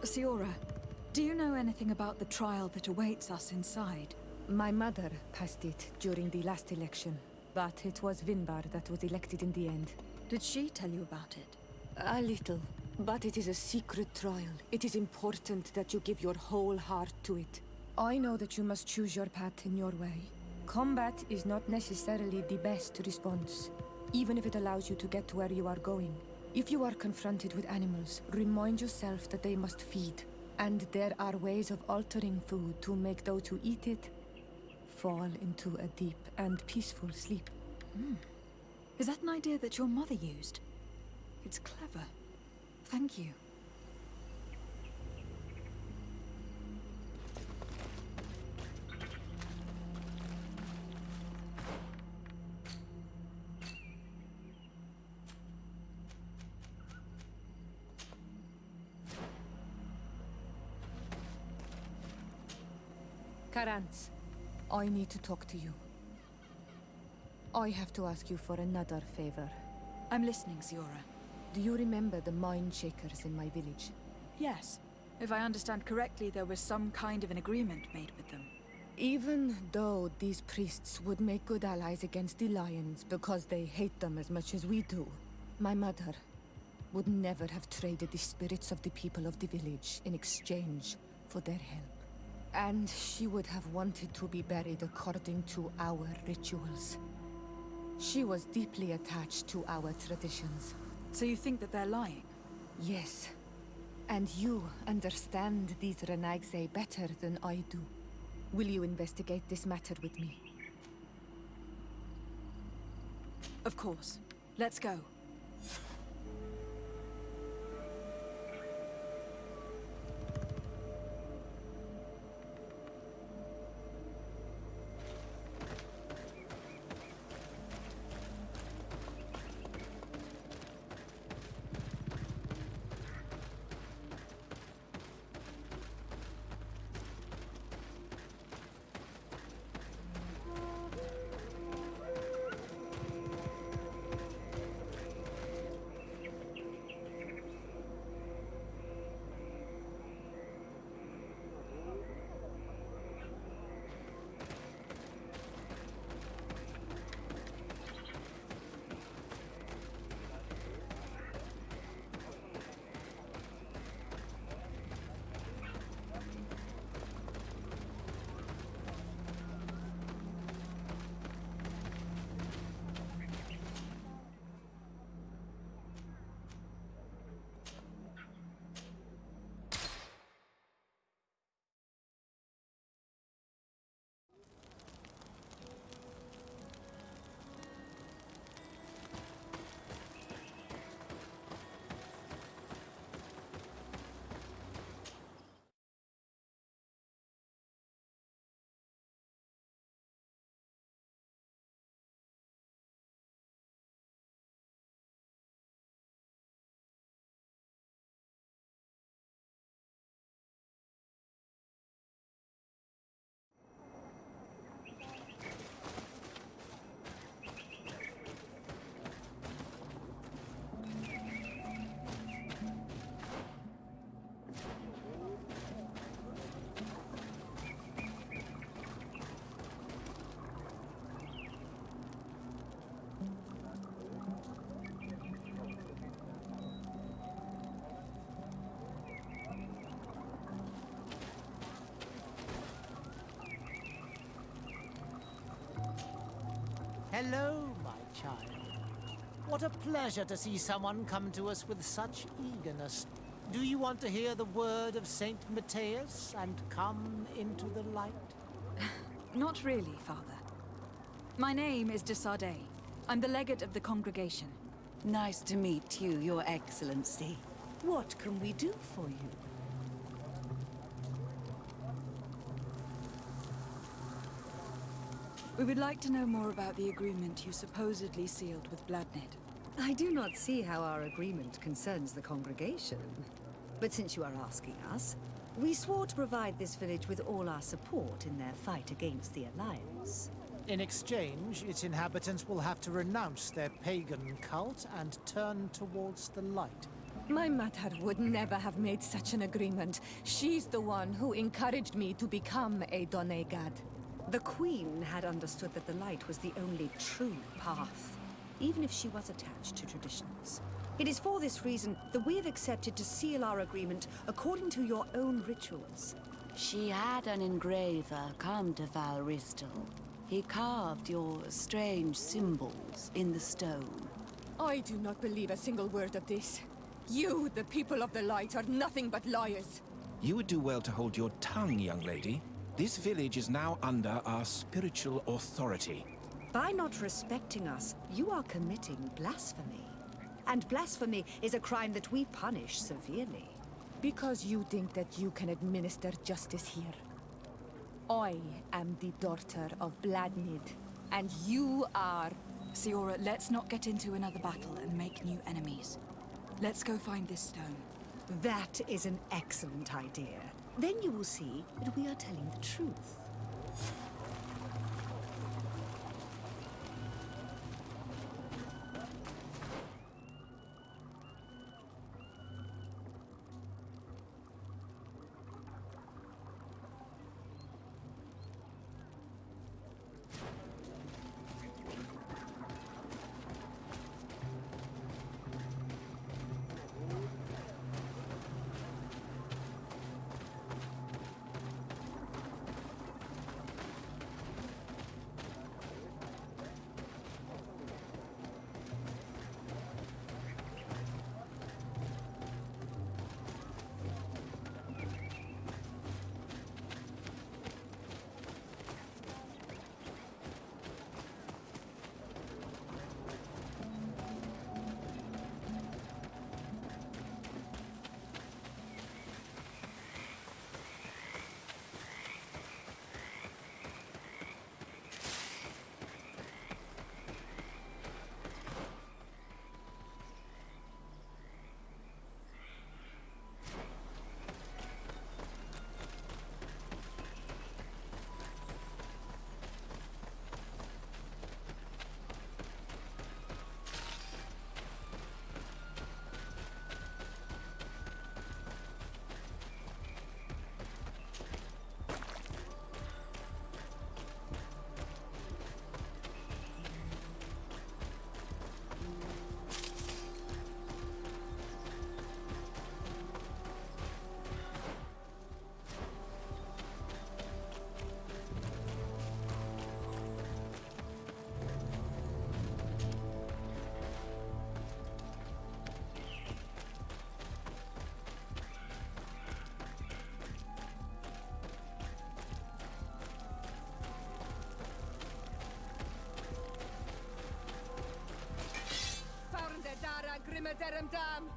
Siora, do you know anything about the trial that awaits us inside? My mother passed it during the last election, but it was Vinbar that was elected in the end. Did she tell you about it? A little, but it is a secret trial. It is important that you give your whole heart to it. I know that you must choose your path in your way. Combat is not necessarily the best response, even if it allows you to get to where you are going. If you are confronted with animals, remind yourself that they must feed, and there are ways of altering food to make those who eat it fall into a deep and peaceful sleep. Is that an idea that your mother used? It's clever. Thank you. Karantz, I need to talk to you. I have to ask you for another favor. I'm listening, Siora. Do you remember the mind shakers in my village? Yes. If I understand correctly, there was some kind of an agreement made with them. Even though these priests would make good allies against the lions because they hate them as much as we do, my mother would never have traded the spirits of the people of the village in exchange for their help. And she would have wanted to be buried according to our rituals. She was deeply attached to our traditions. So you think that they're lying? Yes. And you understand these Renagse better than I do. Will you investigate this matter with me? Of course. Let's go. Hello, my child. What a pleasure to see someone come to us with such eagerness. Do you want to hear the word of Saint Matthias and come into the light? Not really, Father. My name is de Sardet. I'm the legate of the congregation. Nice to meet you, Your Excellency. What can we do for you? We would like to know more about the agreement you supposedly sealed with Bladnid. I do not see how our agreement concerns the congregation. But since you are asking us, we swore to provide this village with all our support in their fight against the Alliance. In exchange, its inhabitants will have to renounce their pagan cult and turn towards the light. My mother would never have made such an agreement. She's the one who encouraged me to become a Donegad. The Queen had understood that the light was the only true path, even if she was attached to traditions. It is for this reason that we have accepted to seal our agreement according to your own rituals. She had an engraver come to Val Ristal. He carved your strange symbols in the stone. I do not believe a single word of this. You, the people of the light, are nothing but liars. You would do well to hold your tongue, young lady. This village is now under our spiritual authority. By not respecting us, you are committing blasphemy. And blasphemy is a crime that we punish severely. Because you think that you can administer justice here. I am the daughter of Vladimir, and you are... Siora, let's not get into another battle and make new enemies. Let's go find this stone. That is an excellent idea. Then you will see that we are telling the truth. Dam.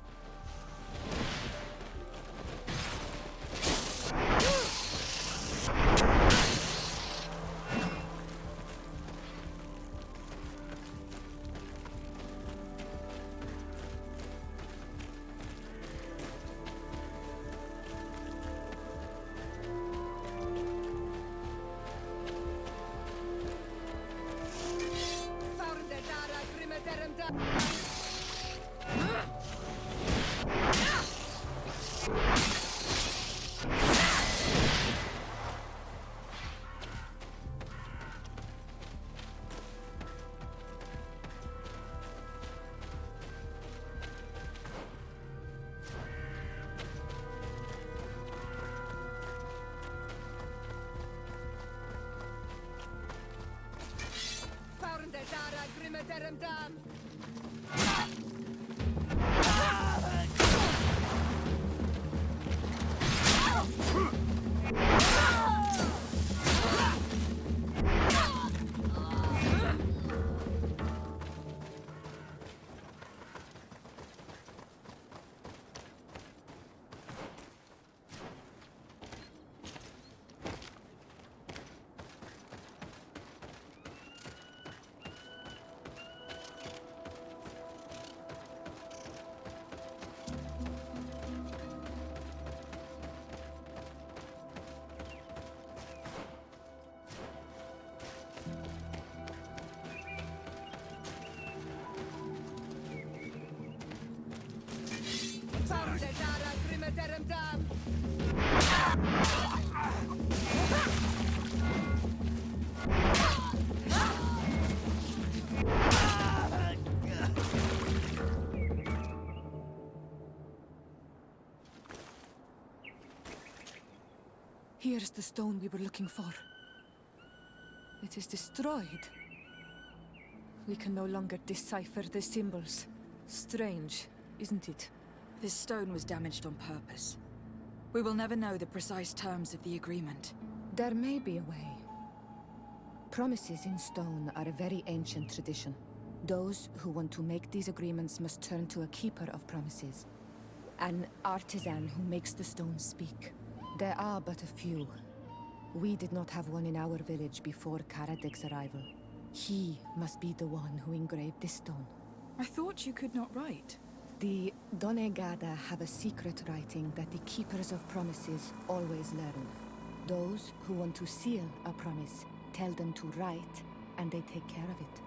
Here's the stone we were looking for. It is destroyed. We can no longer decipher the symbols. Strange, isn't it? This stone was damaged on purpose. We will never know the precise terms of the agreement. There may be a way. Promises in stone are a very ancient tradition. Those who want to make these agreements must turn to a keeper of promises. An artisan who makes the stones speak. There are but a few. We did not have one in our village before Karadek's arrival. He must be the one who engraved this stone. I thought you could not write. The Donegada have a secret writing that the keepers of promises always learn. Those who want to seal a promise tell them to write, and they take care of it.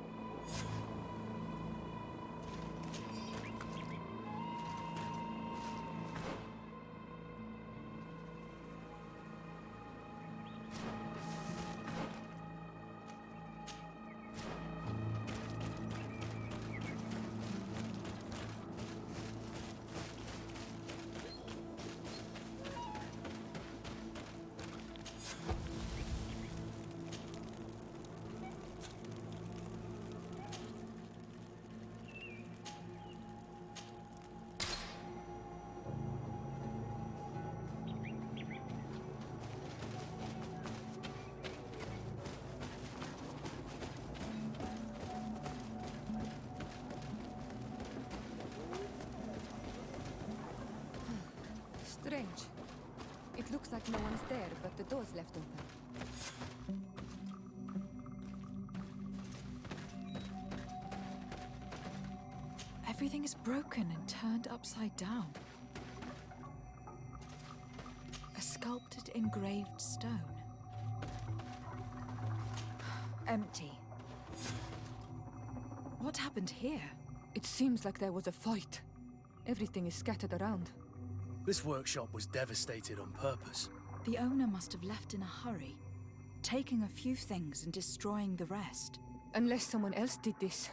Strange. It looks like no one's there, but the door's left open. Everything is broken and turned upside down. A sculpted, engraved stone. Empty. What happened here? It seems like there was a fight. Everything is scattered around. This workshop was devastated on purpose. The owner must have left in a hurry, taking a few things and destroying the rest. Unless someone else did this.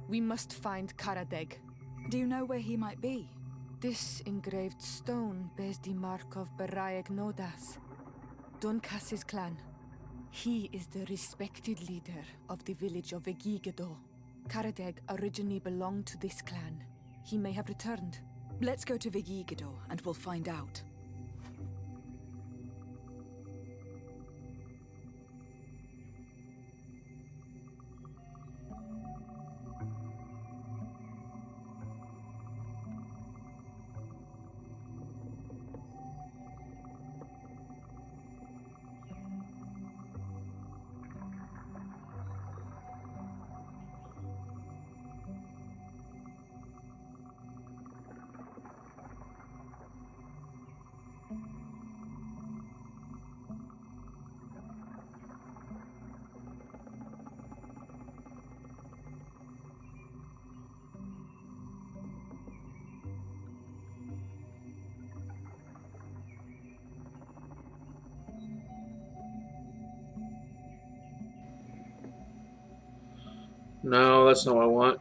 We must find Karadeg. Do you know where he might be? This engraved stone bears the mark of Baraeg Nodas, Donkas's clan. He is the respected leader of the village of Vegigedo. Karadeg originally belonged to this clan. He may have returned. Let's go to Vegigedo and we'll find out. No, that's not what I want.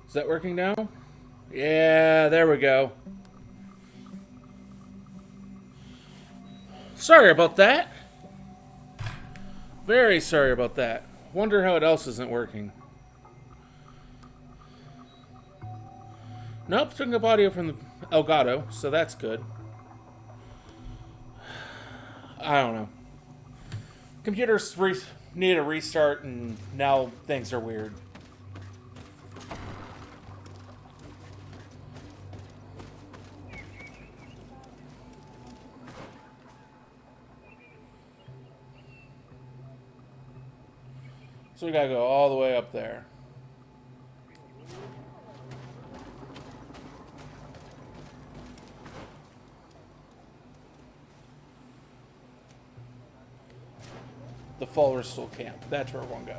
Is that working now? Yeah, there we go. Sorry about that. Very sorry about that. Wonder how it else isn't working. Nope, took up audio from the Elgato, so that's good. I don't know. Computers need a restart, and now things are weird. So we gotta go all the way up there. The Falrestal camp. That's where we're gonna go.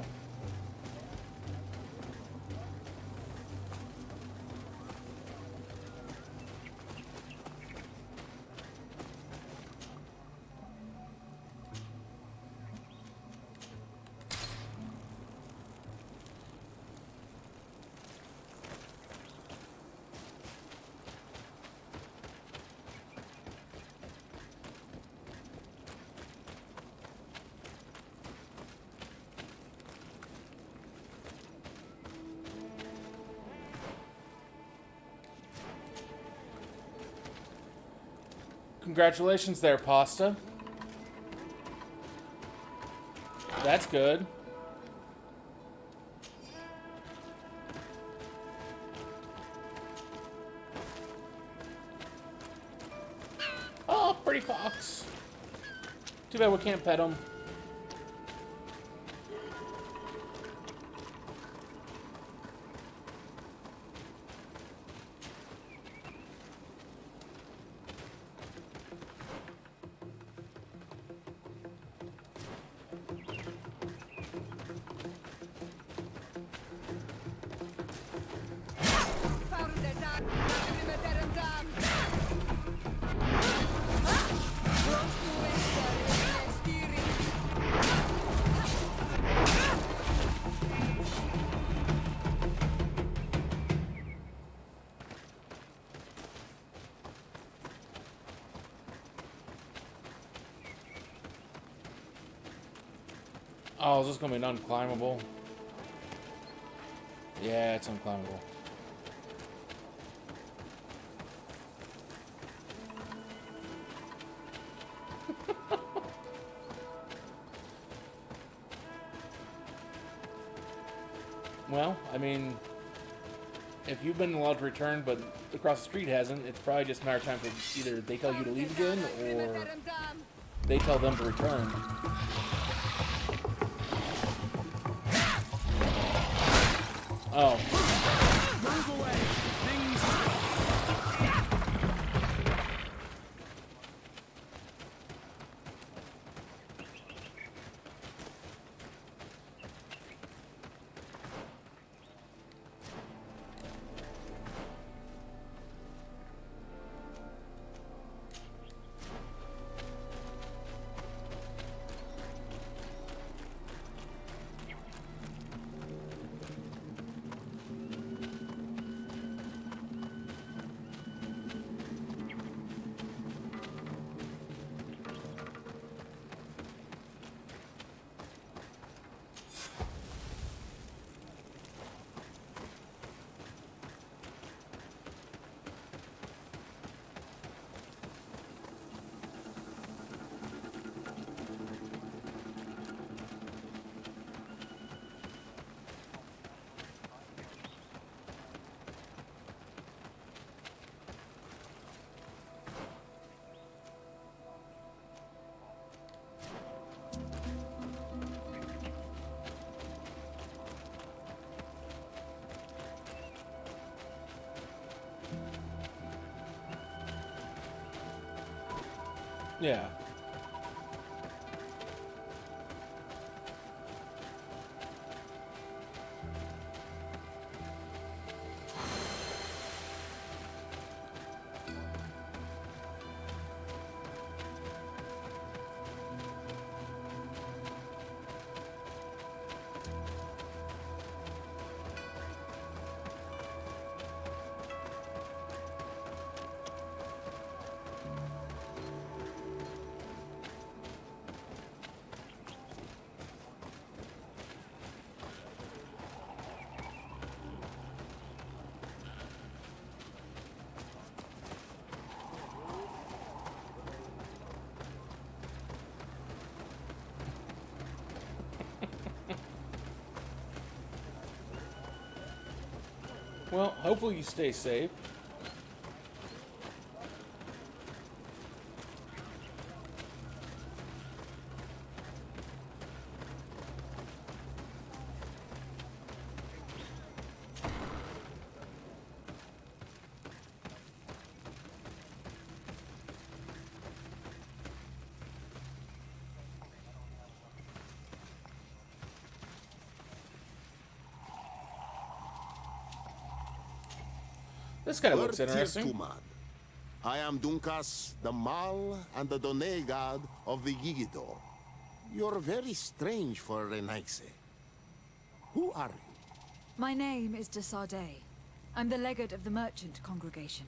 Congratulations there, Pasta. That's good. Oh, pretty fox. Too bad we can't pet him. Oh, is this gonna be unclimbable? Yeah, it's unclimbable. Well, I mean, if you've been allowed to return, but across the street hasn't, it's probably just a matter of time for either they tell you to leave again, or they tell them to return. Oh. Move away! Things... Yeah. Well, hopefully you stay safe. This guy looks interesting. I am Dunkas, the Mal and the Done god of the Yigidor. You're very strange for a Renaise. Who are you? My name is de Sardet. I'm the legate of the merchant congregation.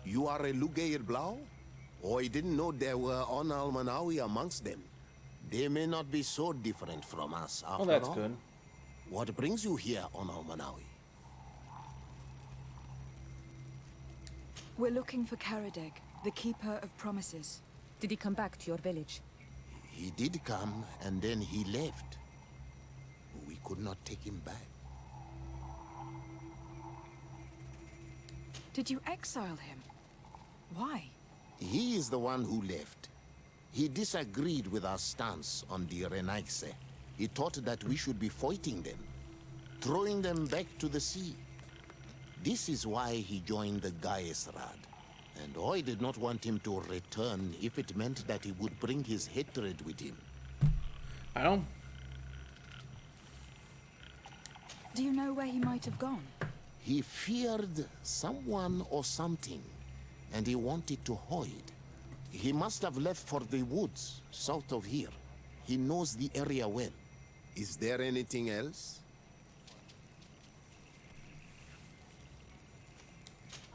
You are a Lugair Blau? Oh, I didn't know there were On Almanawi amongst them. They may not be so different from us after all. Well, that's good. What brings you here, On Almanawi? We're looking for Karadeg, The Keeper of Promises. Did he come back to your village? He did come, and then he left. We could not take him back. Did you exile him? Why? He is the one who left. He disagreed with our stance on the Renaigse. He thought that we should be fighting them, throwing them back to the sea. This is why he joined the Gaesrad. And I did not want him to return if it meant that he would bring his hatred with him. I don't. Do you know where he might have gone? He feared someone or something, and he wanted to hide. He must have left for the woods, south of here. He knows the area well. Is there anything else?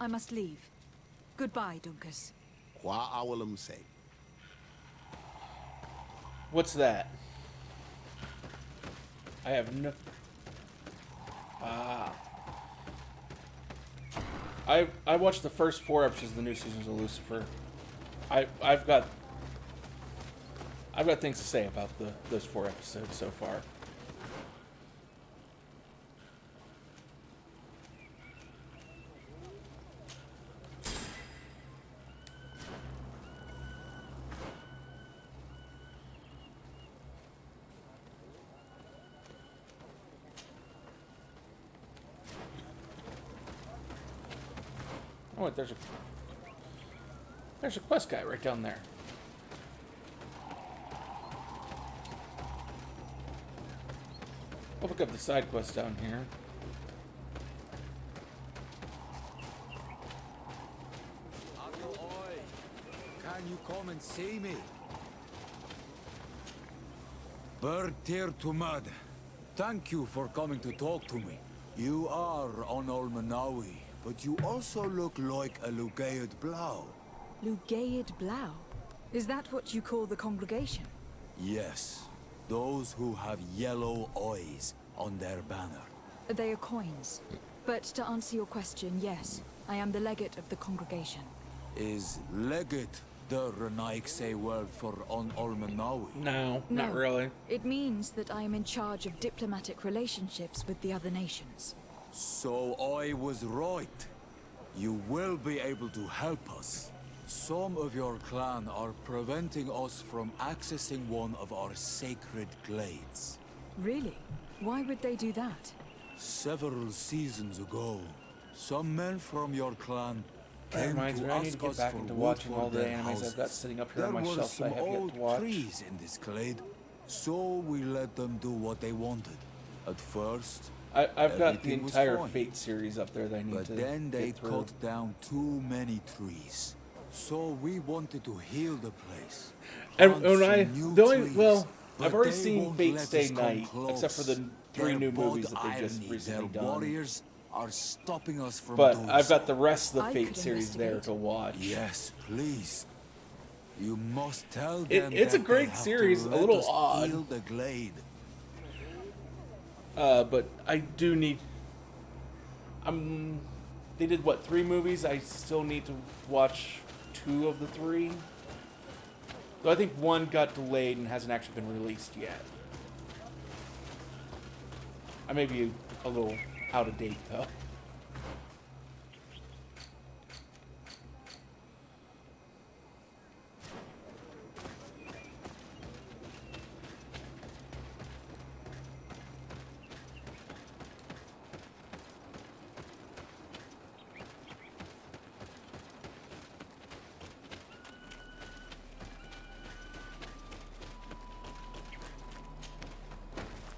I must leave. Goodbye, Dunkus. Qua awalum say. What's that? I have no. Ah. I watched the first 4 episodes of the new seasons of Lucifer. I've got things to say about those 4 episodes so far. Oh, wait, there's a quest guy right down there. I'll look up the side quest down here. Uncle Oi, can you come and see me? Bird tear to mud. Thank you for coming to talk to me. You are on Olmanawi, but you also look like a Lugaid Blau. Lugaid Blau? Is that what you call the congregation? Yes, those who have yellow eyes on their banner. They are coins. But to answer your question, yes, I am the legate of the congregation. Is legate the Renaigse word for on Olmanawi? No, not really. It means that I am in charge of diplomatic relationships with the other nations. So I was right. You will be able to help us. Some of your clan are preventing us from accessing one of our sacred glades. Really? Why would they do that? Several seasons ago, some men from your clan That came reminds to me, I need ask to get us back for into wood watching for all the their animes houses. I've got sitting up here There on my were shelf that I some have yet old to watch. trees in this glade, so we let them do what they wanted. At first, I've got the everything was entire fine. Fate series up there that I need But to then they get through. cut down too many trees. So we wanted to heal the place. And Plant when I some new the only trees, well, but I've already they seen won't Fate let Stay us come Night, except for the close. 3 Their new movies bold that they just irony, recently their done. warriors are stopping us from But doing I've got so. the rest of the I Fate could series there investigate. to watch. Yes, please. You must tell It- them it's a that great they have series, to a let little us odd. heal the glade. But I do need. They did what, 3 movies? I still need to watch 2 of the 3. Though I think 1 got delayed and hasn't actually been released yet. I may be a little out of date though.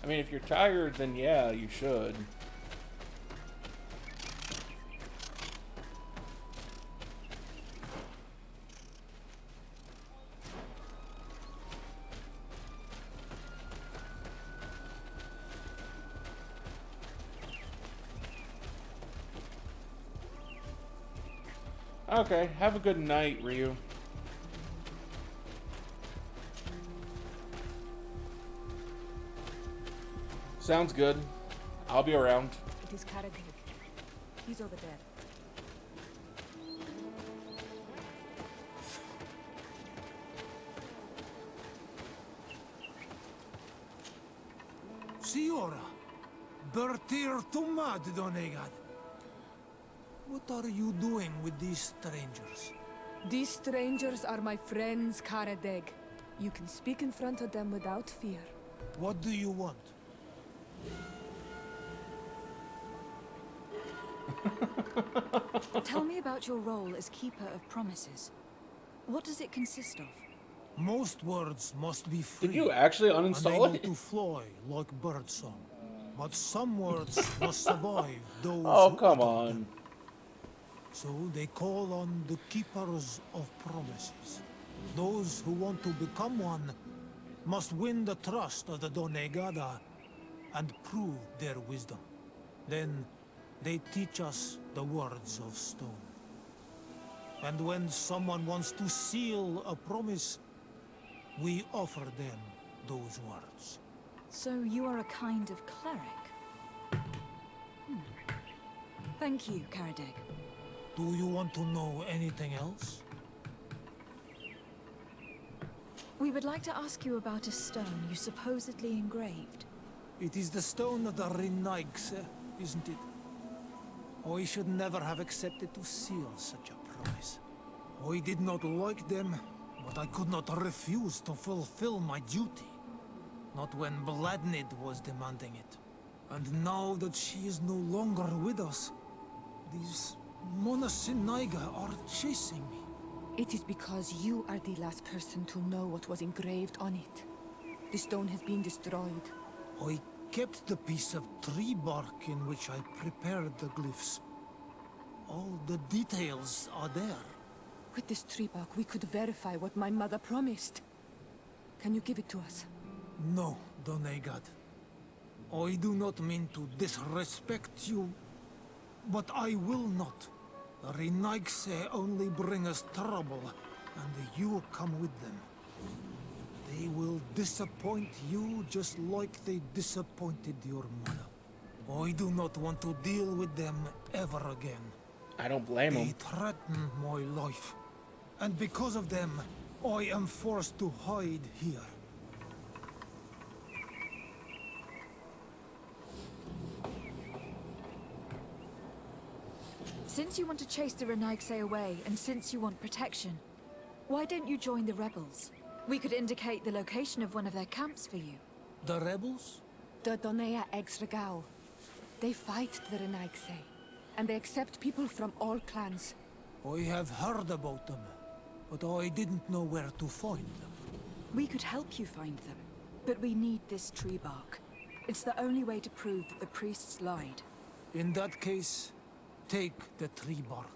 I mean, if you're tired, then yeah, you should. Okay, have a good night, Ryu. Sounds good. I'll be around. It is Karagig. He's over there. Siora. Bertir Tumad, Donegad. What are you doing with these strangers? These strangers are my friends, Karadeg. You can speak in front of them without fear. What do you want? Tell me about your role as Keeper of Promises. What does it consist of? Most words must be free. Did you actually uninstall unable it? to fly like birdsong. But some words must survive those Oh, who come utter on. them. So they call on the Keepers of Promises. Those who want to become one must win the trust of the Donegada and prove their wisdom. Then they teach us the words of stone. And when someone wants to seal a promise, we offer them those words. So you are a kind of cleric? Thank you, Karadeg. Do you want to know anything else? We would like to ask you about a stone you supposedly engraved. It is the stone of the Renaigse, isn't it? I should never have accepted to seal such a promise. I did not like them, but I could not refuse to fulfill my duty. Not when Bladnid was demanding it. And now that she is no longer with us, these Monasinaiga are chasing me. It is because you are the last person to know what was engraved on it. The stone has been destroyed. I kept the piece of tree bark in which I prepared the glyphs. All the details are there. With this tree bark, we could verify what my mother promised. Can you give it to us? No, Donegad. I do not mean to disrespect you, but I will not. The Renaigse only bring us trouble, and you come with them. They will disappoint you just like they disappointed your mother. I do not want to deal with them ever again. I don't blame They him. threaten my life, and because of them, I am forced to hide here. Since you want to chase the Renaigse away, and since you want protection, why don't you join the rebels? We could indicate the location of one of their camps for you. The rebels? The Donea Exregao. They fight the Renaigse, and they accept people from all clans. I have heard about them, but I didn't know where to find them. We could help you find them, but we need this tree bark. It's the only way to prove that the priests lied. In that case, take the tree bark.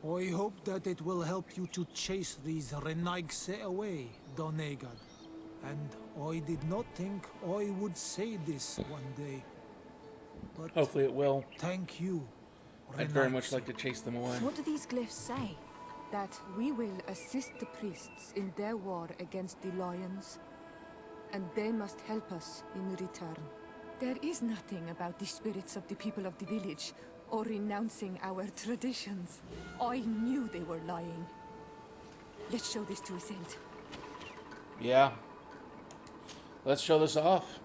I hope that it will help you to chase these Renaigse away, Donegad. And I did not think I would say this one day. But Hopefully it will. thank you, I'd very much Renaigse. like to chase them away. What do these glyphs say? That we will assist the priests in their war against the Lions, and they must help us in return. There is nothing about the spirits of the people of the village, or renouncing our traditions. I knew they were lying. Let's show this to Iselt. Yeah. Let's show this off.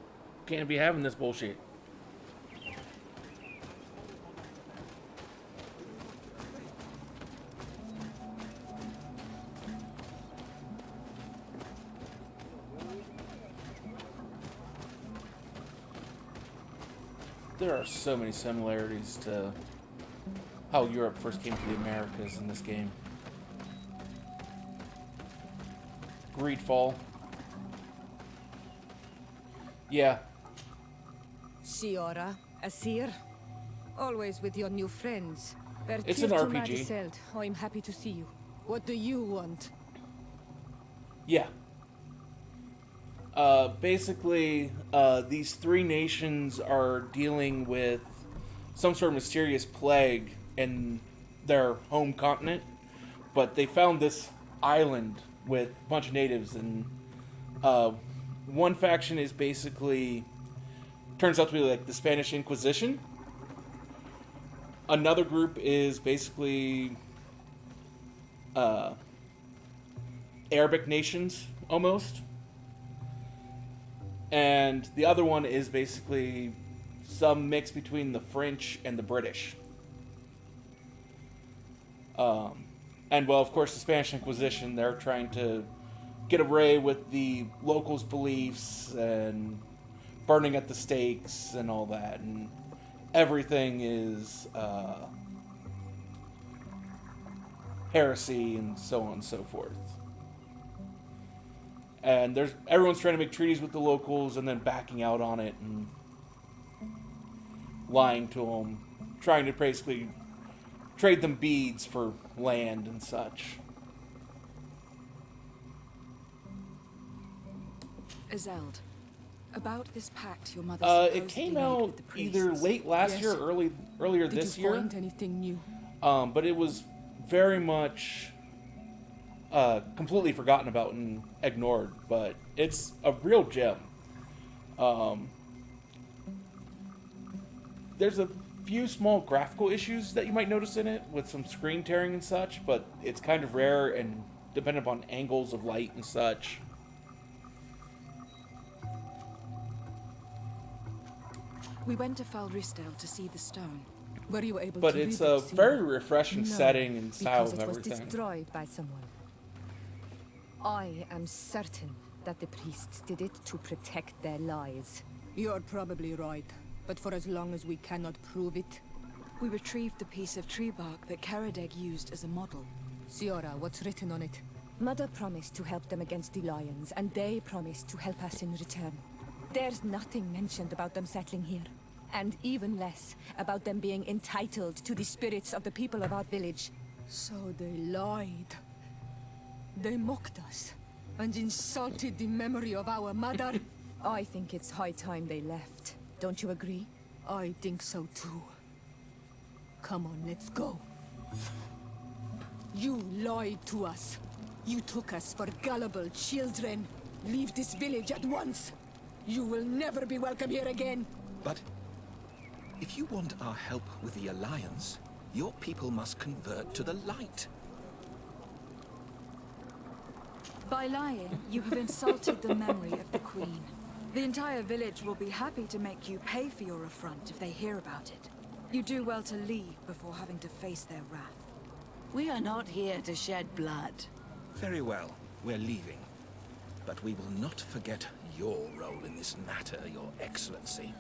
Can't be having this bullshit. There are so many similarities to how Europe first came to the Americas in this game. Greedfall. Yeah. Siora, Asir, always with your new friends. It's an RPG. Iselt, I'm happy to see you. What do you want? Yeah. Basically, these three nations are dealing with some sort of mysterious plague in their home continent, but they found this island with a bunch of natives, and one faction is basically turns out to be like the Spanish Inquisition. Another group is basically Arabic nations, almost. And the other one is basically some mix between the French and the British. And, well, of course, the Spanish Inquisition, they're trying to get away with the locals' beliefs and burning at the stakes and all that. And everything is heresy and so on and so forth. And everyone's trying to make treaties with the locals and then backing out on it and lying to them, trying to basically trade them beads for land and such. Azeld, about this pact your mother It came supposedly made out with the either priests. late last year or earlier Did this you year. find anything new? But it was very much completely forgotten about and ignored. But it's a real gem. There's a few small graphical issues that you might notice in it with some screen tearing and such, but it's kind of rare and dependent upon angles of light and such. We went to Falristel to see the stone. Were you able But to it's read a it, see? very refreshing No, setting and style because of it was everything. destroyed by someone. I am certain that the priests did it to protect their lies. You're probably right, but for as long as we cannot prove it... We retrieved the piece of tree bark that Karadeg used as a model. Siora, what's written on it? Mother promised to help them against the lions, and they promised to help us in return. There's nothing mentioned about them settling here. And even less about them being entitled to the spirits of the people of our village. So they lied. They mocked us and insulted the memory of our mother. I think it's high time they left. Don't you agree? I think so too. Come on, let's go. You lied to us. You took us for gullible children. Leave this village at once. You will never be welcome here again. But if you want our help with the Alliance, your people must convert to the light. By lying, you have insulted the memory of the Queen. The entire village will be happy to make you pay for your affront if they hear about it. You do well to leave before having to face their wrath. We are not here to shed blood. Very well, we're leaving. But we will not forget your role in this matter, Your Excellency.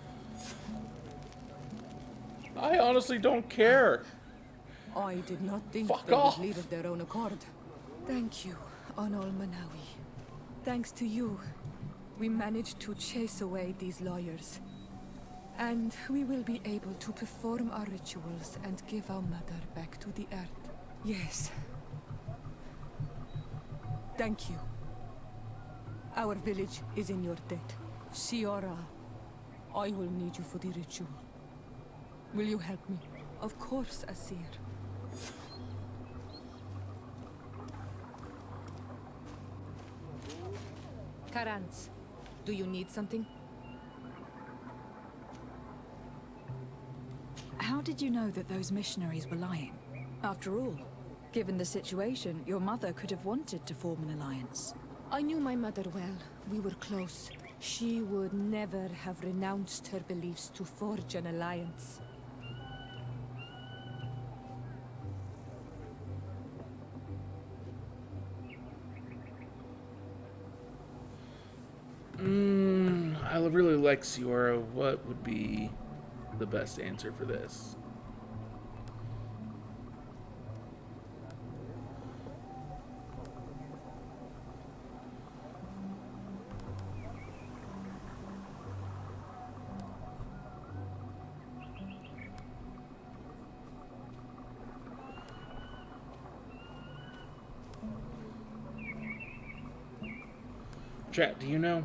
I honestly don't care. I did not think Fuck they off. would leave of their own accord. Thank you, Onol Manawi. Thanks to you, we managed to chase away these lawyers. And we will be able to perform our rituals and give our mother back to the earth. Yes. Thank you. Our village is in your debt. Siora, I will need you for the ritual. Will you help me? Of course, Asir. Karans, do you need something? How did you know that those missionaries were lying? After all, given the situation, your mother could have wanted to form an alliance. I knew my mother well. We were close. She would never have renounced her beliefs to forge an alliance. I really like Siora. What would be the best answer for this? Chat, do you know?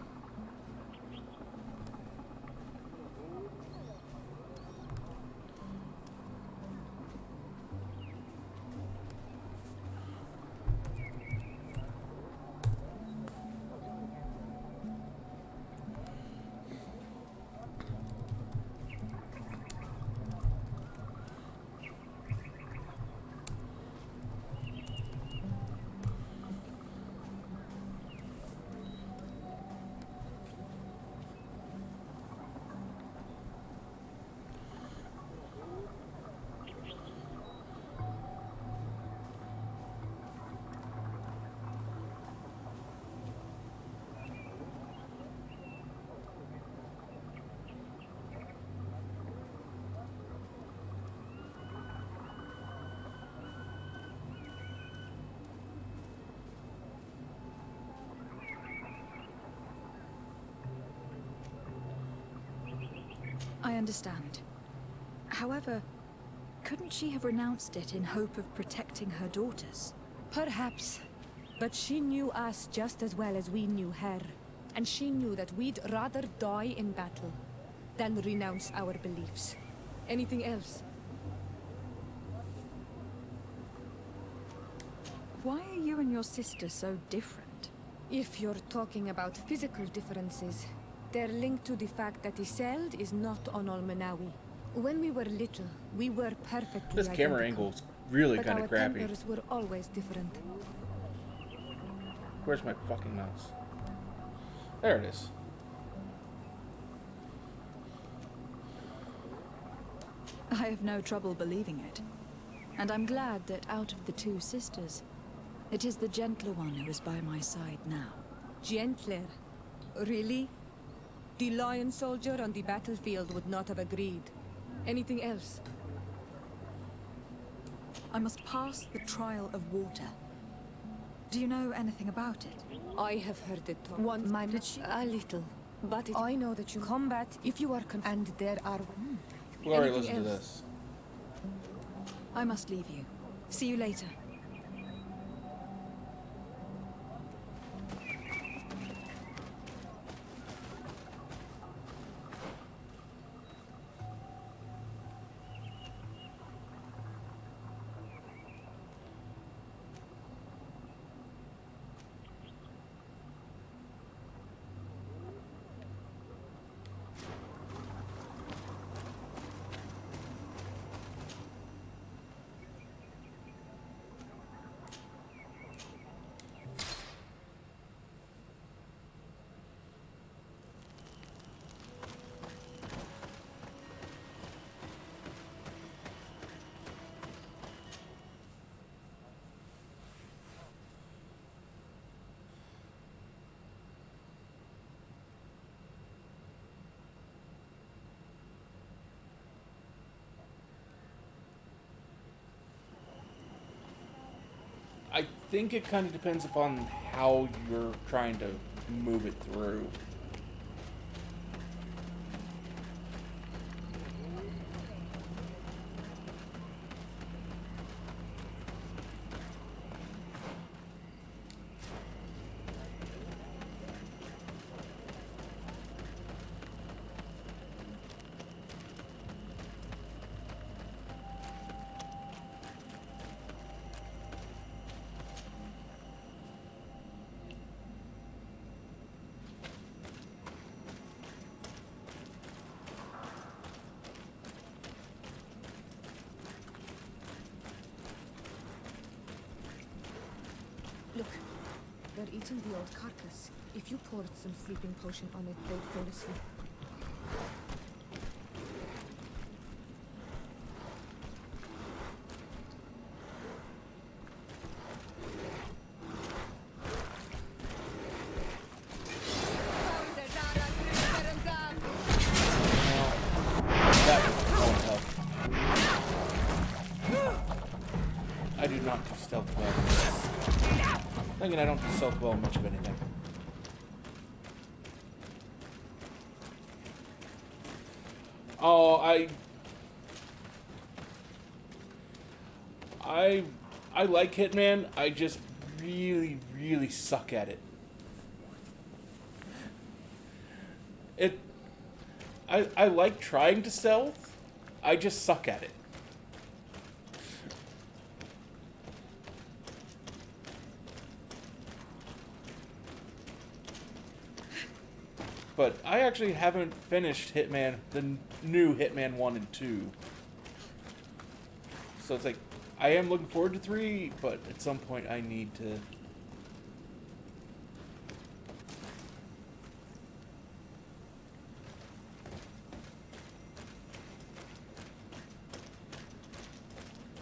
understand. However, couldn't she have renounced it in hope of protecting her daughters? Perhaps. But she knew us just as well as we knew her. And she knew that we'd rather die in battle than renounce our beliefs. Anything else? Why are you and your sister so different? If you're talking about physical differences, they're linked to the fact that Isolde is not on Olmenawi. When we were little, we were perfectly This camera identical. angle's really But kind our of crappy. tempers were always different. Where's my fucking mouse? There it is. I have no trouble believing it. And I'm glad that out of the two sisters, it is the gentler one who is by my side now. Gentler? Really? The lion soldier on the battlefield would not have agreed. Anything else? I must pass the trial of water. Do you know anything about it? I have heard it talked. A little. But I know that you combat if you are and there are... We'll already Anything listen to else? this. I must leave you. See you later. I think it kind of depends upon how you're trying to move it through. Look, they're eating the old carcass. If you poured some sleeping potion on it, they'd fall asleep. That won't help. I do not do stealth well. Thinking I don't do stealth well in much of anything. Oh, I like Hitman. I just really, really suck at it. I like trying to stealth. I just suck at it. But I actually haven't finished Hitman, the new Hitman 1 and 2. So it's like, I am looking forward to 3, but at some point I need to...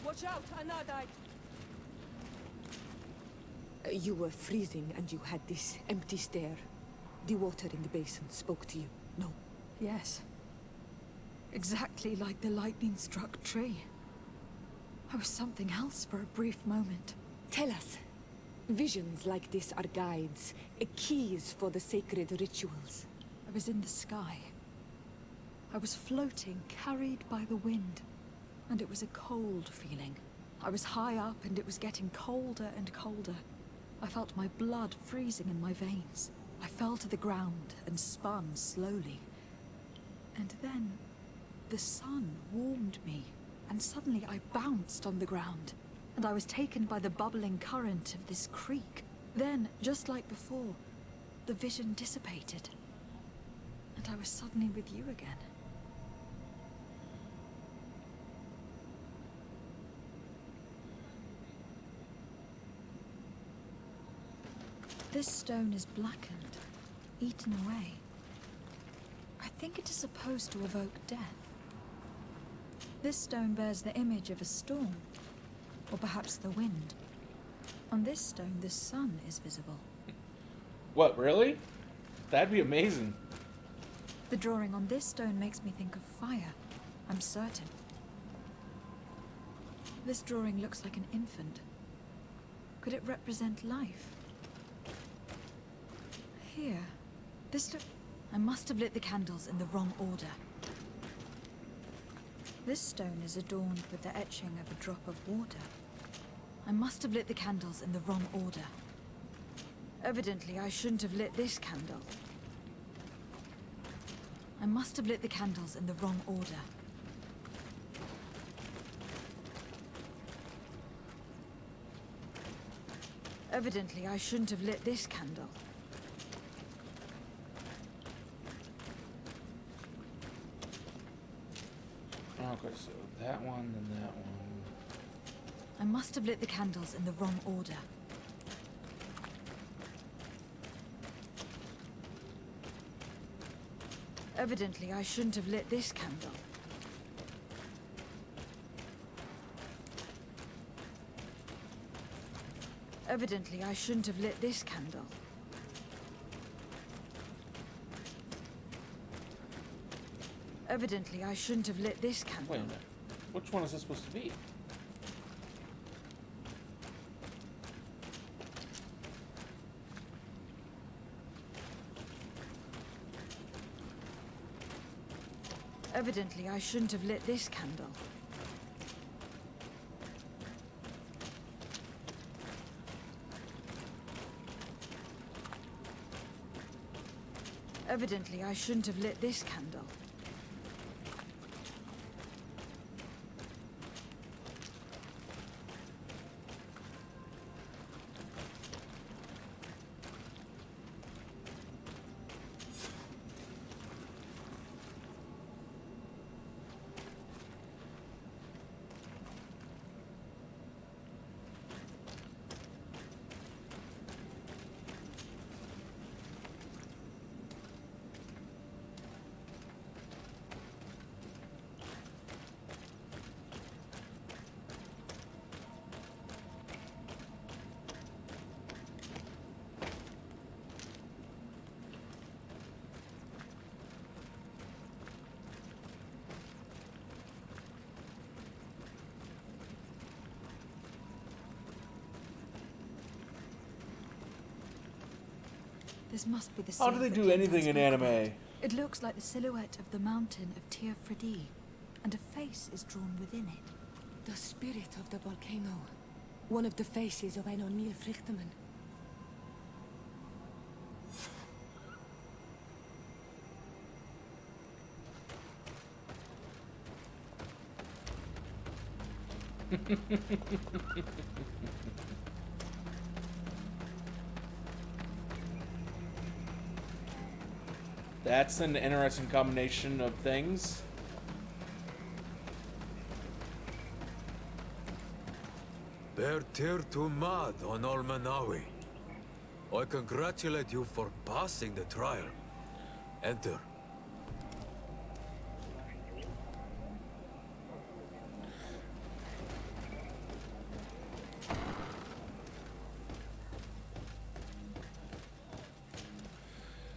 Watch out, Anna died. You were freezing and you had this empty stare. The water in the basin spoke to you, no? Yes. Exactly like the lightning-struck tree. I was something else for a brief moment. Tell us. Visions like this are guides, keys for the sacred rituals. I was in the sky. I was floating, carried by the wind. And it was a cold feeling. I was high up and it was getting colder and colder. I felt my blood freezing in my veins. I fell to the ground and spun slowly. And then the sun warmed me, and suddenly I bounced on the ground, and I was taken by the bubbling current of this creek. Then, just like before, the vision dissipated, and I was suddenly with you again. This stone is blackened, eaten away. I think it is supposed to evoke death. This stone bears the image of a storm, or perhaps the wind. On this stone, the sun is visible. What, really? That'd be amazing. The drawing on this stone makes me think of fire, I'm certain. This drawing looks like an infant. Could it represent life? Here, I must have lit the candles in the wrong order. This stone is adorned with the etching of a drop of water. I must have lit the candles in the wrong order. Evidently, I shouldn't have lit this candle. I must have lit the candles in the wrong order. Evidently, I shouldn't have lit this candle. Okay, so that one and that one. I must have lit the candles in the wrong order. Evidently, I shouldn't have lit this candle. Evidently, I shouldn't have lit this candle. Evidently, I shouldn't have lit this candle. Wait a minute. Which one is this supposed to be? Evidently, I shouldn't have lit this candle. Evidently, I shouldn't have lit this candle. This must be the How do they do anything in anime? It looks like the silhouette of the mountain of Tir Fredi, and a face is drawn within it. The spirit of the volcano. One of the faces of Einonir Frichtemann. That's an interesting combination of things. Bertir to Mad on Almanawi. I congratulate you for passing the trial. Enter.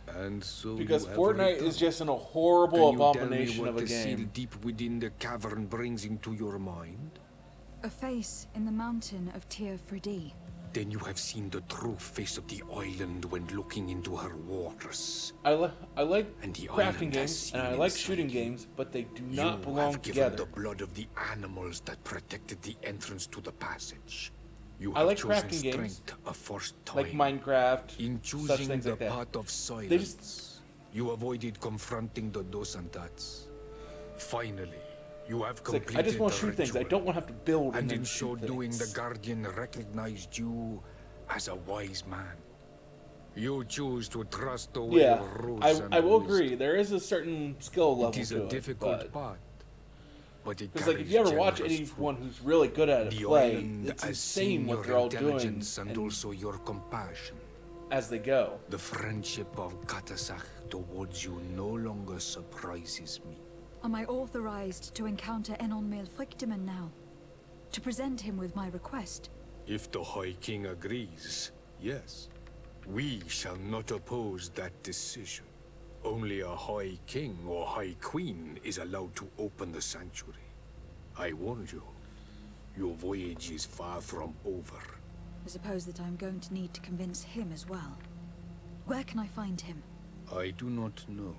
And so because you Fortnite is just a horrible abomination of a the seal game. deep within the cavern brings into your mind? A face in the mountain of Tir Fredi. Then you have seen the true face of the island when looking into her waters. I like And the crafting island has games, seen and I like inside shooting you. games, but they do You not belong have together. given the blood of the animals that protected the entrance to the passage. You I have like chosen crafting games, strength a first time. like Minecraft, In such choosing things the like that. path of They silence, just- you avoided confronting the dos and that's. Finally, you have It's completed like, I just want the to shoot things. I ritual. don't want to have to build And then in so shoot doing, the things. Guardian recognized you as a wise man. You choose to trust the way Yeah, of rules I and will wisdom. agree. There is a certain skill level It is to a it, difficult path, but it because like if you ever watch carries anyone generous who's really good at fruit. it The play, island it's has insane seen what your they're all doing intelligence and also your compassion. as they go. The friendship of Katasach towards you no longer surprises me. Am I authorized to encounter Enon Melfrictiman now? To present him with my request? If the High King agrees, yes. We shall not oppose that decision. Only a High King or High Queen is allowed to open the sanctuary. I warn you, your voyage is far from over. I suppose that I'm going to need to convince him as well. Where can I find him? I do not know.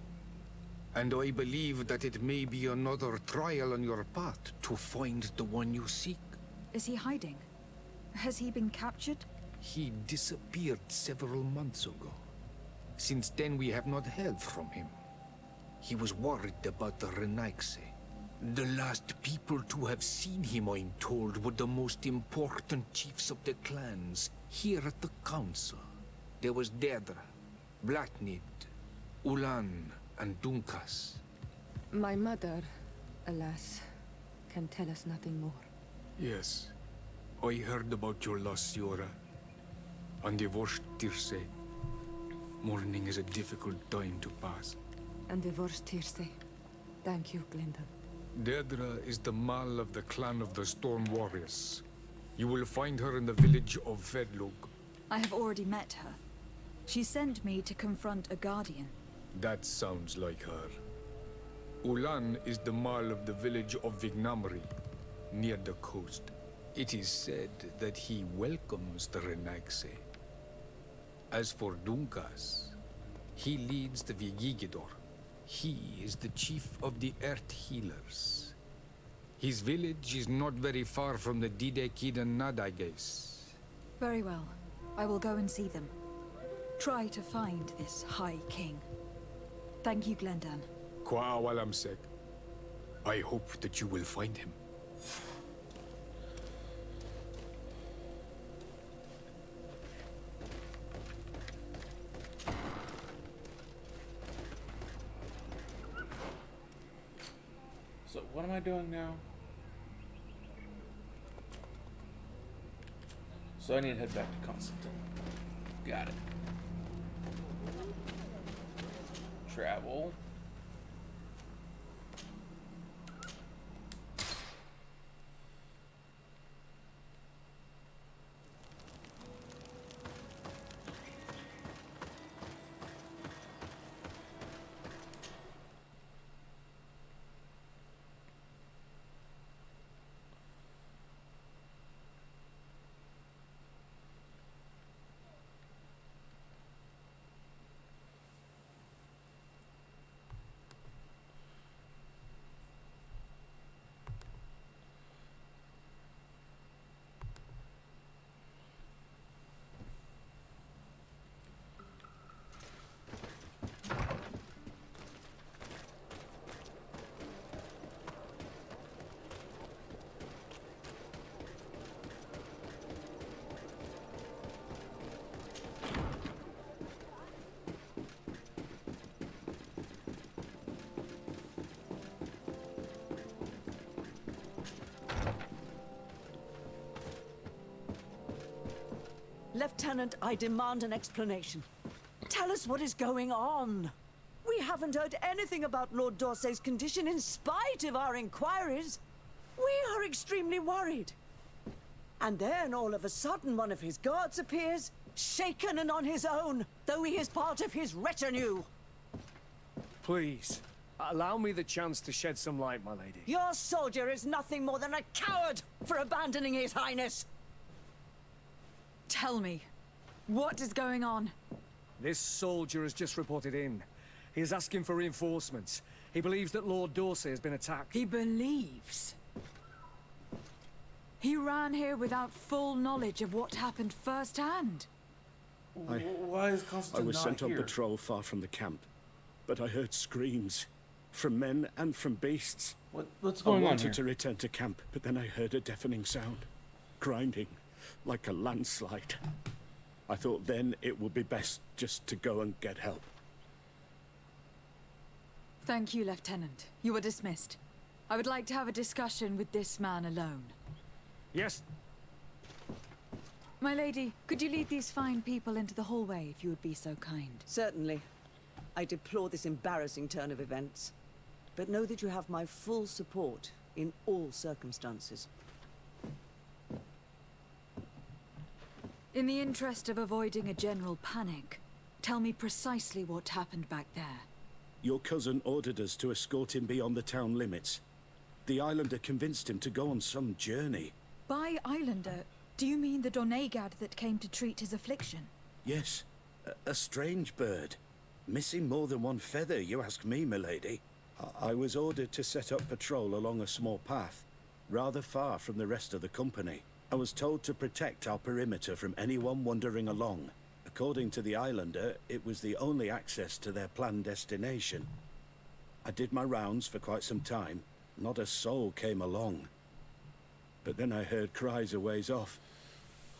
And I believe that it may be another trial on your path to find the one you seek. Is he hiding? Has he been captured? He disappeared several months ago. Since then, we have not heard from him. He was worried about the Renaigse. The last people to have seen him, I'm told, were the most important chiefs of the clans here at the council. There was Deirdre, Blatnid, Ulan, and Dunkas. My mother, alas, can tell us nothing more. Yes, I heard about your loss, Siora. And divorced Tirce. Mourning is a difficult time to pass. And divorced Tirce. Thank you, Glendon. Deirdre is the Mal of the clan of the Storm Warriors. You will find her in the village of Vedlog. I have already met her. She sent me to confront a guardian. That sounds like her. Ulan is the Mal of the village of Vignamri, near the coast. It is said that he welcomes the Renaigse. As for Dunkas, he leads the Vigigidor. He is the chief of the Earth Healers. His village is not very far from the Didekidan Nadages. Very well. I will go and see them. Try to find this High King. Thank you, Glendan. Kwa'awalamsek. I hope that you will find him. So what am I doing now? So I need to head back to Constantine. Got it. Travel. Lieutenant, I demand an explanation. Tell us what is going on. We haven't heard anything about Lord Dorsey's condition in spite of our inquiries. We are extremely worried. And then all of a sudden one of his guards appears, shaken and on his own, though he is part of his retinue. Please, allow me the chance to shed some light, my lady. Your soldier is nothing more than a coward for abandoning his highness. Tell me, what is going on? This soldier has just reported in. He is asking for reinforcements. He believes that Lord Dorsey has been attacked. He believes? He ran here without full knowledge of what happened firsthand. Why is Constantine I was not sent on here? patrol far from the camp, but I heard screams from men and from beasts. What's going on I wanted here? to return to camp, but then I heard a deafening sound, grinding, like a landslide. I thought then it would be best just to go and get help. Thank you, Lieutenant. You are dismissed. I would like to have a discussion with this man alone. Yes? My lady, could you lead these fine people into the hallway if you would be so kind? Certainly. I deplore this embarrassing turn of events. But know that you have my full support in all circumstances. In the interest of avoiding a general panic, tell me precisely what happened back there. Your cousin ordered us to escort him beyond the town limits. The islander convinced him to go on some journey. By islander, do you mean the Donegad that came to treat his affliction? Yes, a strange bird. Missing more than one feather, you ask me, milady. I was ordered to set up patrol along a small path, rather far from the rest of the company. I was told to protect our perimeter from anyone wandering along. According to the islander, it was the only access to their planned destination. I did my rounds for quite some time. Not a soul came along. But then I heard cries a ways off,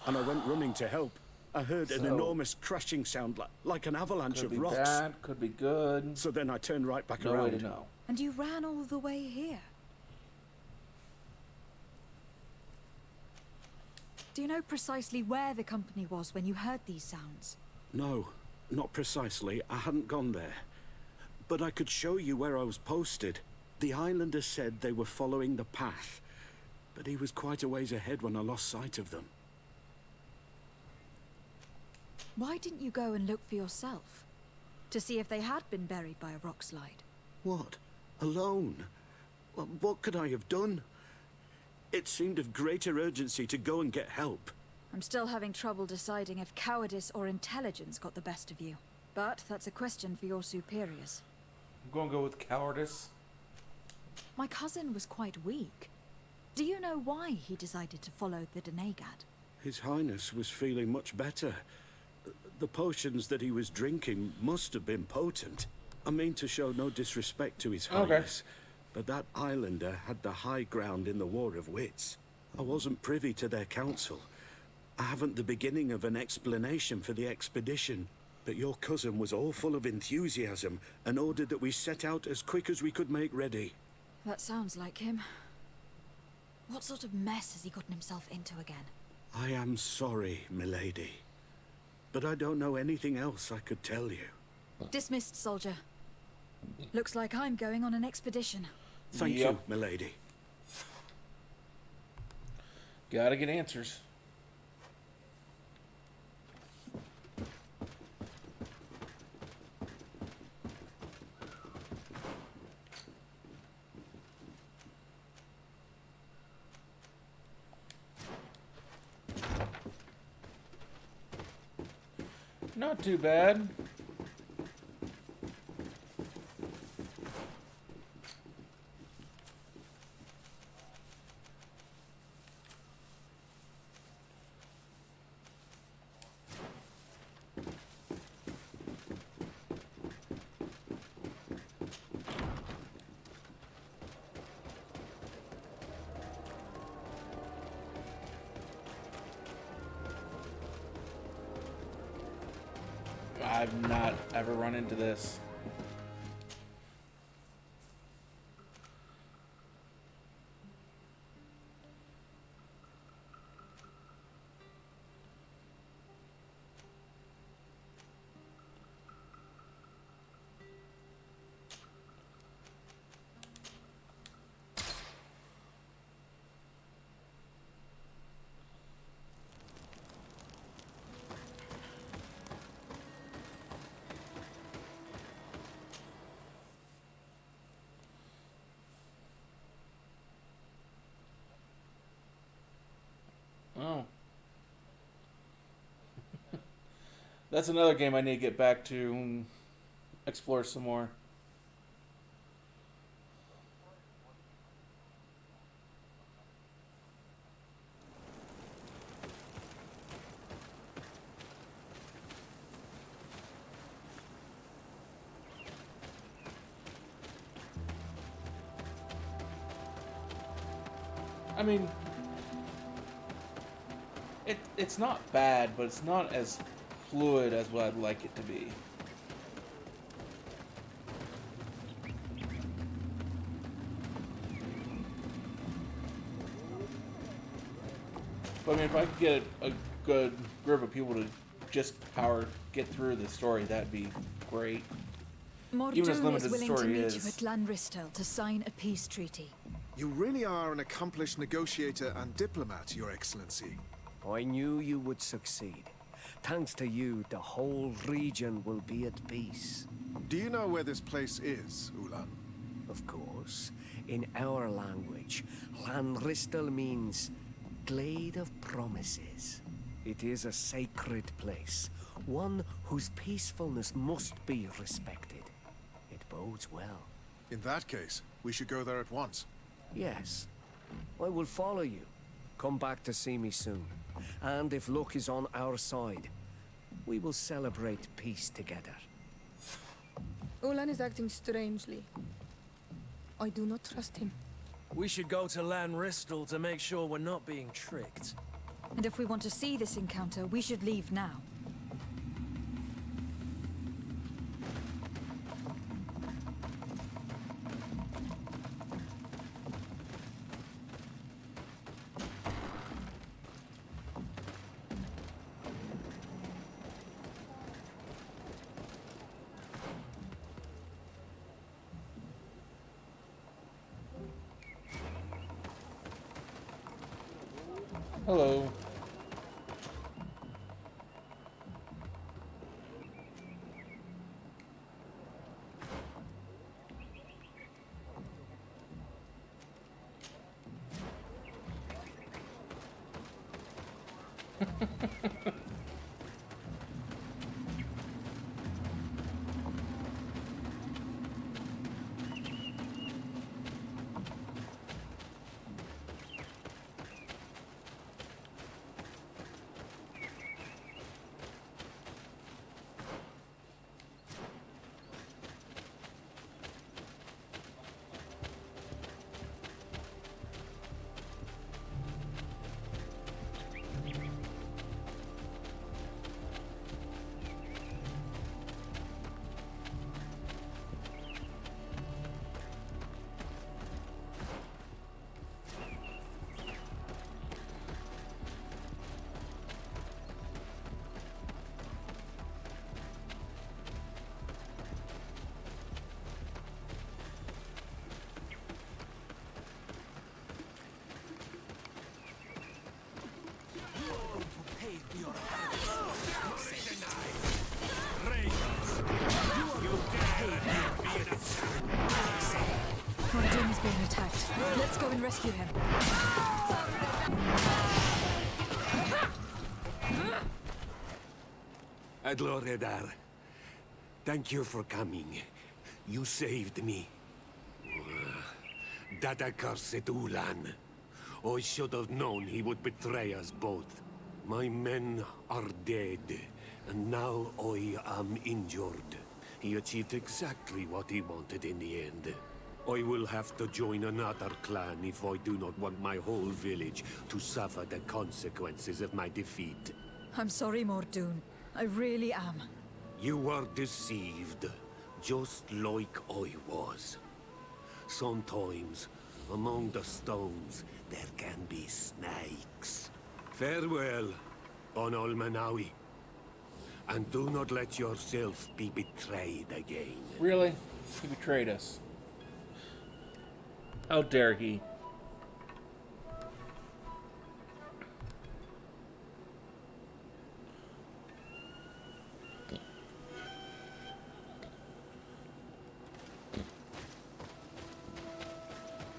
and I went running to help. I heard an enormous crashing sound like an avalanche of rocks. Could be bad, could be good. So then I turned right back No around. way to know. And you ran all the way here? Do you know precisely where the company was when you heard these sounds? No, not precisely. I hadn't gone there. But I could show you where I was posted. The islander said they were following the path, but he was quite a ways ahead when I lost sight of them. Why didn't you go and look for yourself? To see if they had been buried by a rock slide? What? Alone? What could I have done? It seemed of greater urgency to go and get help. I'm still having trouble deciding if cowardice or intelligence got the best of you. But that's a question for your superiors. I'm going to go with cowardice. My cousin was quite weak. Do you know why he decided to follow the Donegad? His Highness was feeling much better. The potions that he was drinking must have been potent. I mean to show no disrespect to His Highness, but that islander had the high ground in the War of Wits. I wasn't privy to their counsel. I haven't the beginning of an explanation for the expedition, but your cousin was all full of enthusiasm and ordered that we set out as quick as we could make ready. That sounds like him. What sort of mess has he gotten himself into again? I am sorry, milady, but I don't know anything else I could tell you. Dismissed, soldier. Looks like I'm going on an expedition. Thank you, milady. Gotta get answers. Not too bad. I've not ever run into this. That's another game I need to get back to and explore some more. I mean, it's not bad, but it's not as fluid as what I'd like it to be. But I mean, if I could get a good group of people to just get through the story, that'd be great. Even as Mordoon limited is as the willing to story meet is. you at Lanristel to sign a peace treaty. You really are an accomplished negotiator and diplomat, Your Excellency. I knew you would succeed. Thanks to you, the whole region will be at peace. Do you know where this place is, Ulan? Of course. In our language, Lanristel means Glade of Promises. It is a sacred place, one whose peacefulness must be respected. It bodes well. In that case, we should go there at once. Yes. I will follow you. Come back to see me soon. And if luck is on our side, we will celebrate peace together. Ulan is acting strangely. I do not trust him. We should go to Lanristel to make sure we're not being tricked. And if we want to see this encounter, we should leave now. Hello. Mordoon is being attacked. Let's go and rescue him. Adloredar, thank you for coming. You saved me. That accursed Ulan. I should have known he would betray us both. My men are dead, and now I am injured. He achieved exactly what he wanted in the end. I will have to join another clan if I do not want my whole village to suffer the consequences of my defeat. I'm sorry, Mordoon. I really am. You were deceived, just like I was. Sometimes, among the stones, there can be snakes. Farewell, on Almanawi. And do not let yourself be betrayed again. Really? He betrayed us. How dare he?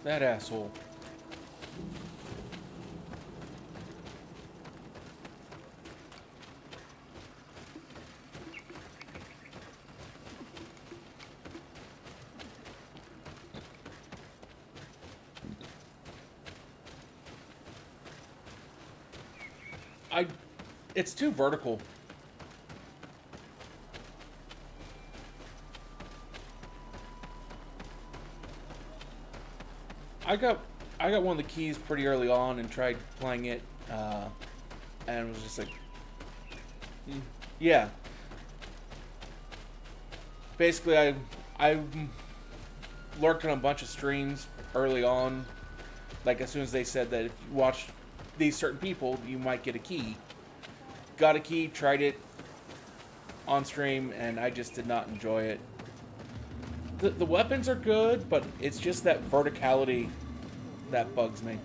That asshole. It's too vertical. I got one of the keys pretty early on and tried playing it, and was just like, yeah. Basically, I lurked on a bunch of streams early on, like as soon as they said that if you watch these certain people, you might get a key. Got a key, tried it on stream, and I just did not enjoy it. The weapons are good, but it's just that verticality that bugs me.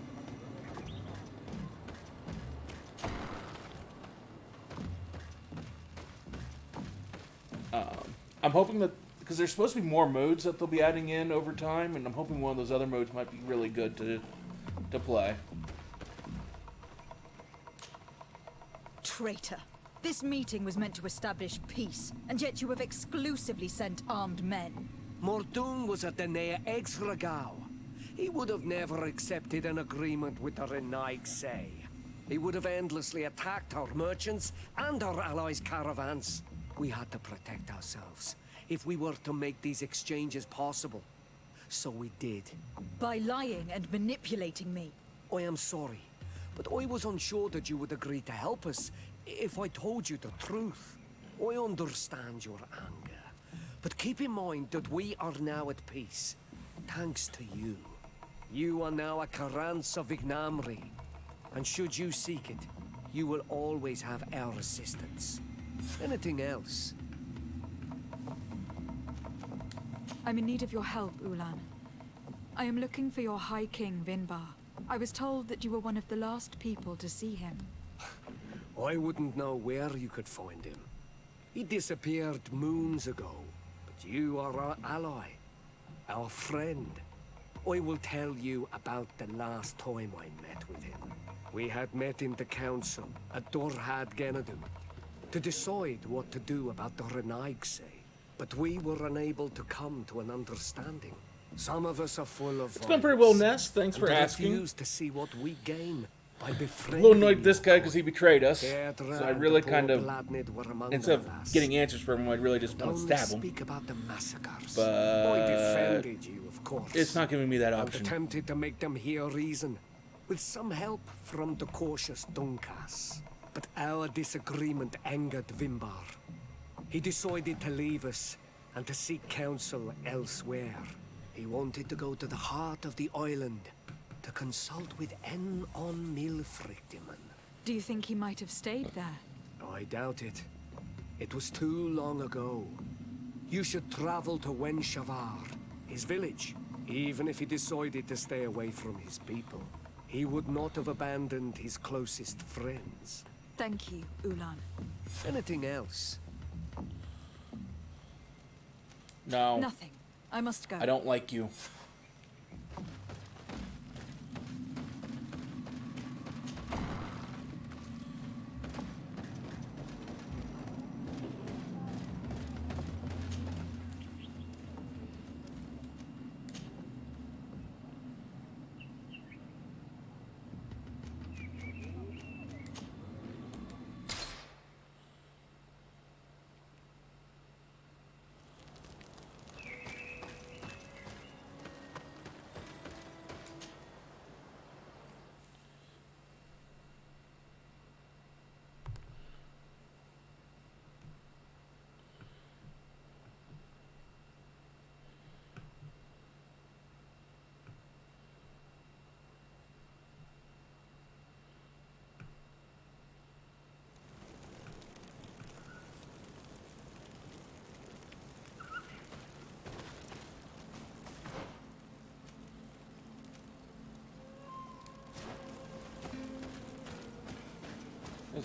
I'm hoping that, because there's supposed to be more modes that they'll be adding in over time, and I'm hoping one of those other modes might be really good to play. Traitor. This meeting was meant to establish peace, and yet you have exclusively sent armed men. Mordoon was at the Nea Exragao. He would have never accepted an agreement with the Renaigse. He would have endlessly attacked our merchants and our allies' caravans. We had to protect ourselves if we were to make these exchanges possible. So we did. By lying and manipulating me. I am sorry, but I was unsure that you would agree to help us if I told you the truth. I understand your anger, but keep in mind that we are now at peace, thanks to you. You are now a Carranza Vignamri, and should you seek it, you will always have our assistance. Anything else? I'm in need of your help, Ulan. I am looking for your High King, Vinbar. I was told that you were one of the last people to see him. I wouldn't know where you could find him. He disappeared moons ago, but you are our ally, our friend. I will tell you about the last time I met with him. We had met in the council at Dorhad Genadu to decide what to do about the Renaigse, but we were unable to come to an understanding. Some of us are full of It's going pretty well, Ness. Thanks for asking. Refuse to see what we gain by A befriending little annoyed at this guy because he betrayed us. So I really kind of, instead of getting answers from him, I really just want to stab him. Speak about the massacres. But I defended you, of course. It's not giving me that option. And attempted to make them hear reason, with some help from the cautious Dunkas. But our disagreement angered Vimbar. He decided to leave us and to seek counsel elsewhere. He wanted to go to the heart of the island to consult with En on Milfrictiman. Do you think he might have stayed there? I doubt it. It was too long ago. You should travel to Wenshavar, his village. Even if he decided to stay away from his people, he would not have abandoned his closest friends. Thank you, Ulan. Anything else? No. Nothing. I must go. I don't like you.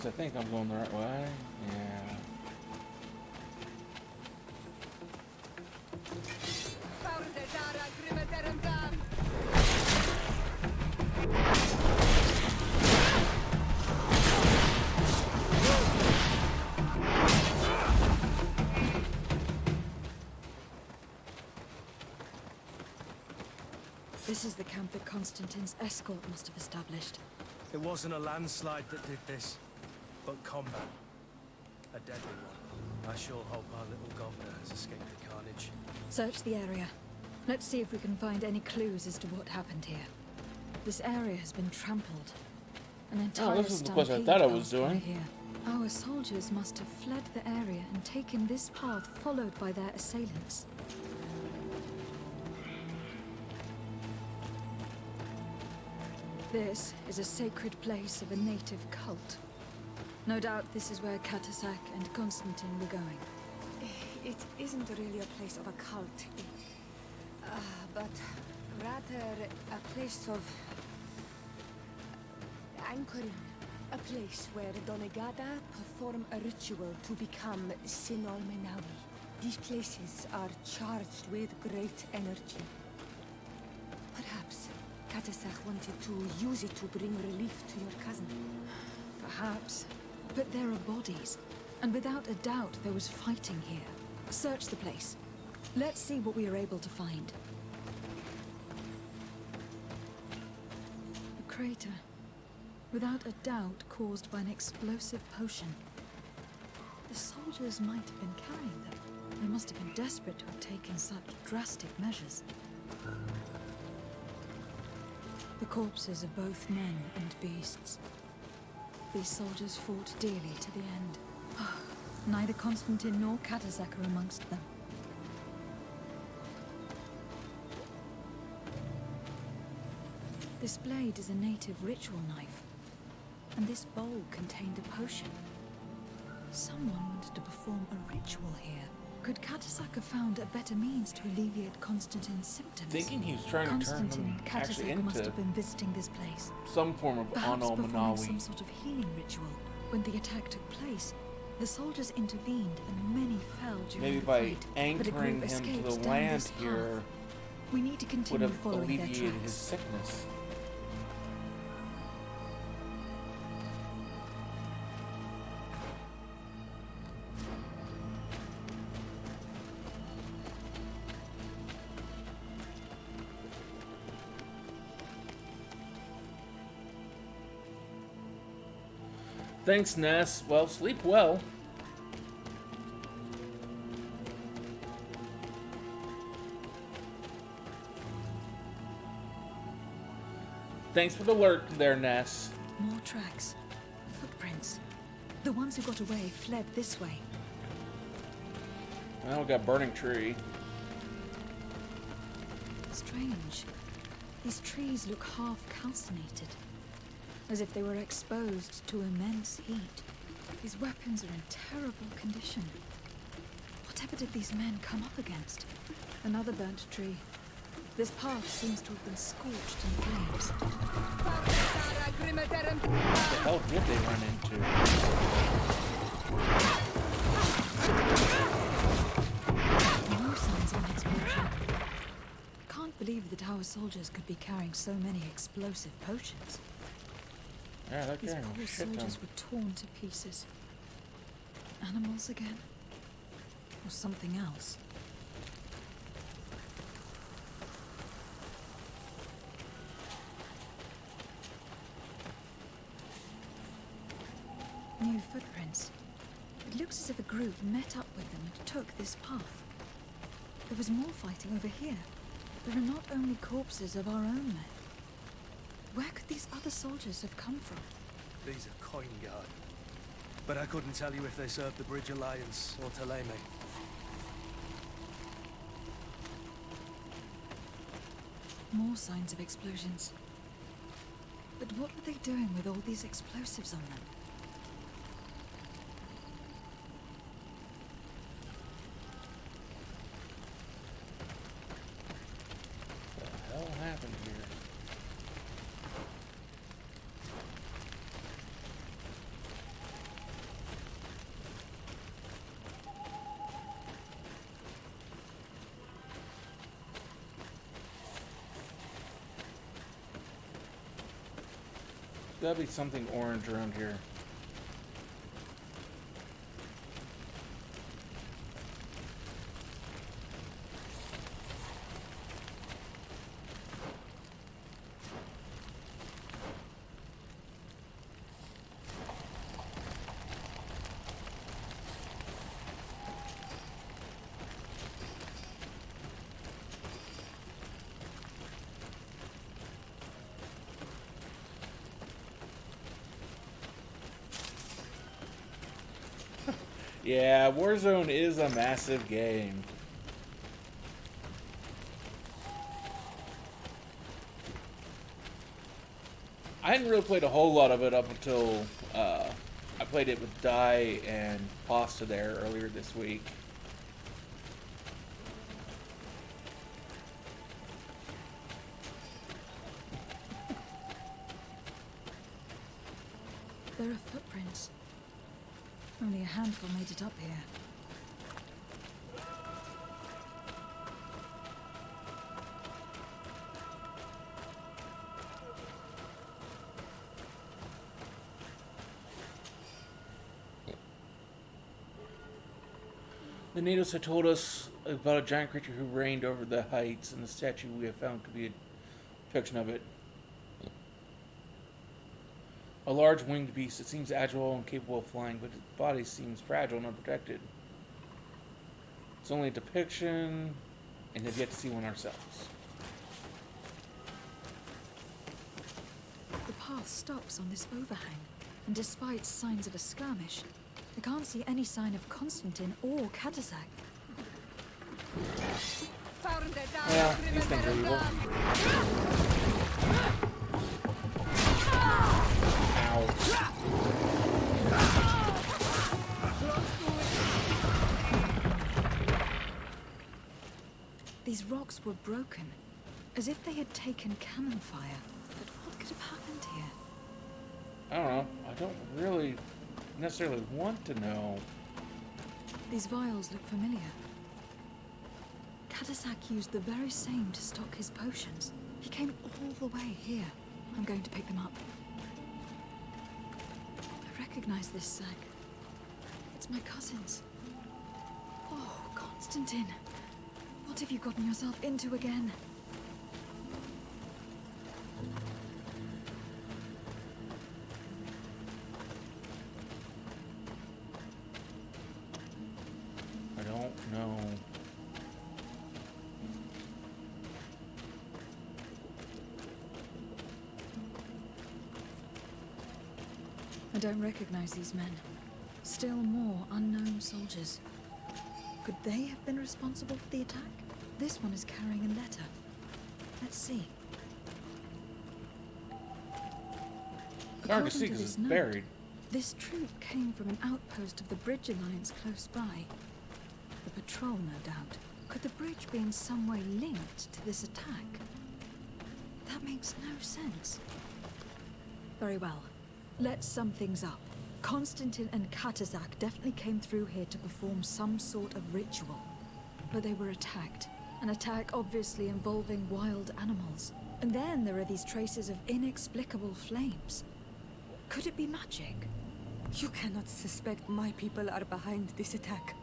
I think I'm going the right way. Yeah. This is the camp that Constantine's escort must have established. It wasn't a landslide that did this. but combat. A deadly one. I sure hope our little governor has escaped the carnage. Search the area. Let's see if we can find any clues as to what happened here. This area has been trampled. An entire this is the quest I thought I was doing. Here. Our soldiers must have fled the area and taken this path followed by their assailants. This is a sacred place of a native cult. No doubt this is where Katasak and Constantine were going. It isn't really a place of a cult, but rather a place of anchoring. A place where Donegada perform a ritual to become Sinol Menawi. These places are charged with great energy. Perhaps Katasak wanted to use it to bring relief to your cousin. Perhaps. But there are bodies. And without a doubt, there was fighting here. Search the place. Let's see what we are able to find. A crater. Without a doubt, caused by an explosive potion. The soldiers might have been carrying them. They must have been desperate to have taken such drastic measures. The corpses of both men and beasts. These soldiers fought dearly to the end. Neither Constantine nor Katasak are amongst them. This blade is a native ritual knife. And this bowl contained a potion. Someone wanted to perform a ritual here. Could Katasak have found a better means to alleviate Constantine's symptoms? Thinking he was trying to turn him and actually Katasak must into have been visiting this place. some form of Perhaps Ano performing Manawi. some sort of healing ritual. When the attack took place, the soldiers intervened and many fell during Maybe the by fight, but a anchoring group him to escaped the down land this path. here We need to would continue have following their alleviated tracks. his sickness. Thanks, Ness. Well, sleep well. Thanks for the alert there, Ness. More tracks. Footprints. The ones who got away fled this way. Well, we got burning tree. Strange. These trees look half calcinated. As if they were exposed to immense heat. These weapons are in terrible condition. Whatever did these men come up against? Another burnt tree. This path seems to have been scorched in flames. What the hell did they run into? No signs of an explosion. Can't believe that our soldiers could be carrying so many explosive potions. Yeah, they're These carrying poor a shit ton. soldiers were torn to pieces. Animals again? Or something else? New footprints. It looks as if a group met up with them and took this path. There was more fighting over here. There are not only corpses of our own men. Where could these other soldiers have come from? These are coin guard. But I couldn't tell you if they served the Bridge Alliance or Taleme. More signs of explosions. But what were they doing with all these explosives on them? What the hell happened here? There's gotta be something orange around here. Yeah, Warzone is a massive game. I hadn't really played a whole lot of it up until I played it with Dai and Pasta there earlier this week. There are footprints. Only a handful made it up here. The natives had told us about a giant creature who reigned over the heights, and the statue we have found could be a depiction of it. A large winged beast that seems agile and capable of flying, but its body seems fragile and unprotected. It's only a depiction, and have yet to see one ourselves. The path stops on this overhang, and despite signs of a skirmish, I can't see any sign of Constantine or Katasak. Yeah, these things are evil. Ow. These rocks were broken, as if they had taken cannon fire. But what could have happened here? I don't know. I don't really necessarily want to know. These vials look familiar. Katasak used the very same to stock his potions. He came all the way here. I'm going to pick them up. I recognize this sack. It's my cousin's. Oh, Constantine. What have you gotten yourself into again? I don't know. I don't recognize these men. Still more unknown soldiers. Could they have been responsible for the attack? This one is carrying a letter. Let's see. Hard to see because it's buried. This troop came from an outpost of the Bridge Alliance close by. The patrol, no doubt. Could the bridge be in some way linked to this attack? That makes no sense. Very well. Let's sum things up. Constantine and Katasak definitely came through here to perform some sort of ritual. But they were attacked. An attack obviously involving wild animals. And then there are these traces of inexplicable flames. Could it be magic? You cannot suspect my people are behind this attack.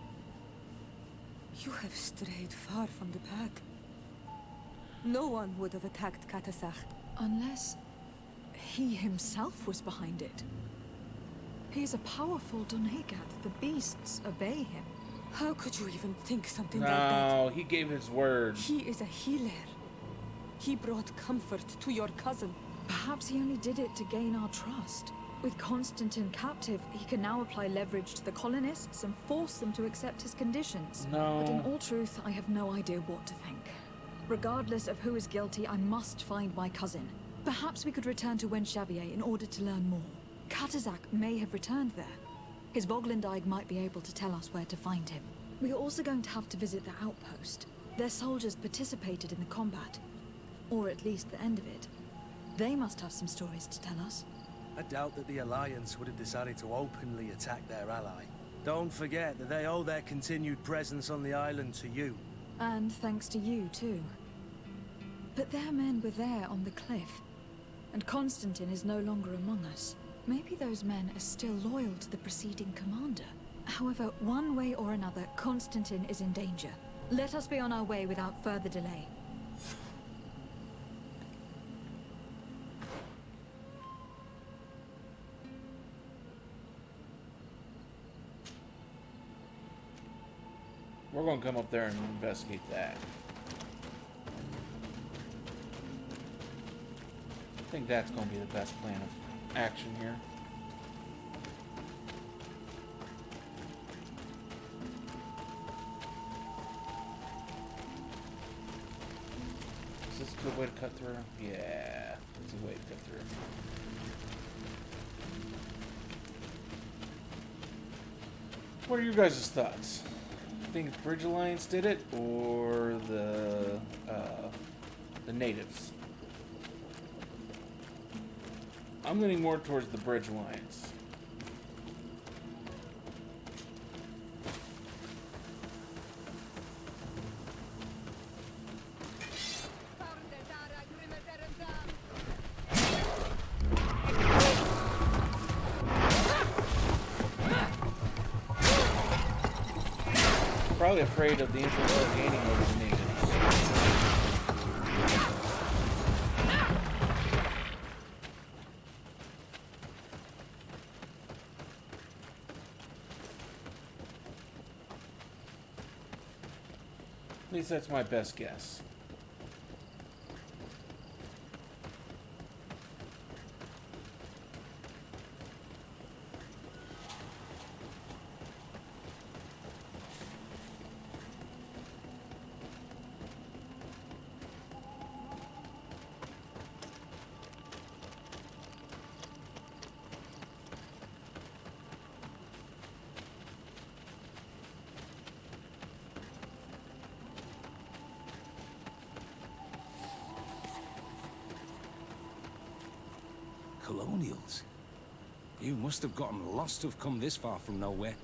You have strayed far from the path. No one would have attacked Katasak. Unless he himself was behind it. He is a powerful Donegat. The beasts obey him. How could you even think something like that? No, he gave his word. He is a healer. He brought comfort to your cousin. Perhaps he only did it to gain our trust. With Constantine captive, he can now apply leverage to the colonists and force them to accept his conditions. No. But in all truth, I have no idea what to think. Regardless of who is guilty, I must find my cousin. Perhaps we could return to Wen Xavier in order to learn more. Katasak may have returned there. His Voglindaig might be able to tell us where to find him. We are also going to have to visit the outpost. Their soldiers participated in the combat. Or at least the end of it. They must have some stories to tell us. I doubt that the Alliance would have decided to openly attack their ally. Don't forget that they owe their continued presence on the island to you. And thanks to you, too. But their men were there on the cliff. And Constantine is no longer among us. Maybe those men are still loyal to the preceding commander. However, one way or another, Constantine is in danger. Let us be on our way without further delay. We're going to come up there and investigate that. I think that's going to be the best plan of action here. a good way to cut through? Yeah, it's a way to cut through. What are your guys' thoughts? Think Bridge Alliance did it, or the natives? I'm leaning more towards the Bridge Alliance. Probably afraid of the influence they're gaining over the natives. At least that's my best guess. Colonials? You must have gotten lost to have come this far from nowhere.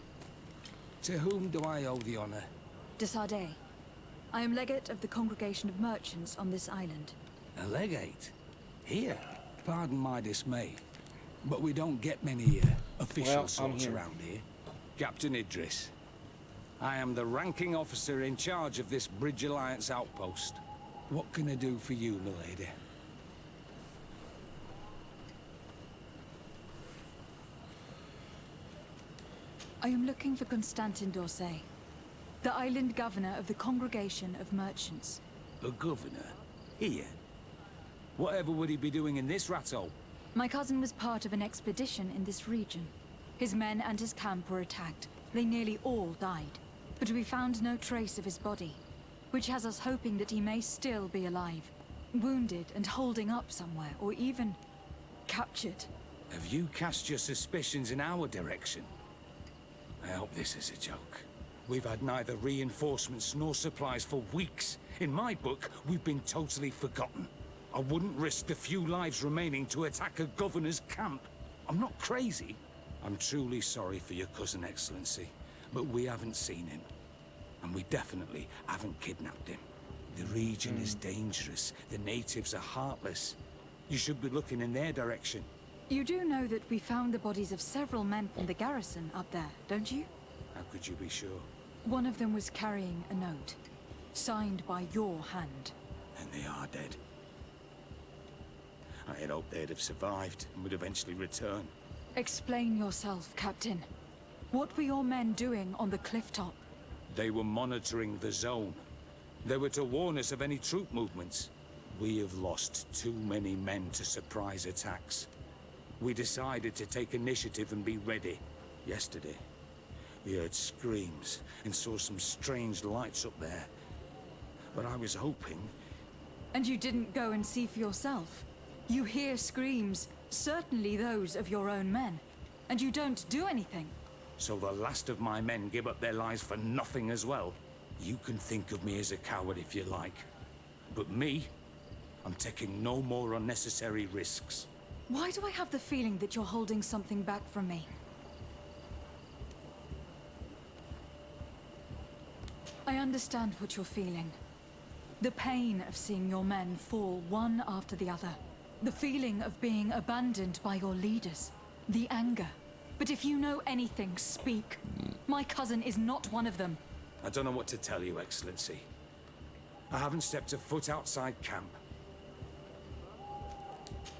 To whom do I owe the honor? De Sardet. I am legate of the Congregation of Merchants on this island. A legate? Here? Pardon my dismay, but we don't get many official sorts around here. Captain Idris. I am the ranking officer in charge of this Bridge Alliance outpost. What can I do for you, milady? I am looking for Constantin d'Orsay, the island governor of the Congregation of Merchants. A governor? Here? Whatever would he be doing in this rattle? My cousin was part of an expedition in this region. His men and his camp were attacked. They nearly all died. But we found no trace of his body, which has us hoping that he may still be alive, wounded and holding up somewhere, or even captured. Have you cast your suspicions in our direction? I hope this is a joke. We've had neither reinforcements nor supplies for weeks. In my book, we've been totally forgotten. I wouldn't risk the few lives remaining to attack a governor's camp. I'm not crazy. I'm truly sorry for your cousin, Excellency, but we haven't seen him. And we definitely haven't kidnapped him. The region is dangerous. The natives are heartless. You should be looking in their direction. You do know that we found the bodies of several men from the garrison up there, don't you? How could you be sure? One of them was carrying a note, signed by your hand. And they are dead. I had hoped they'd have survived and would eventually return. Explain yourself, Captain. What were your men doing on the cliff top? They were monitoring the zone. They were to warn us of any troop movements. We have lost too many men to surprise attacks. We decided to take initiative and be ready. Yesterday, we heard screams and saw some strange lights up there. But I was hoping... And you didn't go and see for yourself? You hear screams, certainly those of your own men, and you don't do anything. So the last of my men give up their lives for nothing as well? You can think of me as a coward if you like. But me, I'm taking no more unnecessary risks. Why do I have the feeling that you're holding something back from me? I understand what you're feeling. The pain of seeing your men fall one after the other. The feeling of being abandoned by your leaders. The anger. But if you know anything, speak. My cousin is not one of them. I don't know what to tell you, Excellency. I haven't stepped a foot outside camp.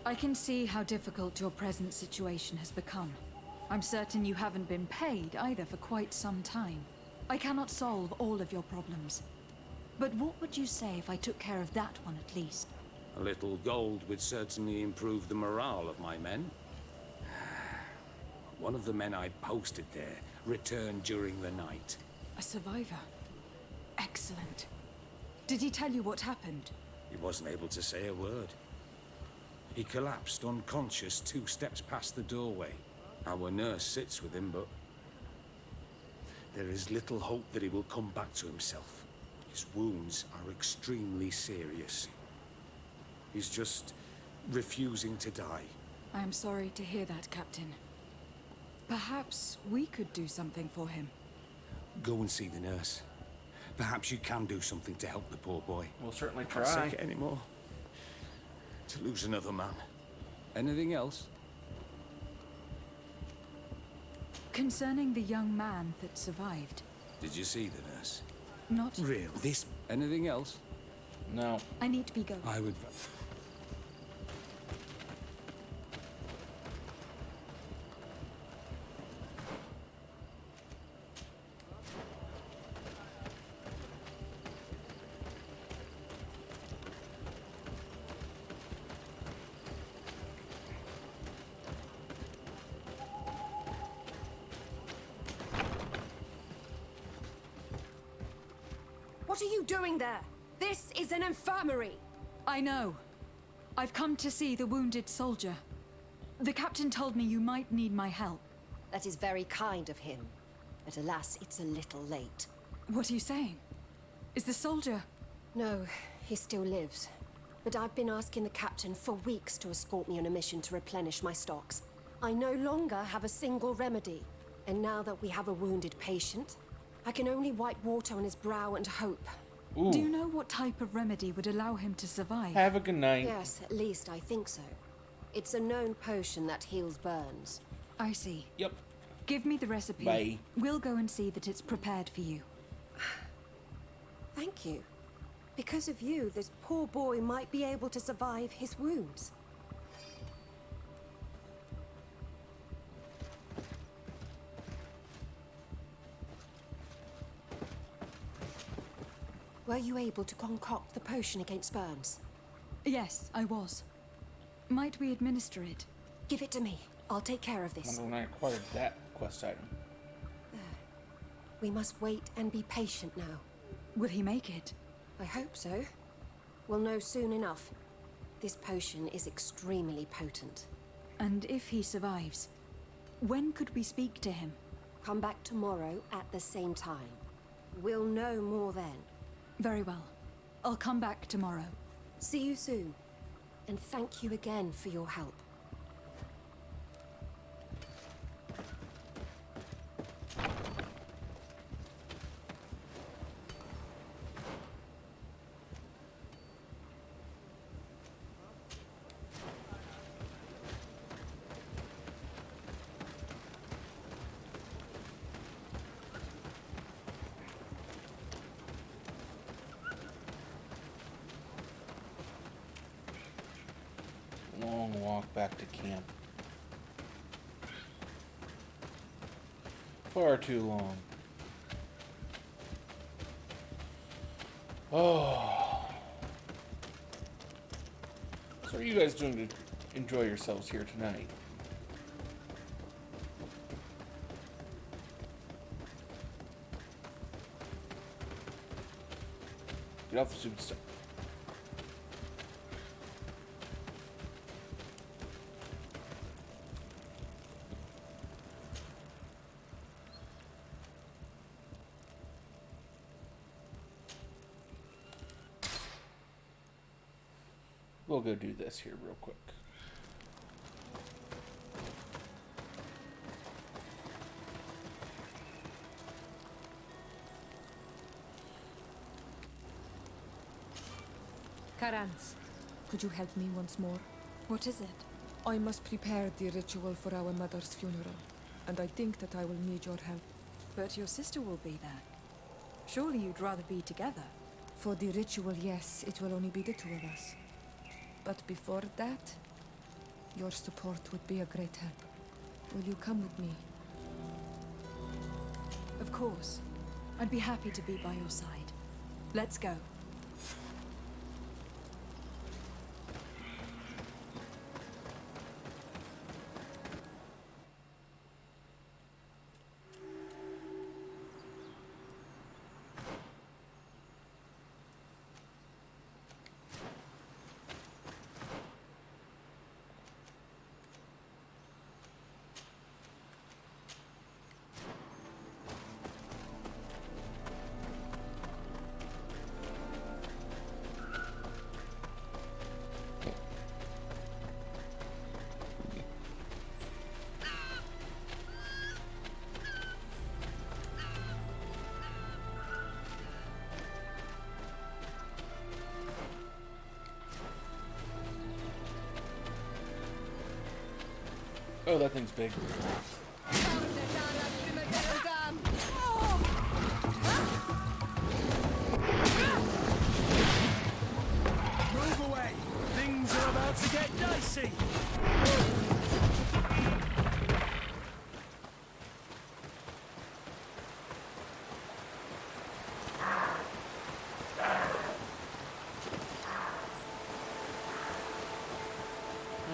I can see how difficult your present situation has become. I'm certain you haven't been paid either for quite some time. I cannot solve all of your problems. But what would you say if I took care of that one at least? A little gold would certainly improve the morale of my men. One of the men I posted there returned during the night. A survivor? Excellent. Did he tell you what happened? He wasn't able to say a word. He collapsed unconscious 2 steps past the doorway. Our nurse sits with him, but there is little hope that he will come back to himself. His wounds are extremely serious. He's just refusing to die. I am sorry to hear that, Captain. Perhaps we could do something for him. Go and see the nurse. Perhaps you can do something to help the poor boy. We'll certainly I can't try. take it anymore. To lose another man. Anything else? Concerning the young man that survived. Did you see the nurse? Not Real. This. Anything else? No. I need to be going. I would. What are you doing there? This is an infirmary! I know. I've come to see the wounded soldier. The captain told me you might need my help. That is very kind of him. But alas, it's a little late. What are you saying? Is the soldier... No, he still lives. But I've been asking the captain for weeks to escort me on a mission to replenish my stocks. I no longer have a single remedy. And now that we have a wounded patient, I can only wipe water on his brow and hope. Ooh. Do you know what type of remedy would allow him to survive? Have a good night. Yes, at least I think so. It's a known potion that heals burns. I see. Yep. Give me the recipe. Bye. We'll go and see that it's prepared for you. Thank you. Because of you, this poor boy might be able to survive his wounds. Were you able to concoct the potion against burns? Yes, I was. Might we administer it? Give it to me. I'll take care of I this. wonder when I acquired that quest item. We must wait and be patient now. Will he make it? I hope so. We'll know soon enough. This potion is extremely potent. And if he survives, when could we speak to him? Come back tomorrow at the same time. We'll know more then. Very well. I'll come back tomorrow. See you soon. And thank you again for your help. Long walk back to camp. Far too long. Oh. So what are you guys doing to enjoy yourselves here tonight? Get off the stupid stuff. We'll go do this here real quick. Karans, could you help me once more? What is it? I must prepare the ritual for our mother's funeral, and I think that I will need your help. But your sister will be there. Surely you'd rather be together. For the ritual, yes, it will only be the two of us. But before that, your support would be a great help. Will you come with me? Of course. I'd be happy to be by your side. Let's go. Oh, that thing's big. Move away! Things are about to get dicey!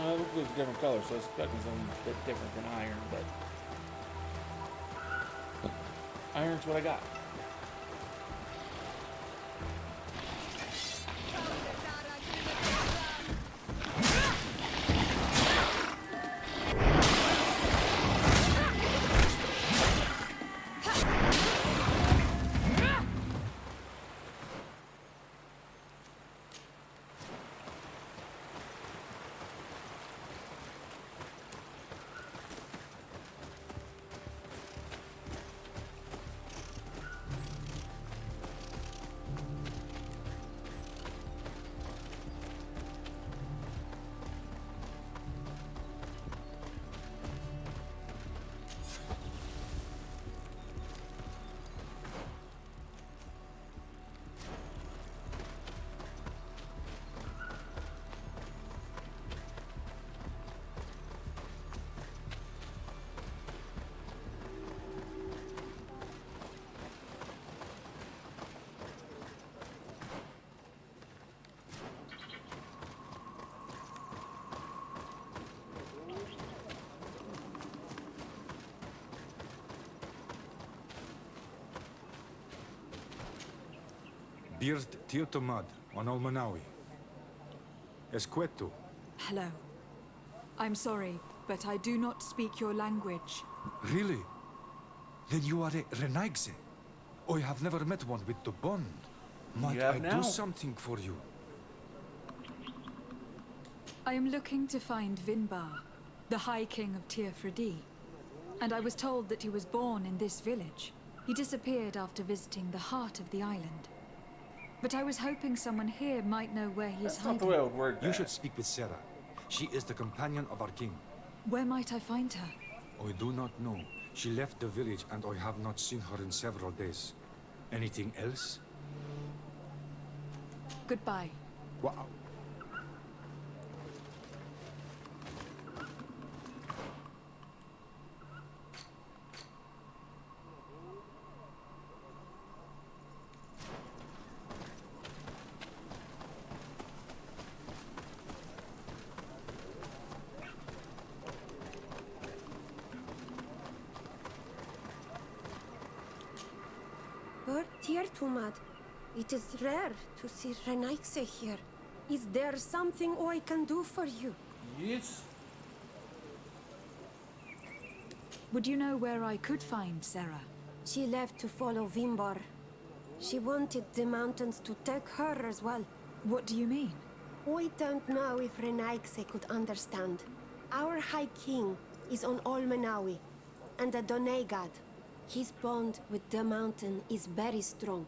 It looks like a different color, so I was expecting something a bit different than iron, but iron's what I got. Birt Tirtomad on Olmanawi. Esqueto. Hello. I'm sorry, but I do not speak your language. Really? Then you are a Renaigse? I have never met one with the bond. Might I do something for you? I am looking to find Vinbar, the High King of Tirfredi. And I was told that he was born in this village. He disappeared after visiting the heart of the island. But I was hoping someone here might know where he is hiding. Not the way I would word that. You should speak with Sarah. She is the companion of our king. Where might I find her? I do not know. She left the village and I have not seen her in several days. Anything else? Goodbye. Wow. Tirtumad, it is rare to see Renaigse here. Is there something I can do for you? Yes. Would you know where I could find Sarah? She left to follow Vimbar. She wanted the mountains to take her as well. What do you mean? I don't know if Renaigse could understand. Our High King is on Olmanawi, and the Donegad. His bond with the mountain is very strong.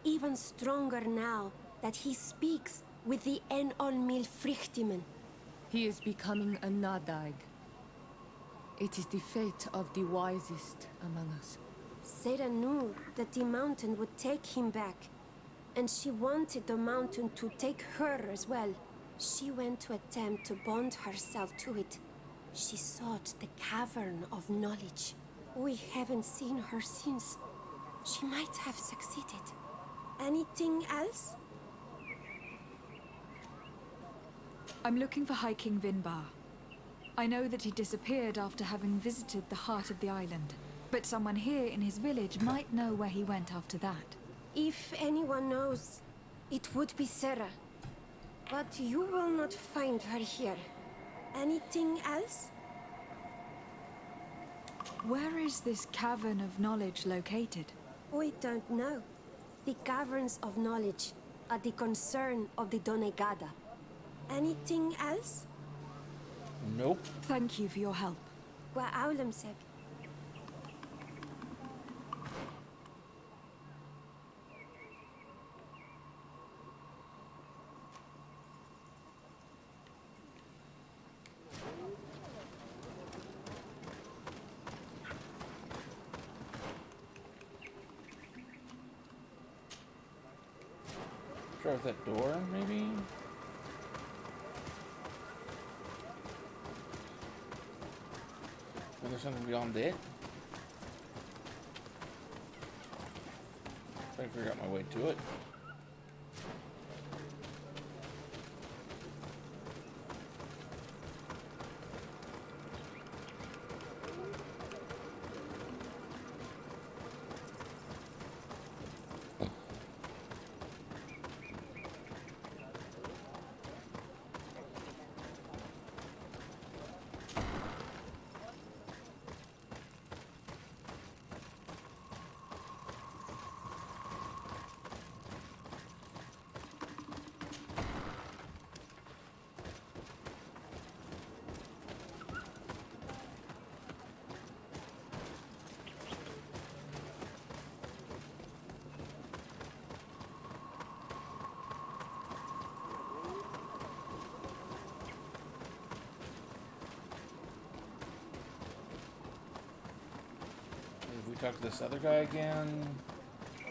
Even stronger now that he speaks with the En-Olmil Frichtimen. He is becoming a Nadaig. It is the fate of the wisest among us. Sarah knew that the mountain would take him back, and she wanted the mountain to take her as well. She went to attempt to bond herself to it. She sought the cavern of knowledge. We haven't seen her since. She might have succeeded. Anything else? I'm looking for High King Vinbar. I know that he disappeared after having visited the heart of the island, but someone here in his village might know where he went after that. If anyone knows, it would be Sarah. But you will not find her here. Anything else? Where is this cavern of knowledge located? We don't know. The caverns of knowledge are the concern of the Donegada. Anything else? Nope. Thank you for your help. Wa aulamsek. Try with that door, maybe? Or there's something beyond it? Try to figure out my way to it. If we talk to this other guy again,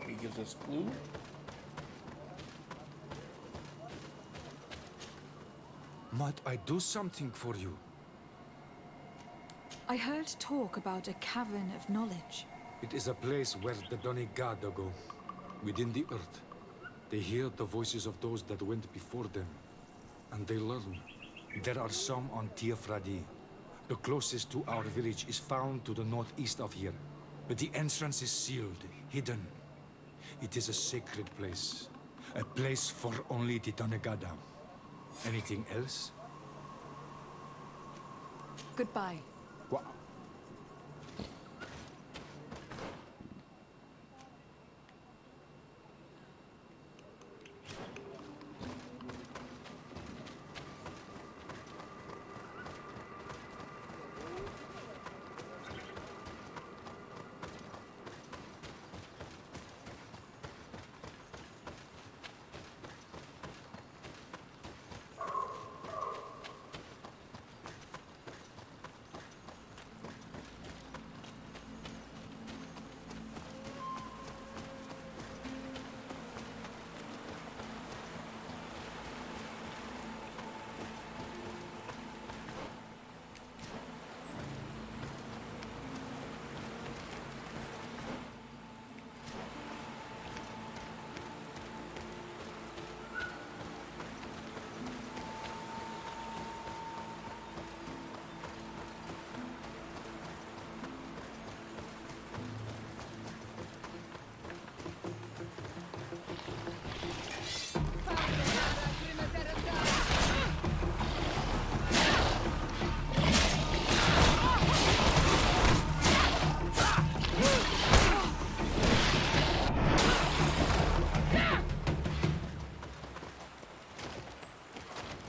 he gives us a clue. Might I do something for you? I heard talk about a cavern of knowledge. It is a place where the Donegada go, within the earth. They hear the voices of those that went before them, and they learn. There are some on Tiafradi. The closest to our village is found to the northeast of here, but the entrance is sealed, hidden. It is a sacred place, a place for only the Donegada. Anything else? Goodbye. What?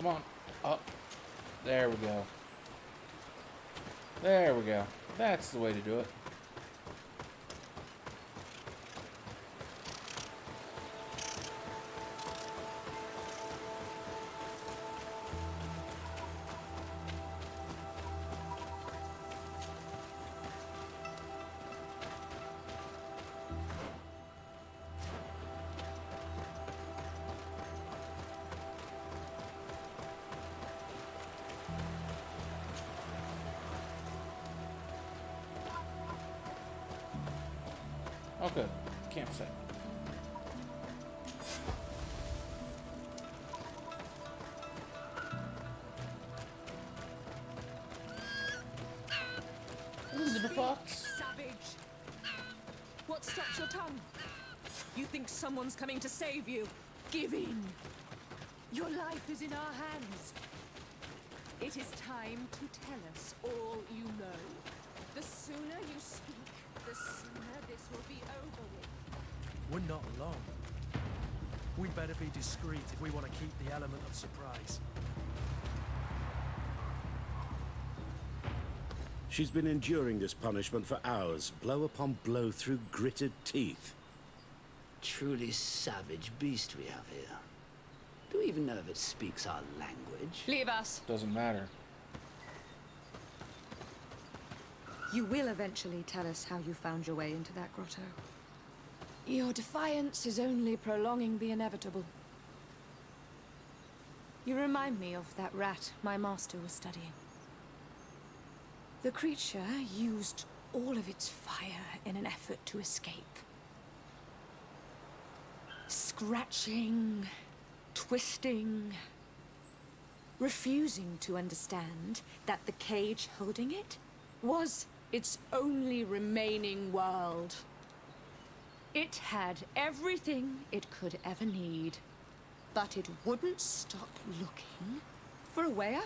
Come on. Up. There we go. There we go. That's the way to do it. Oh, good. Campsite. Elizabeth Fox. Savage! What stops your tongue? You think someone's coming to save you? Give in! Your life is in our hands. It is time to tell us all you know. The sooner you speak, the sooner this will be over with. We're not alone. We'd better be discreet if we want to keep the element of surprise. She's been enduring this punishment for hours, blow upon blow through gritted teeth. Truly savage beast we have here. Do we even know if it speaks our language? Leave us. Doesn't matter. You will eventually tell us how you found your way into that grotto. Your defiance is only prolonging the inevitable. You remind me of that rat my master was studying. The creature used all of its fire in an effort to escape. Scratching, twisting, refusing to understand that the cage holding it was its only remaining world. It had everything it could ever need, but it wouldn't stop looking for a way out.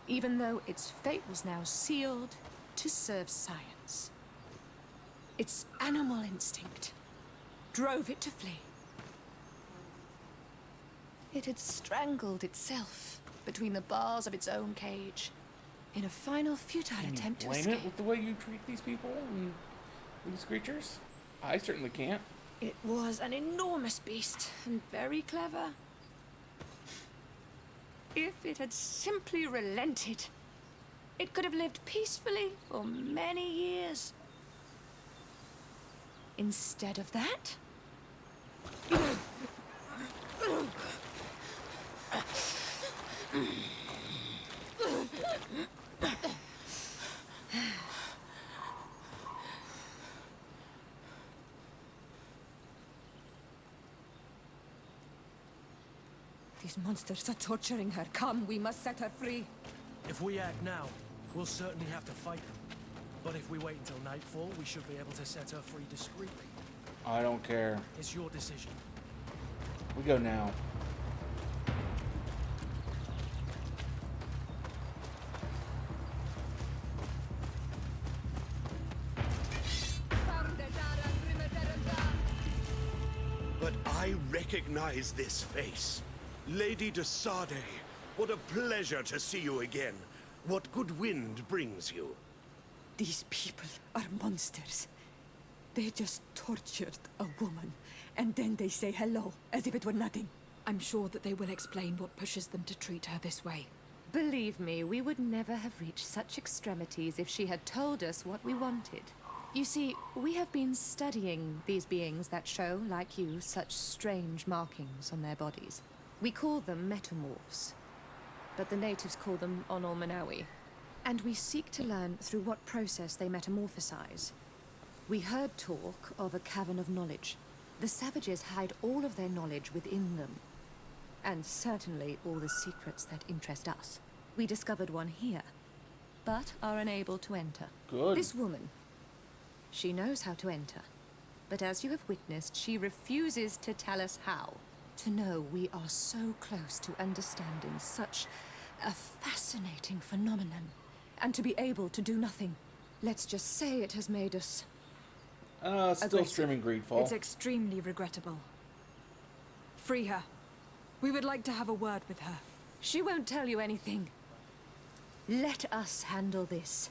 Even though its fate was now sealed to serve science. Its animal instinct drove it to flee. It had strangled itself between the bars of its own cage in a final futile attempt to Blame escape. it with the way you treat these people and these creatures? I certainly can't. It was an enormous beast and very clever. If it had simply relented, it could have lived peacefully for many years. Instead of that, these monsters are torturing her. Come, we must set her free. If we act now, we'll certainly have to fight them. But if we wait until nightfall, we should be able to set her free discreetly. I don't care. It's your decision. We go now. But I recognize this face. Lady de Sade, what a pleasure to see you again. What good wind brings you? These people are monsters. They just tortured a woman, and then they say hello, as if it were nothing. I'm sure that they will explain what pushes them to treat her this way. Believe me, we would never have reached such extremities if she had told us what we wanted. You see, we have been studying these beings that show, like you, such strange markings on their bodies. We call them metamorphs, but the natives call them Onol Manawi. And we seek to learn through what process they metamorphosize. We heard talk of a cavern of knowledge. The savages hide all of their knowledge within them. And certainly all the secrets that interest us. We discovered one here, but are unable to enter. Good. This woman, she knows how to enter. But as you have witnessed, she refuses to tell us how. To know we are so close to understanding such a fascinating phenomenon. And to be able to do nothing. Let's just say it has made us... Still aggressive. streaming greedfall. It's extremely regrettable. Free her. We would like to have a word with her. She won't tell you anything. Let us handle this.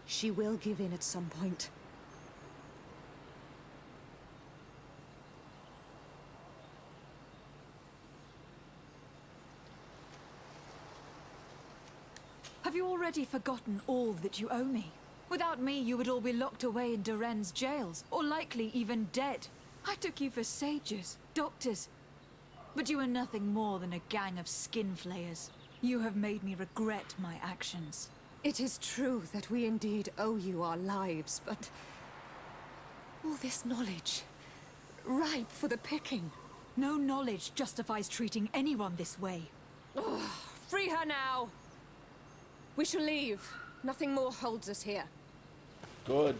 She will give in at some point. Have you already forgotten all that you owe me? Without me, you would all be locked away in Duren's jails, or likely even dead. I took you for sages, doctors. But you are nothing more than a gang of skin flayers. You have made me regret my actions. It is true that we indeed owe you our lives, but... all this knowledge, ripe for the picking. No knowledge justifies treating anyone this way. Ugh, free her now! We shall leave. Nothing more holds us here. Good.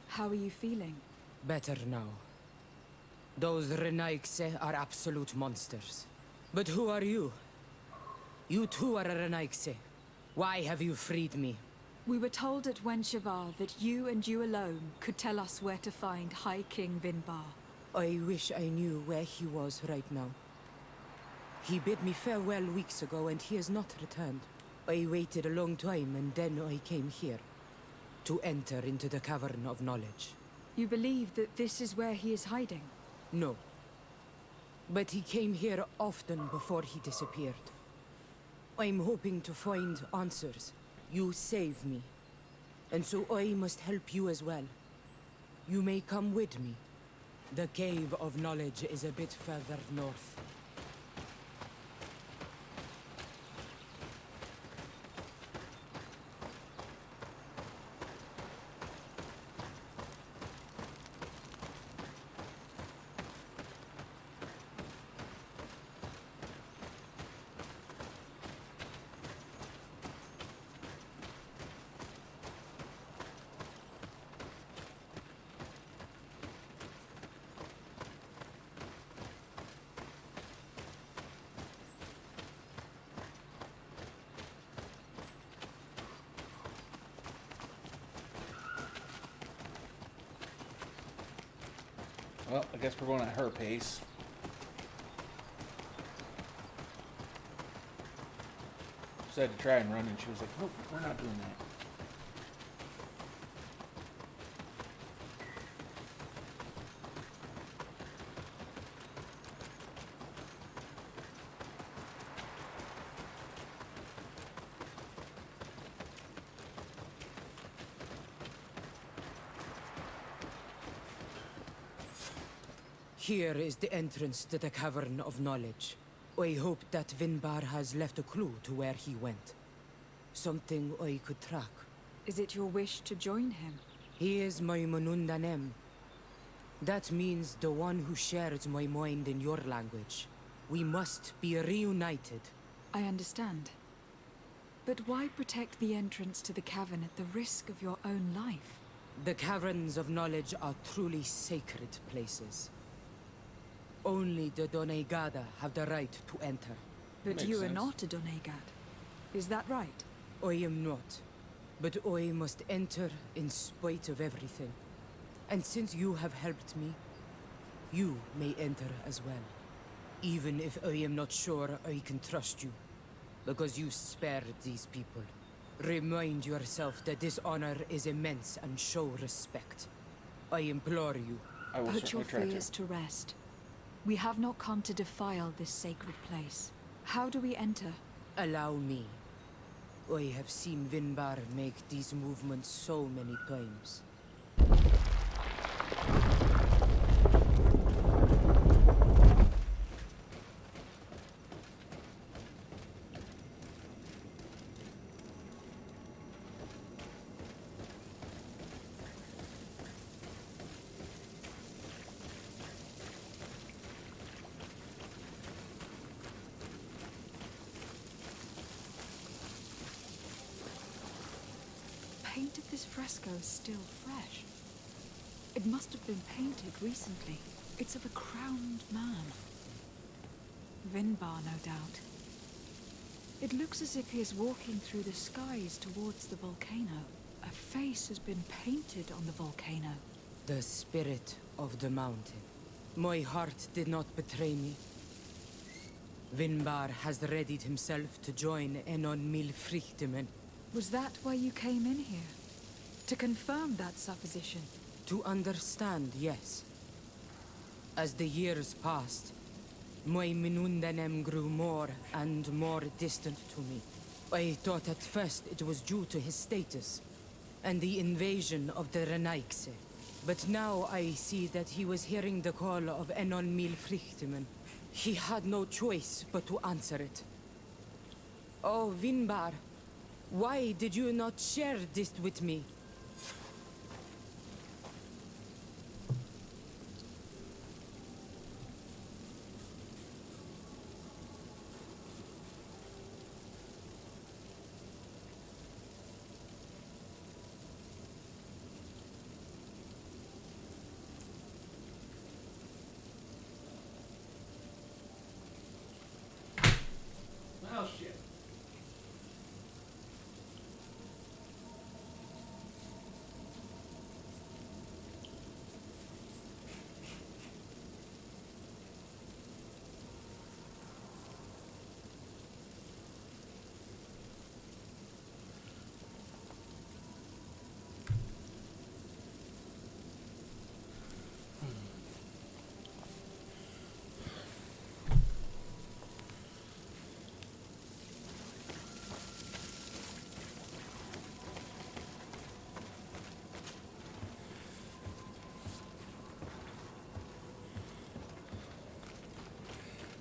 How are you feeling? Better now. Those Renaigse are absolute monsters. But who are you? You too are a Renaigse. Why have you freed me? We were told at Wenshavar that you and you alone could tell us where to find High King Vinbar. I wish I knew where he was right now. He bid me farewell weeks ago and he has not returned. I waited a long time and then I came here. To enter into the Cavern of Knowledge. You believe that this is where he is hiding? No. But he came here often before he disappeared. I'm hoping to find answers. You saved me. And so I must help you as well. You may come with me. The Cave of Knowledge is a bit further north. Well, I guess we're going at her pace. Said to try and run, and she was like, nope, we're not doing that. Here is the entrance to the Cavern of Knowledge. I hope that Vinbar has left a clue to where he went. Something I could track. Is it your wish to join him? He is my Manundanem. That means the one who shares my mind in your language. We must be reunited. I understand. But why protect the entrance to the cavern at the risk of your own life? The Caverns of Knowledge are truly sacred places. Only the Doneigada have the right to enter. But you are not a Doneigad. Is that right? I am not. But I must enter in spite of everything. And since you have helped me, you may enter as well. Even if I am not sure I can trust you. Because you spared these people. Remind yourself that this honor is immense and show respect. I implore you. Put your fears to rest. We have not come to defile this sacred place. How do we enter? Allow me. I have seen Vinbar make these movements so many times. Paint of this fresco is still fresh. It must have been painted recently. It's of a crowned man. Vinbar, no doubt. It looks as if he is walking through the skies towards the volcano. A face has been painted on the volcano. The spirit of the mountain. My heart did not betray me. Vinbar has readied himself to join Enon Milfrichtemen. Was that why you came in here? To confirm that supposition? To understand, yes. As the years passed, my Minundanem grew more and more distant to me. I thought at first it was due to his status and the invasion of the Renaigse. But now I see that he was hearing the call of Enon Milfrichtemen. He had no choice but to answer it. Oh, Vinbar. Why did you not share this with me? Oh, shit.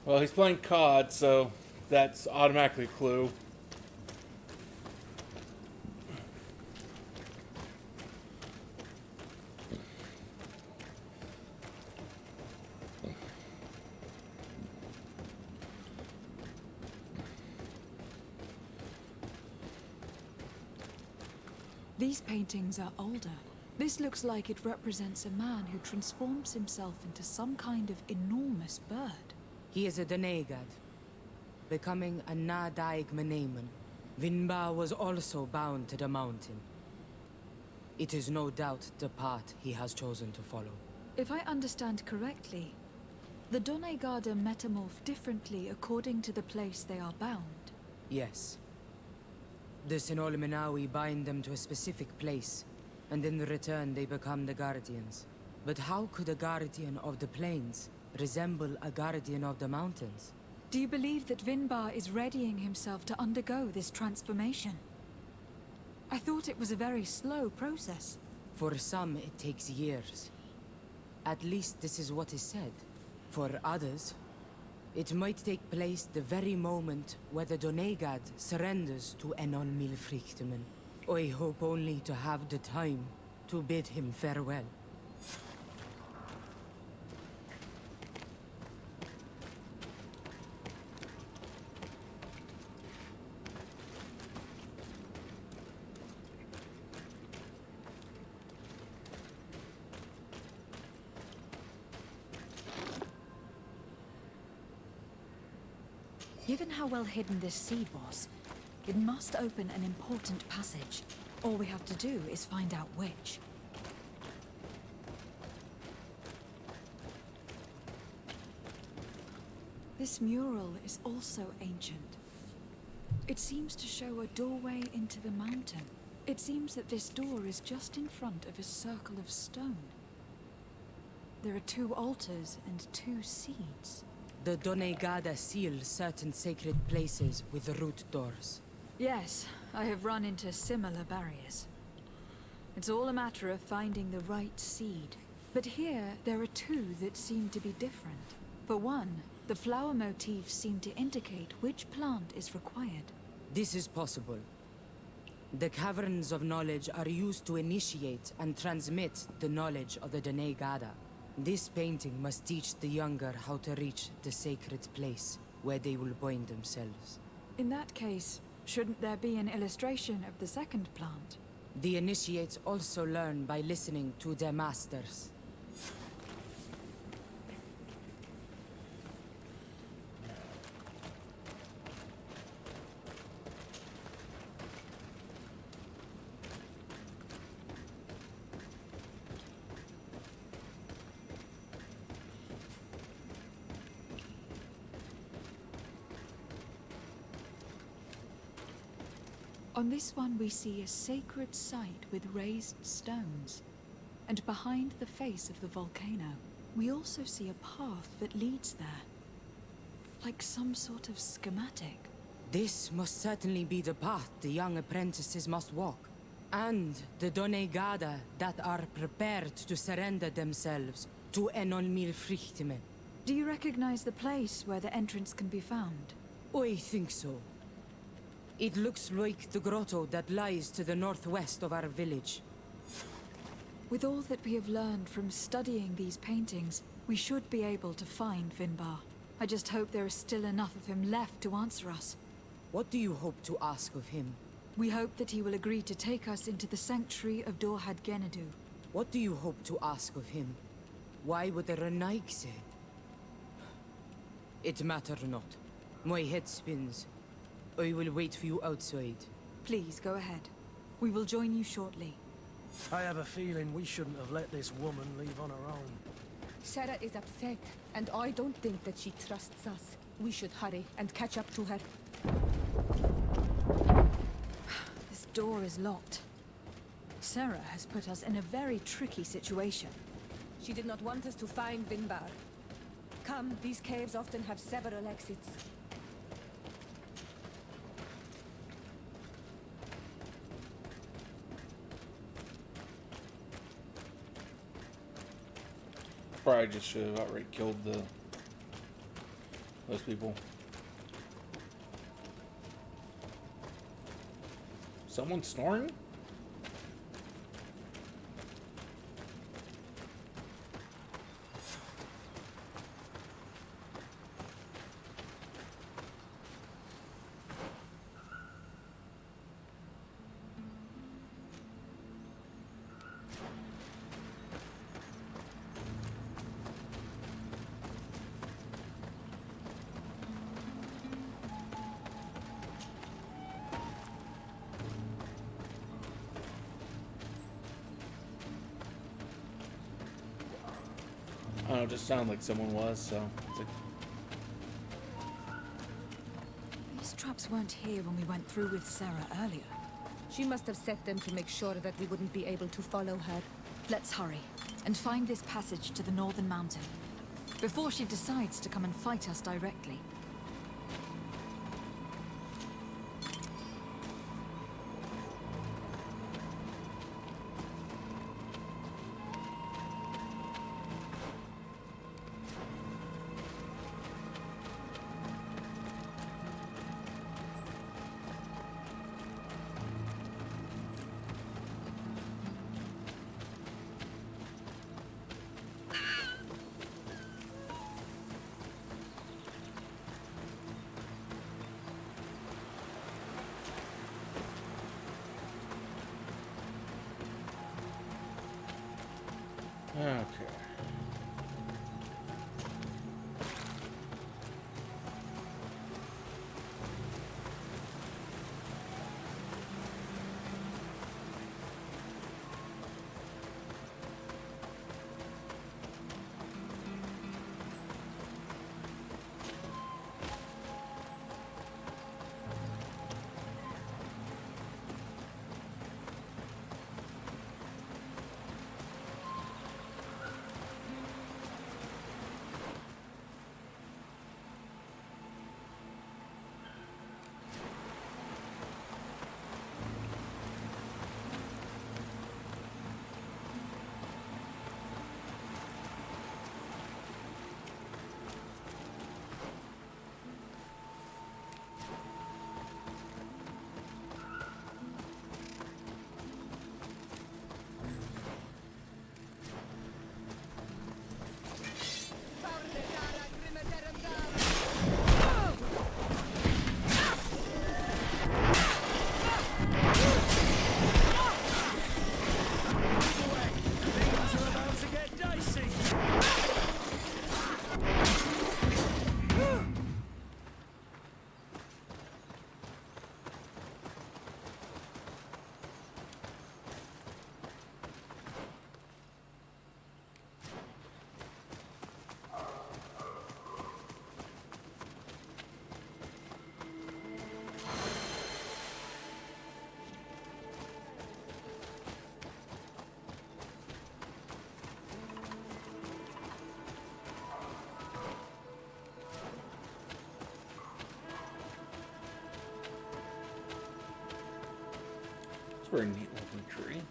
Well, he's playing COD, so that's automatically a clue. These paintings are older. This looks like it represents a man who transforms himself into some kind of enormous bird. He is a Donegad, becoming a Nadaig Meneman. Vinba was also bound to the mountain. It is no doubt the path he has chosen to follow. If I understand correctly, the Donegada metamorph differently according to the place they are bound. Yes. The Sinol Menawi bind them to a specific place, and in return they become the Guardians. But how could a Guardian of the Plains resemble a Guardian of the Mountains? Do you believe that Vinbar is readying himself to undergo this transformation? I thought it was a very slow process. For some, it takes years. At least this is what is said. For others, it might take place the very moment where the Donegad surrenders to Enol Milfrichtemen. I hope only to have the time to bid him farewell. Given how well hidden this seed was, it must open an important passage. All we have to do is find out which. This mural is also ancient. It seems to show a doorway into the mountain. It seems that this door is just in front of a circle of stone. There are 2 altars and 2 seeds. The Donegada seal certain sacred places with root doors. Yes, I have run into similar barriers. It's all a matter of finding the right seed. But here, there are 2 that seem to be different. For one, the flower motifs seem to indicate which plant is required. This is possible. The caverns of knowledge are used to initiate and transmit the knowledge of the Donegada. This painting must teach the younger how to reach the sacred place where they will bind themselves. In that case, shouldn't there be an illustration of the second plant? The initiates also learn by listening to their masters. On this one we see a sacred site with raised stones. And behind the face of the volcano, we also see a path that leads there. Like some sort of schematic. This must certainly be the path the young apprentices must walk. And the Donegada that are prepared to surrender themselves to Enol Milfrichtemen. Do you recognize the place where the entrance can be found? I think so. It looks like the grotto that lies to the northwest of our village. With all that we have learned from studying these paintings, we should be able to find Vinbar. I just hope there is still enough of him left to answer us. What do you hope to ask of him? We hope that he will agree to take us into the sanctuary of Dorhad Genadu. What do you hope to ask of him? Why would the Renaik say? It matters not. My head spins. I will wait for you outside. Please, go ahead. We will join you shortly. I have a feeling we shouldn't have let this woman leave on her own. Sarah is upset, and I don't think that she trusts us. We should hurry and catch up to her. This door is locked. Sarah has put us in a very tricky situation. She did not want us to find Vinbar. Come, these caves often have several exits. Probably just should have outright killed the those people. Someone snoring? I don't know, it just sounded like someone was, so it's like... These traps weren't here when we went through with Sarah earlier. She must have set them to make sure that we wouldn't be able to follow her. Let's hurry and find this passage to the northern mountain before she decides to come and fight us directly. Okay. It's a very neat looking tree.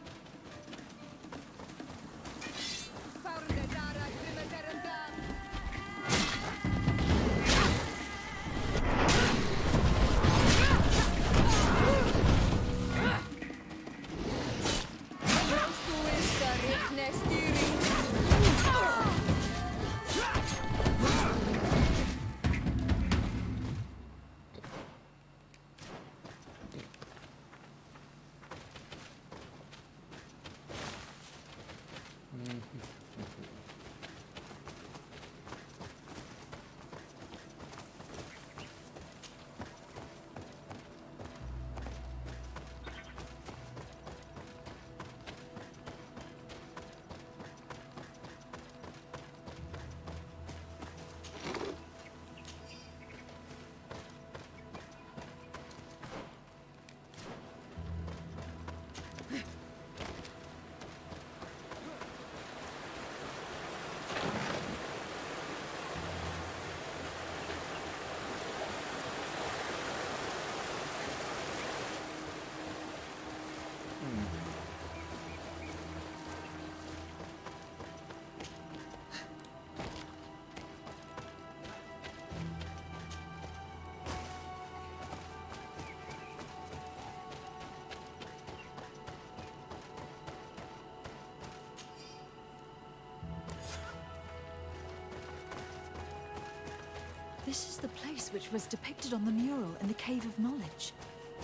This is the place which was depicted on the mural in the Cave of Knowledge.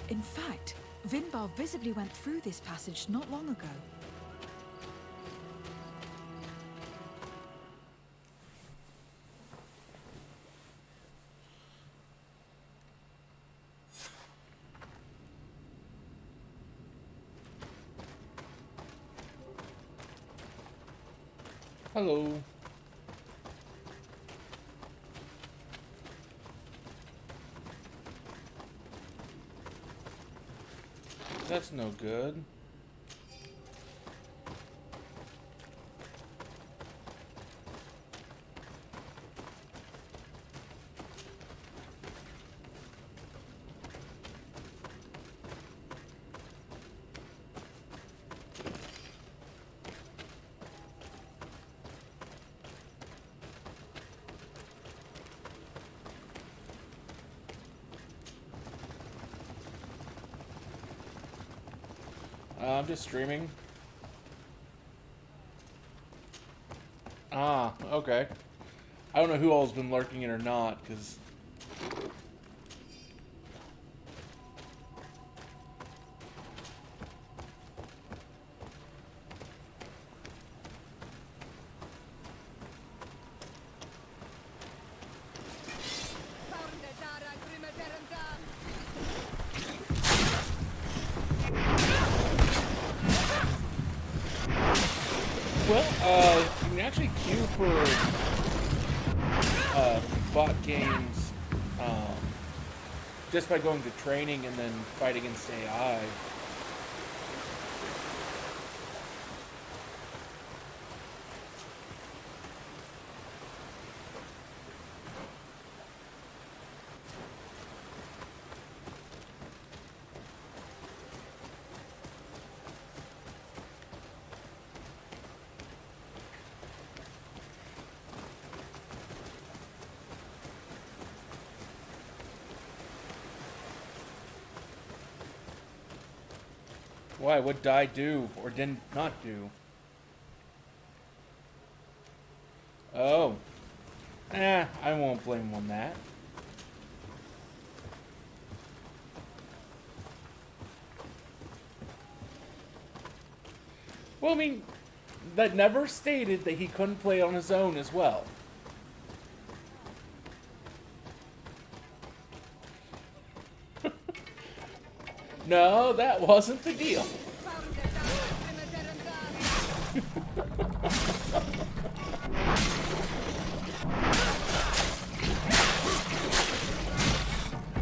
In fact, Vinbar visibly went through this passage not long ago. Hello. That's no good. I'm just streaming. Ah, okay. I don't know who all's been lurking in or not, because... Well, you can actually queue for bot games just by going to training and then fight against AI. Why? What did I do or did not do? Oh. I won't blame him on that. Well, I mean, that never stated that he couldn't play on his own as well. No, that wasn't the deal.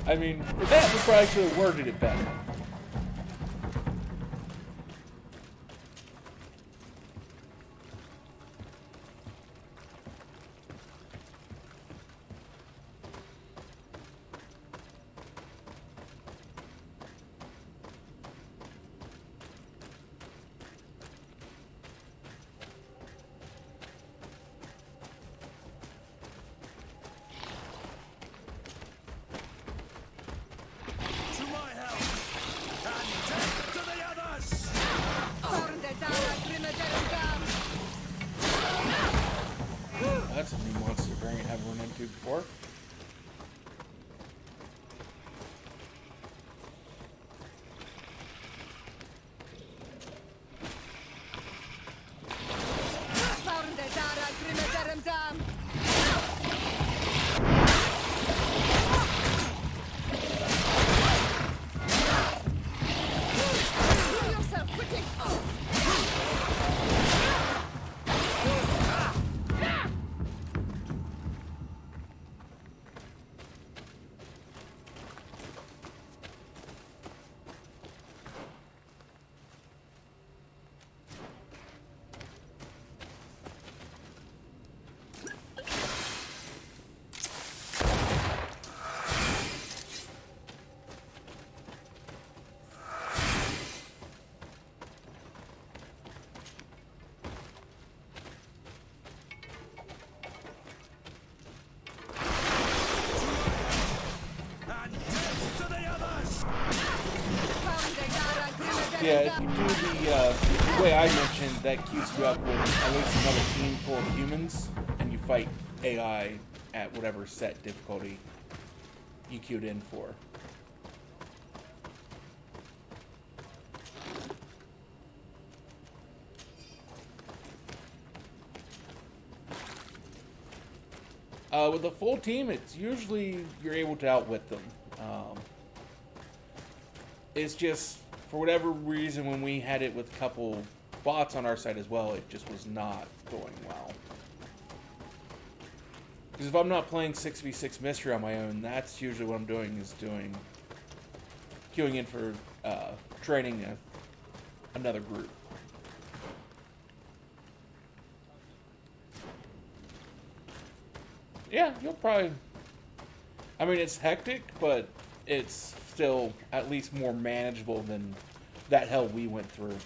I mean, for that, we probably should have worded it better. That's a new monster variant I haven't run into before. Yeah, if you do the way I mentioned, that queues you up with at least another team full of humans, and you fight AI at whatever set difficulty you queued in for. With a full team, it's usually you're able to outwit them. It's just, for whatever reason, when we had it with a couple bots on our side as well, it just was not going well. Because if I'm not playing 6v6 Mystery on my own, that's usually what I'm doing, is queuing in for training another group. Yeah, you'll probably... I mean, it's hectic, but it's still at least more manageable than that hell we went through.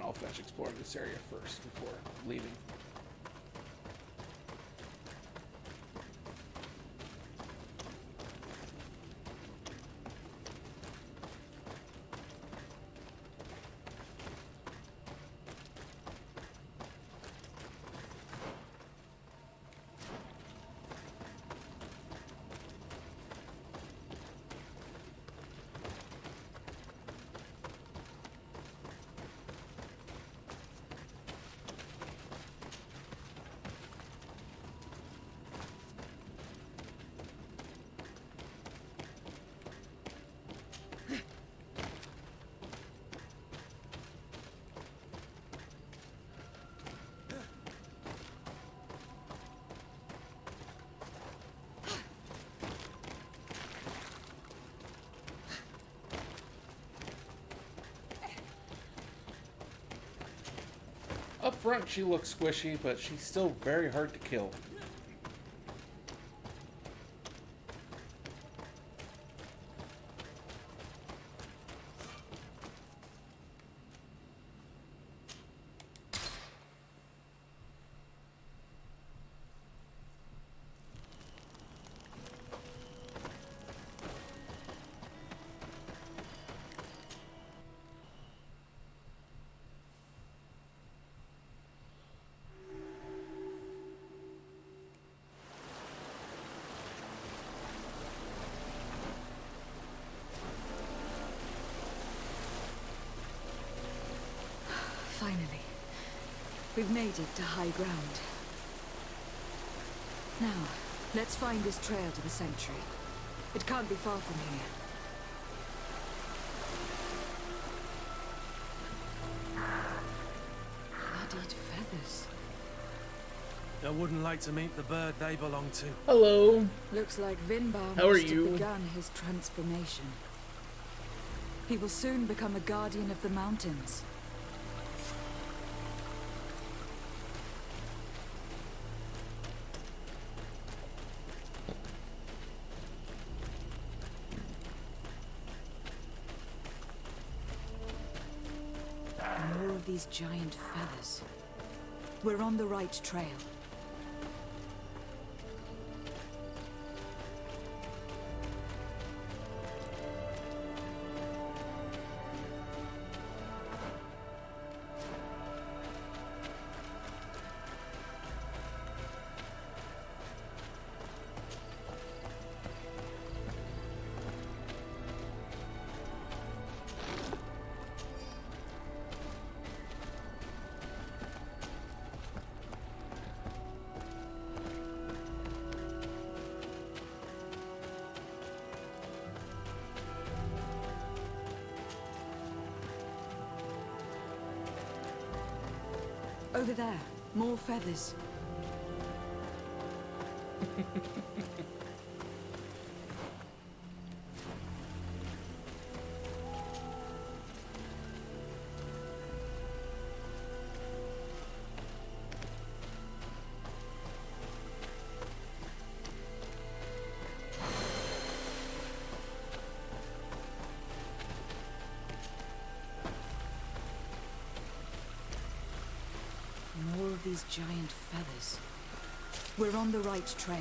I'll finish exploring this area first before leaving. Up front, she looks squishy, but she's still very hard to kill. Finally, we've made it to high ground. Now, let's find this trail to the sanctuary. It can't be far from here. Bloodied feathers. I wouldn't like to meet the bird they belong to. Hello. Looks like Vinbar How are must you? have begun his transformation. He will soon become a guardian of the mountains. More of these giant feathers. We're on the right trail. Over there, more feathers. these giant feathers? We're on the right trail.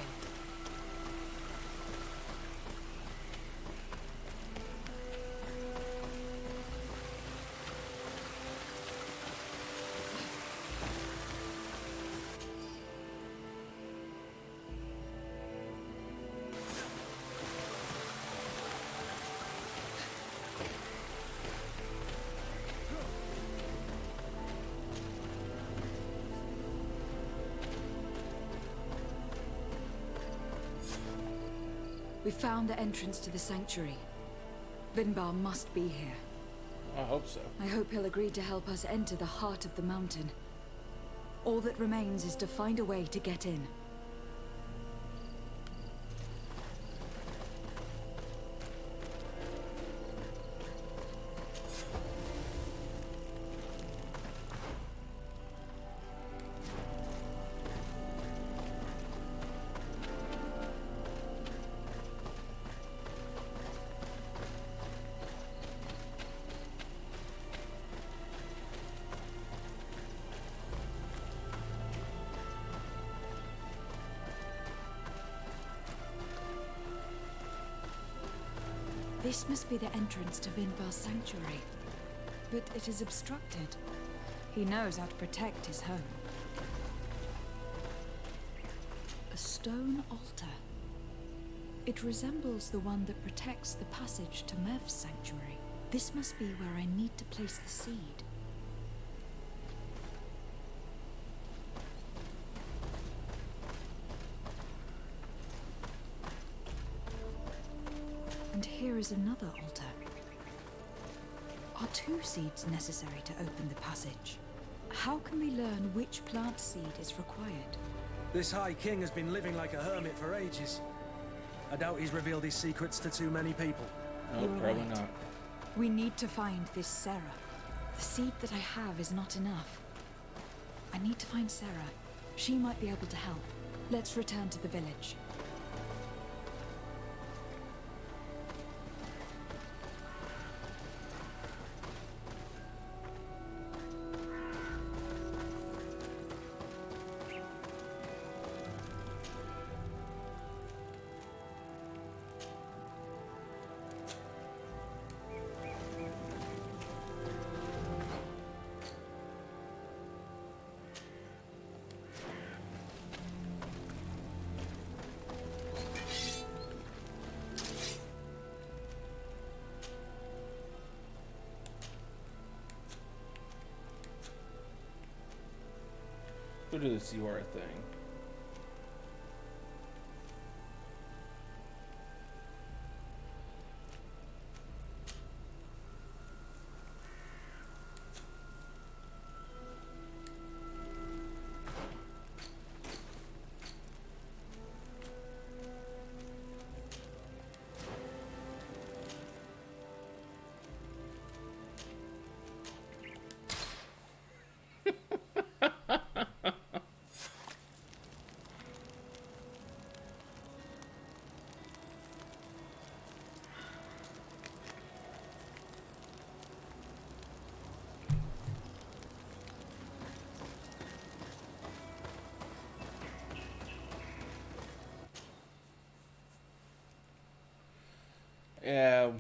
We found the entrance to the sanctuary. Vinbar must be here. I hope so. I hope he'll agree to help us enter the heart of the mountain. All that remains is to find a way to get in. This must be the entrance to Vinbar's sanctuary. But it is obstructed. He knows how to protect his home. A stone altar. It resembles the one that protects the passage to Mev's sanctuary. This must be where I need to place the seed. And here is another altar. Are 2 seeds necessary to open the passage? How can we learn which plant seed is required? This High King has been living like a hermit for ages. I doubt he's revealed his secrets to too many people. No, You are probably right. not. We need to find this Sarah. The seed that I have is not enough. I need to find Sarah. She might be able to help. Let's return to the village. Go do the Siora thing. Yeah.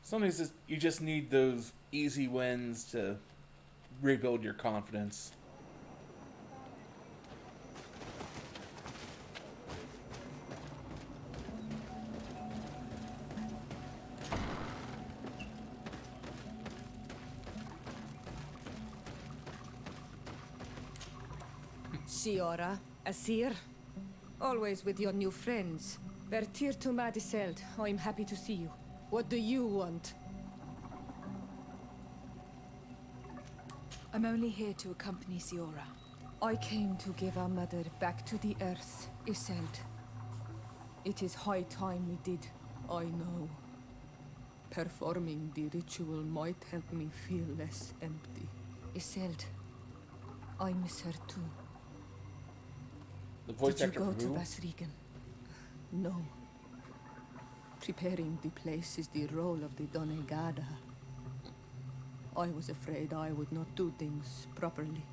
Sometimes you just need those easy wins to rebuild your confidence. Siora, Asir, always with your new friends. Vertir to Madiseld, I'm happy to see you. What do you want? I'm only here to accompany Siora. I came to give our mother back to the earth, Iseld. It is high time we did, I know. Performing the ritual might help me feel less empty. Iseld, I miss her too. The voice Did you actor go for to who? Vasrigan? No. Preparing the place is the role of the Donegada. I was afraid I would not do things properly.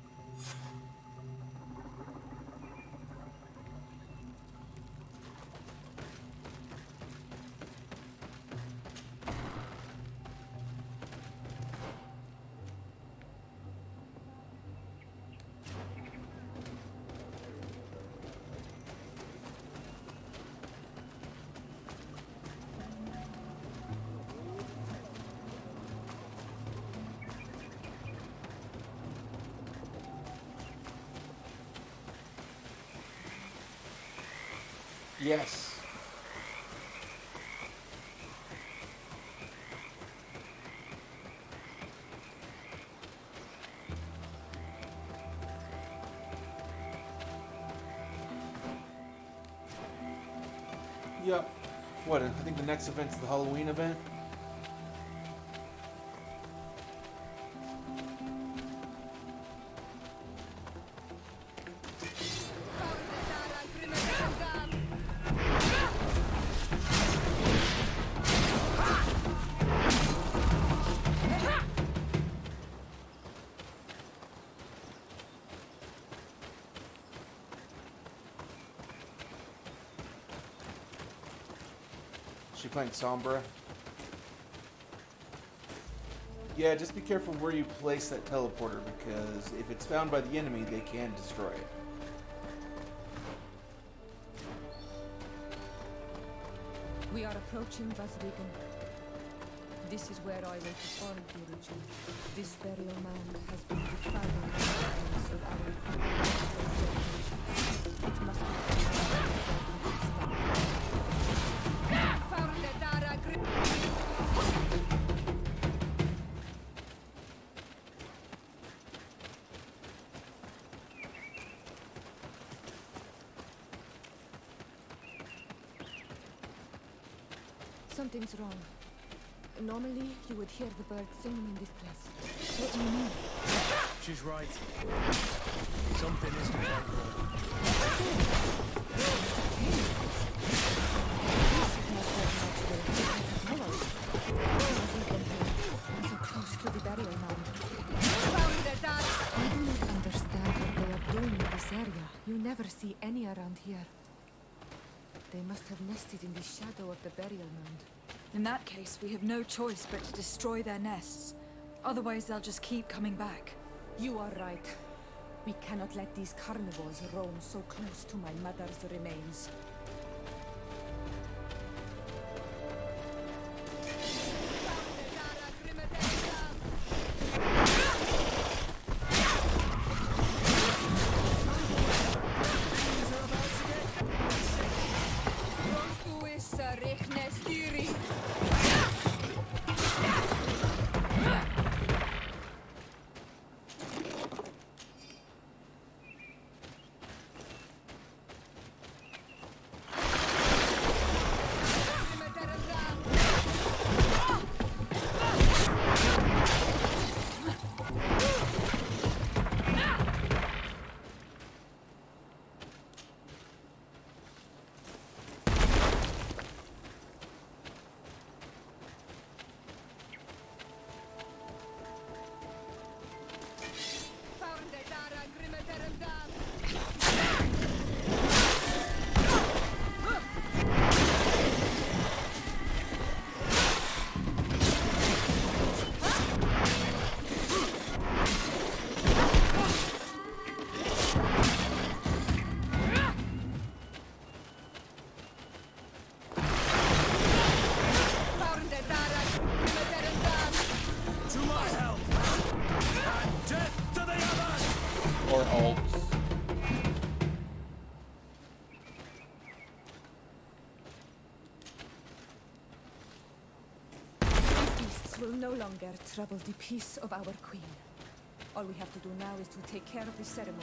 Yes. Yep. What? I think the next event's the Halloween event. She playing Sombra. Yeah, just be careful where you place that teleporter, because if it's found by the enemy, they can destroy it. We are approaching Vasrigan. This is where I waited all the ritual. This burial mound has been defiling the evidence of our generations. It must be Something's wrong. Normally, you would hear the birds singing in this place. What do you mean? She's right. Something isn't right. So close to the burial mound. I do not understand what they are doing in this area. You never see any around here. They must have nested in the shadow of the burial mound. In that case, we have no choice but to destroy their nests. Otherwise, they'll just keep coming back. You are right. We cannot let these carnivores roam so close to my mother's remains. Will no longer trouble the peace of our queen. All we have to do now is to take care of the ceremony.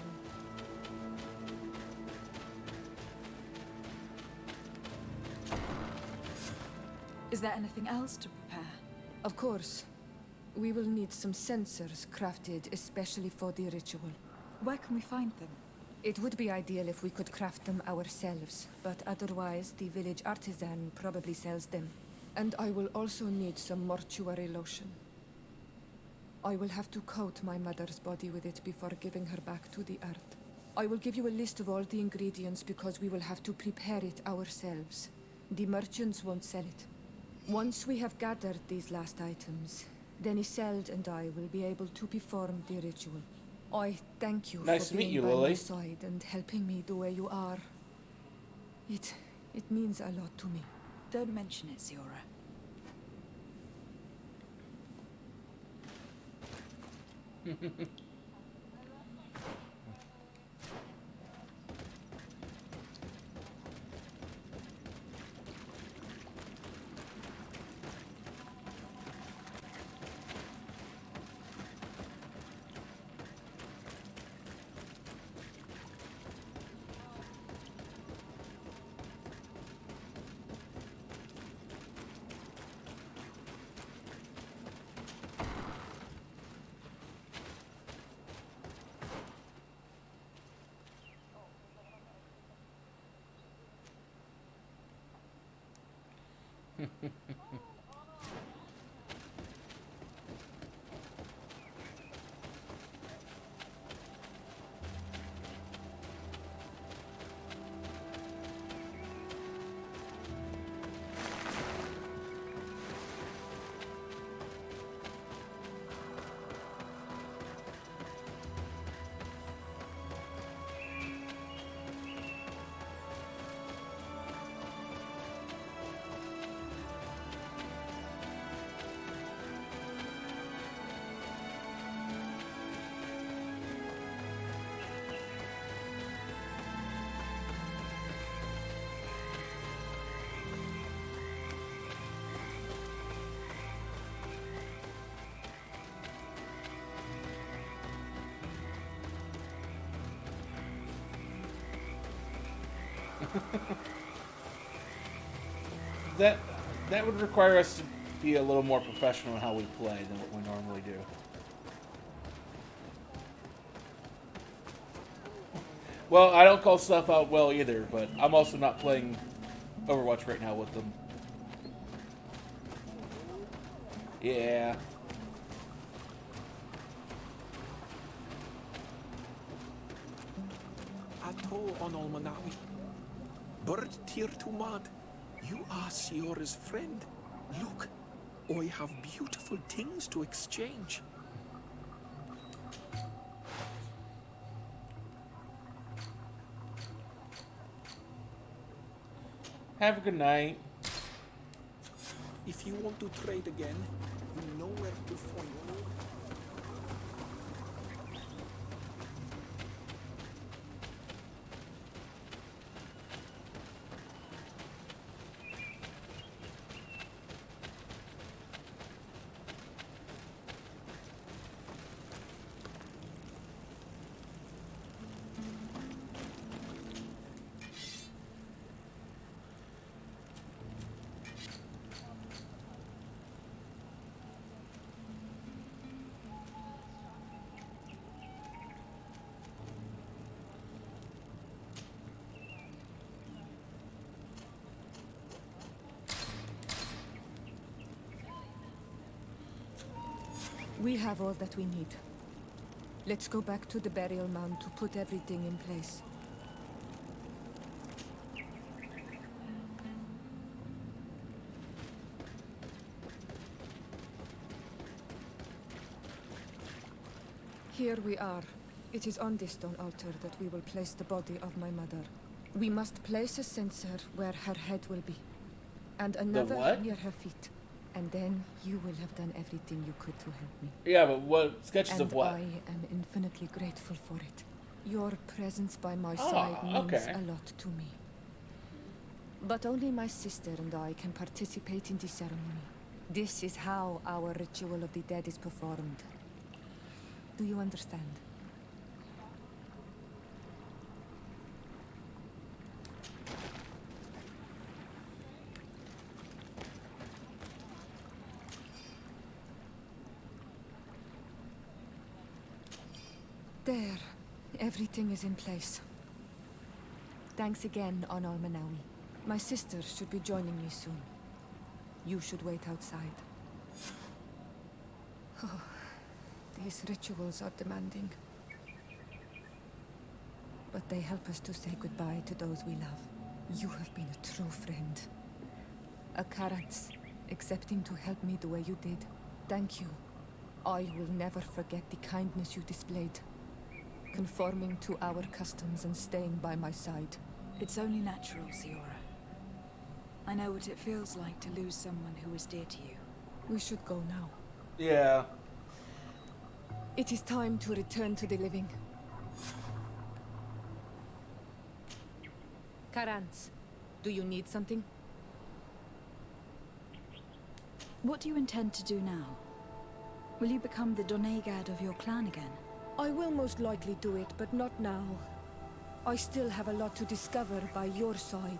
Is there anything else to prepare? Of course. We will need some sensors crafted especially for the ritual. Where can we find them? It would be ideal if we could craft them ourselves, but otherwise the village artisan probably sells them. And I will also need some mortuary lotion. I will have to coat my mother's body with it before giving her back to the earth. I will give you a list of all the ingredients because we will have to prepare it ourselves. The merchants won't sell it. Once we have gathered these last items, then Isolde and I will be able to perform the ritual. I thank you Nice for to meet being you, by Lily. my side and helping me the way you are. It means a lot to me. Don't mention it, Ziora. that would require us to be a little more professional in how we play than what we normally do. Well, I don't call stuff out well either, but I'm also not playing Overwatch right now with them. Yeah. Ato on Almanawi. Bird tear to mud. You are Siora's friend. Look, I have beautiful things to exchange. Have a good night. If you want to trade again, you know where to find me. We have all that we need. Let's go back to the burial mound to put everything in place. Here we are. It is on this stone altar that we will place the body of my mother. We must place a censer where her head will be, and another near her feet. And then you will have done everything you could to help me. Yeah, but what sketches of what? I am infinitely grateful for it. Your presence by my side means a lot to me. But only my sister and I can participate in the ceremony. This is how our ritual of the dead is performed. Do you understand? There. Everything is in place. Thanks again, on Almanawi. My sister should be joining me soon. You should wait outside. Oh, These rituals are demanding. But they help us to say goodbye to those we love. You have been a true friend. A Karats, accepting to help me the way you did. Thank you. I will never forget the kindness you displayed. Conforming to our customs and staying by my side. It's only natural, Siora. I know what it feels like to lose someone who is dear to you. We should go now. Yeah. It is time to return to the living. Karants, do you need something? What do you intend to do now? Will you become the Donegad of your clan again? I will most likely do it, but not now. I still have a lot to discover by your side.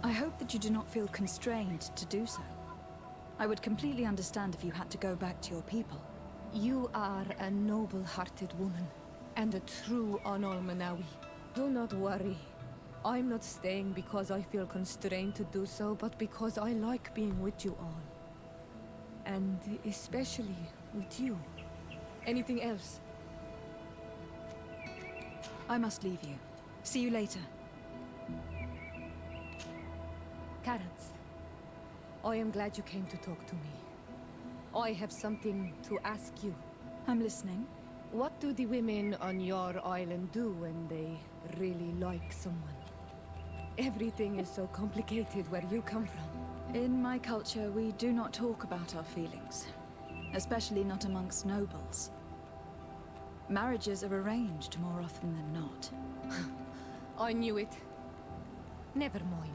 I hope that you do not feel constrained to do so. I would completely understand if you had to go back to your people. You are a noble-hearted woman, and a true Anol Manawi. Do not worry. I'm not staying because I feel constrained to do so, but because I like being with you all. And especially with you. Anything else? I must leave you. See you later. Karats, I am glad you came to talk to me. I have something to ask you. I'm listening. What do the women on your island do when they really like someone? Everything is so complicated where you come from. In my culture, we do not talk about our feelings. Especially not amongst nobles. Marriages are arranged more often than not. I knew it. Never mind.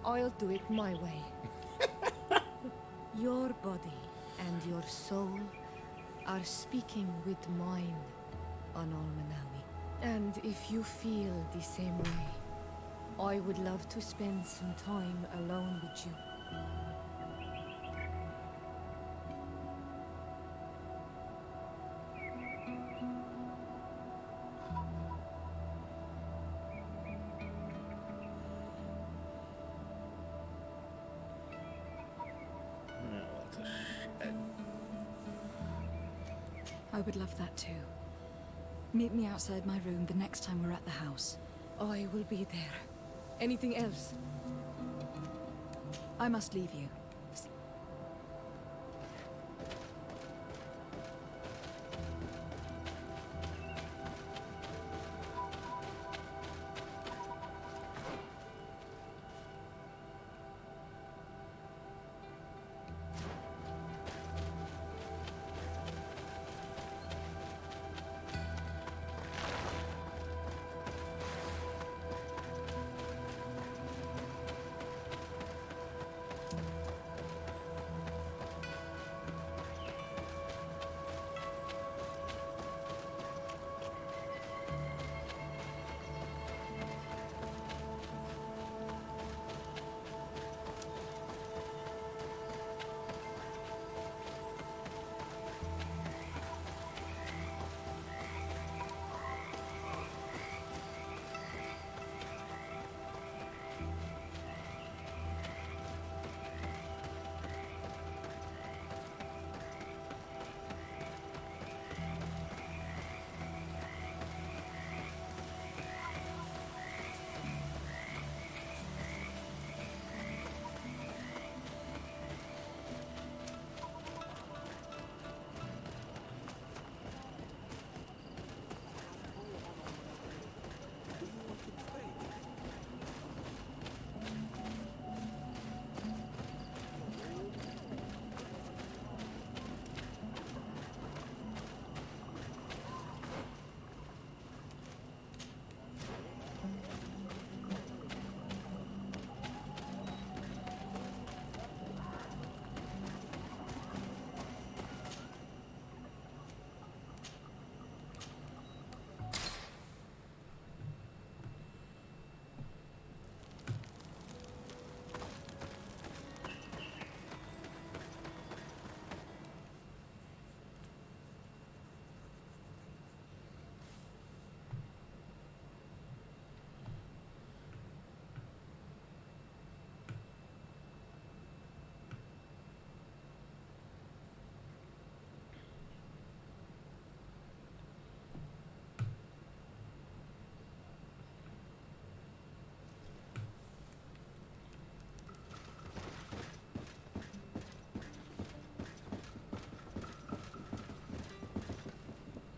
I'll do it my way. Your body and your soul are speaking with mine, Anol Manawi. And if you feel the same way, I would love to spend some time alone with you. I would love that too. Meet me outside my room the next time we're at the house. I will be there. Anything else? I must leave you.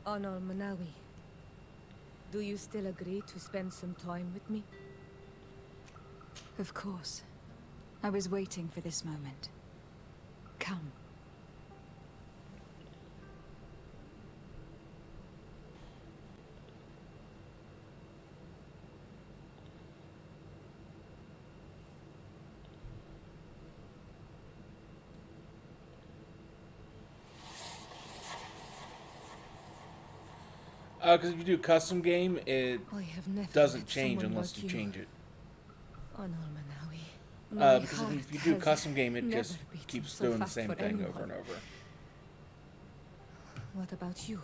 Honor Manawi, do you still agree to spend some time with me? Of course. I was waiting for this moment. Come. Because if you do custom game, it doesn't change unless you change it. Because if you do custom game, it just keeps doing the same thing over and over. What about you?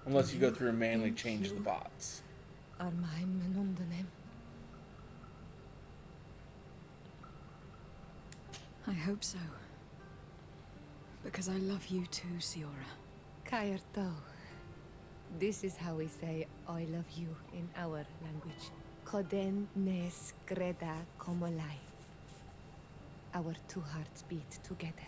Unless you go through and manually change the bots. I hope so. Because I love you too, Siora. Kayarto. This is how we say I love you in our language. Koden nes greda komolai. Our two hearts beat together.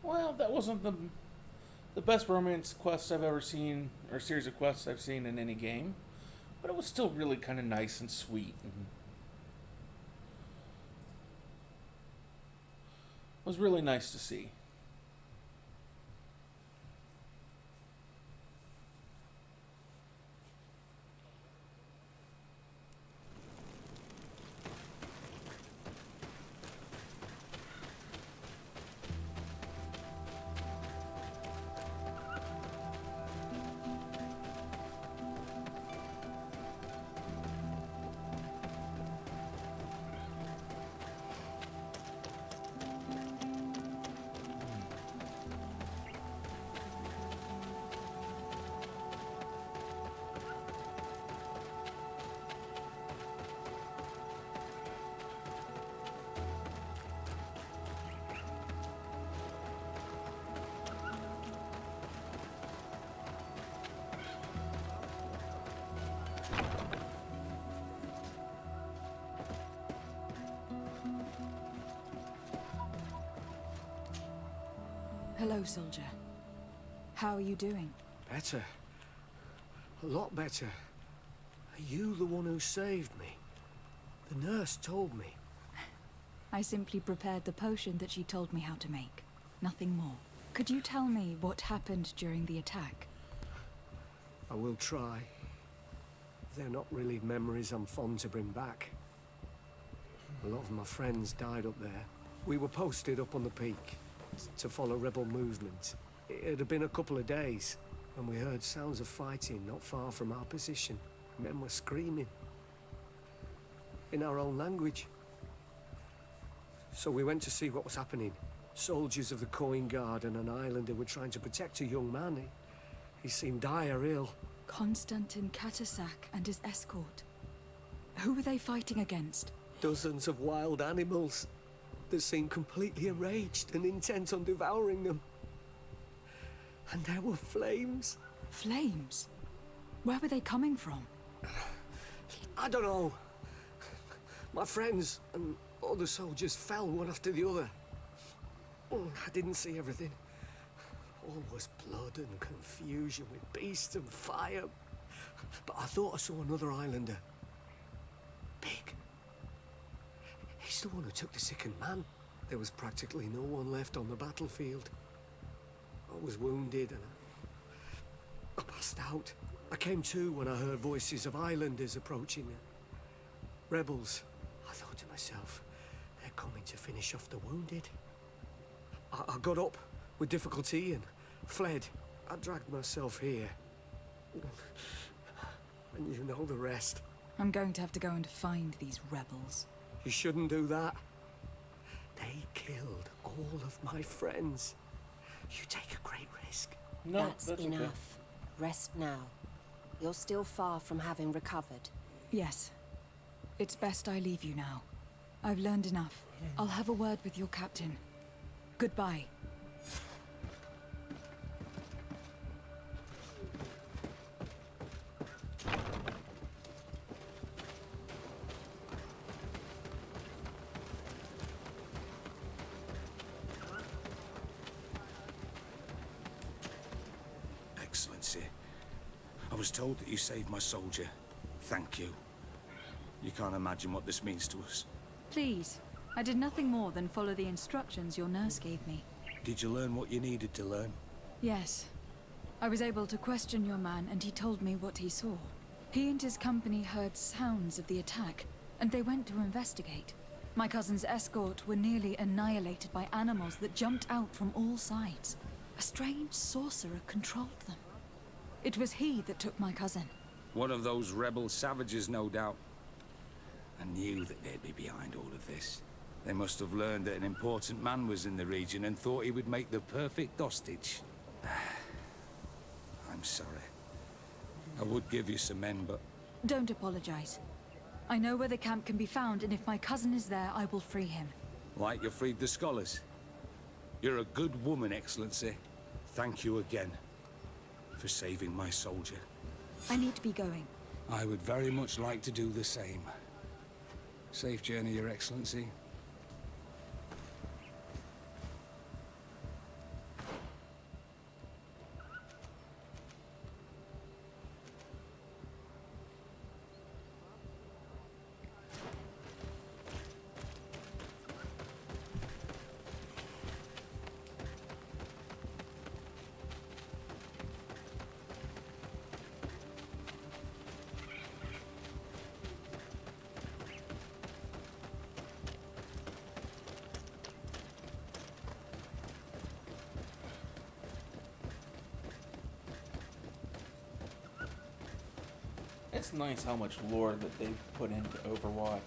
Well, that wasn't the best romance quest I've ever seen, or series of quests I've seen in any game, but it was still really kind of nice and sweet. And it was really nice to see. Hello, soldier. How are you doing? Better. A lot better. Are you the one who saved me? The nurse told me. I simply prepared the potion that she told me how to make. Nothing more. Could you tell me what happened during the attack? I will try. They're not really memories I'm fond to bring back. A lot of my friends died up there. We were posted up on the peak to follow rebel movement. It had been a couple of days when we heard sounds of fighting not far from our position. Men were screaming in our own language. So we went to see what was happening. Soldiers of the Coin Guard and an islander were trying to protect a young man. He seemed dire ill. Konstantin Katasak and his escort. Who were they fighting against? Dozens of wild animals that seemed completely enraged and intent on devouring them. And there were flames. Flames? Where were they coming from? I don't know. My friends and other soldiers fell one after the other. I didn't see everything. All was blood and confusion with beasts and fire. But I thought I saw another islander. Big. He's the one who took the sickened man. There was practically no one left on the battlefield. I was wounded and I passed out. I came to when I heard voices of islanders approaching. Rebels. I thought to myself, they're coming to finish off the wounded. I got up with difficulty and fled. I dragged myself here. And you know the rest. I'm going to have to go and find these rebels. You shouldn't do that. They killed all of my friends. You take a great risk. No, That's that's enough. okay. Rest now. You're still far from having recovered. Yes. It's best I leave you now. I've learned enough. I'll have a word with your captain. Goodbye. Excellency, I was told that you saved my soldier. Thank you. You can't imagine what this means to us. Please. I did nothing more than follow the instructions your nurse gave me. Did you learn what you needed to learn? Yes. I was able to question your man, and he told me what he saw. He and his company heard sounds of the attack, and they went to investigate. My cousin's escort were nearly annihilated by animals that jumped out from all sides. A strange sorcerer controlled them. It was he that took my cousin. One of those rebel savages, no doubt. I knew that they'd be behind all of this. They must have learned that an important man was in the region and thought he would make the perfect hostage. I'm sorry. I would give you some men, but... Don't apologize. I know where the camp can be found, and if my cousin is there, I will free him. Like you freed the scholars. You're a good woman, Excellency. Thank you again for saving my soldier. I need to be going. I would very much like to do the same. Safe journey, Your Excellency. It's nice how much lore that they've put into Overwatch.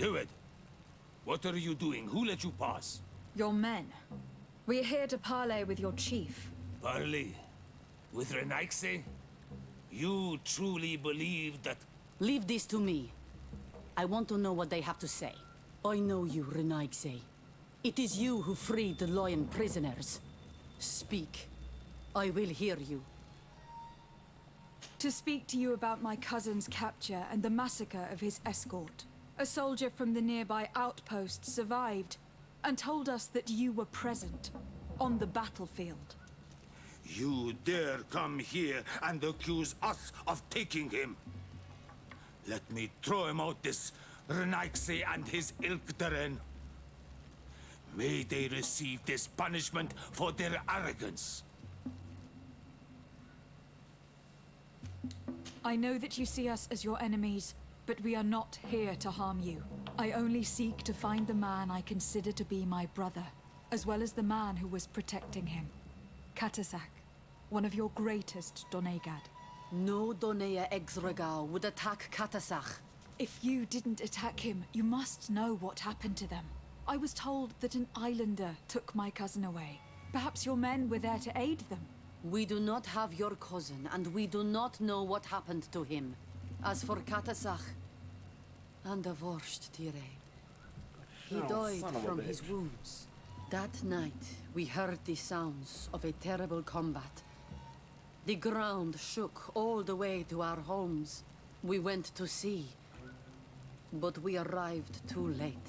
Steward, what are you doing? Who let you pass? Your men. We're here to parley with your chief. Parley? With Renaigse? You truly believe that... Leave this to me. I want to know what they have to say. I know you, Renaigse. It is you who freed the Loyan prisoners. Speak. I will hear you. To speak to you about my cousin's capture and the massacre of his escort. A soldier from the nearby outpost survived and told us that you were present on the battlefield. You dare come here and accuse us of taking him? Let me throw him out this Renaigse and his Ilkdaren. May they receive this punishment for their arrogance. I know that you see us as your enemies, but we are not here to harm you. I only seek to find the man I consider to be my brother, as well as the man who was protecting him. Katasak, one of your greatest Donegad. No Donea Exregal would attack Katasak. If you didn't attack him, you must know what happened to them. I was told that an islander took my cousin away. Perhaps your men were there to aid them. We do not have your cousin, and we do not know what happened to him. As for Katasak, and the Vorst Tire, he died from his wounds. That night, we heard the sounds of a terrible combat. The ground shook all the way to our homes. We went to see, but we arrived too late.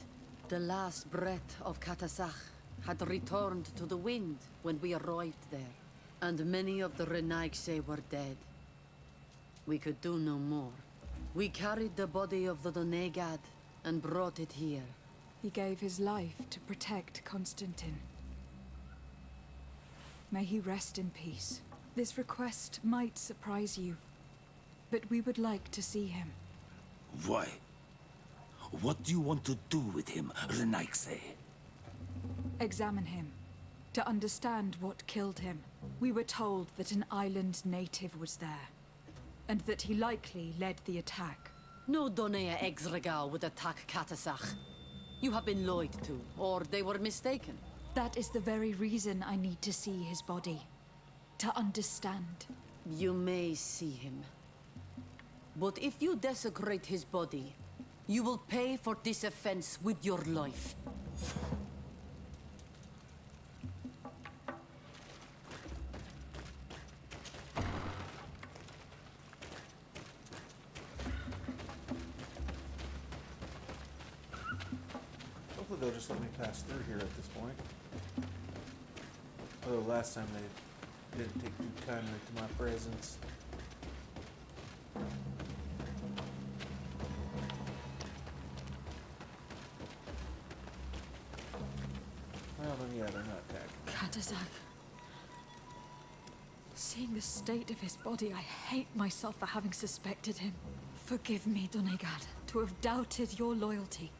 The last breath of Katasak had returned to the wind when we arrived there, and many of the Renaigse were dead. We could do no more. We carried the body of the Donegad and brought it here. He gave his life to protect Constantine. May he rest in peace. This request might surprise you, but we would like to see him. Why? What do you want to do with him, Renaigse? Examine him, to understand what killed him. We were told that an island native was there, and that he likely led the attack. No Donea Exregal would attack Katasak. You have been lied to, or they were mistaken. That is the very reason I need to see his body. To understand. You may see him. But if you desecrate his body, you will pay for this offense with your life. Hopefully they'll just let me pass through here at this point. Although last time they didn't take too kindly to my presence. Well, then, yeah, they're not attacking. Katasak. Seeing the state of his body, I hate myself for having suspected him. Forgive me, Donegad, to have doubted your loyalty.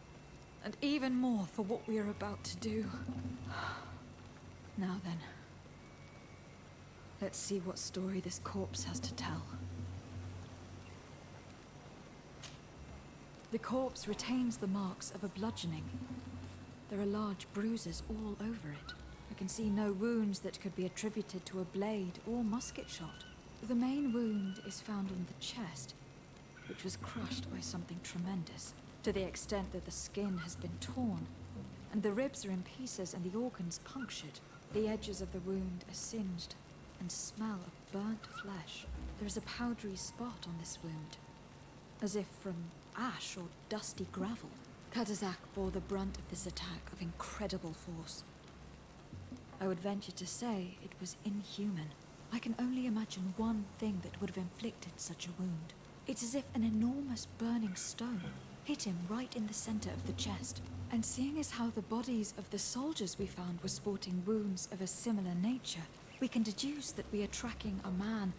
And even more for what we are about to do. Now then. Let's see what story this corpse has to tell. The corpse retains the marks of a bludgeoning. There are large bruises all over it. I can see no wounds that could be attributed to a blade or musket shot. The main wound is found on the chest, which was crushed by something tremendous, to the extent that the skin has been torn, and the ribs are in pieces and the organs punctured. The edges of the wound are singed and smell of burnt flesh. There is a powdery spot on this wound, as if from ash or dusty gravel. Katasak bore the brunt of this attack of incredible force. I would venture to say it was inhuman. I can only imagine one thing that would have inflicted such a wound. It's as if an enormous burning stone hit him right in the center of the chest. And seeing as how the bodies of the soldiers we found were sporting wounds of a similar nature, we can deduce that we are tracking a man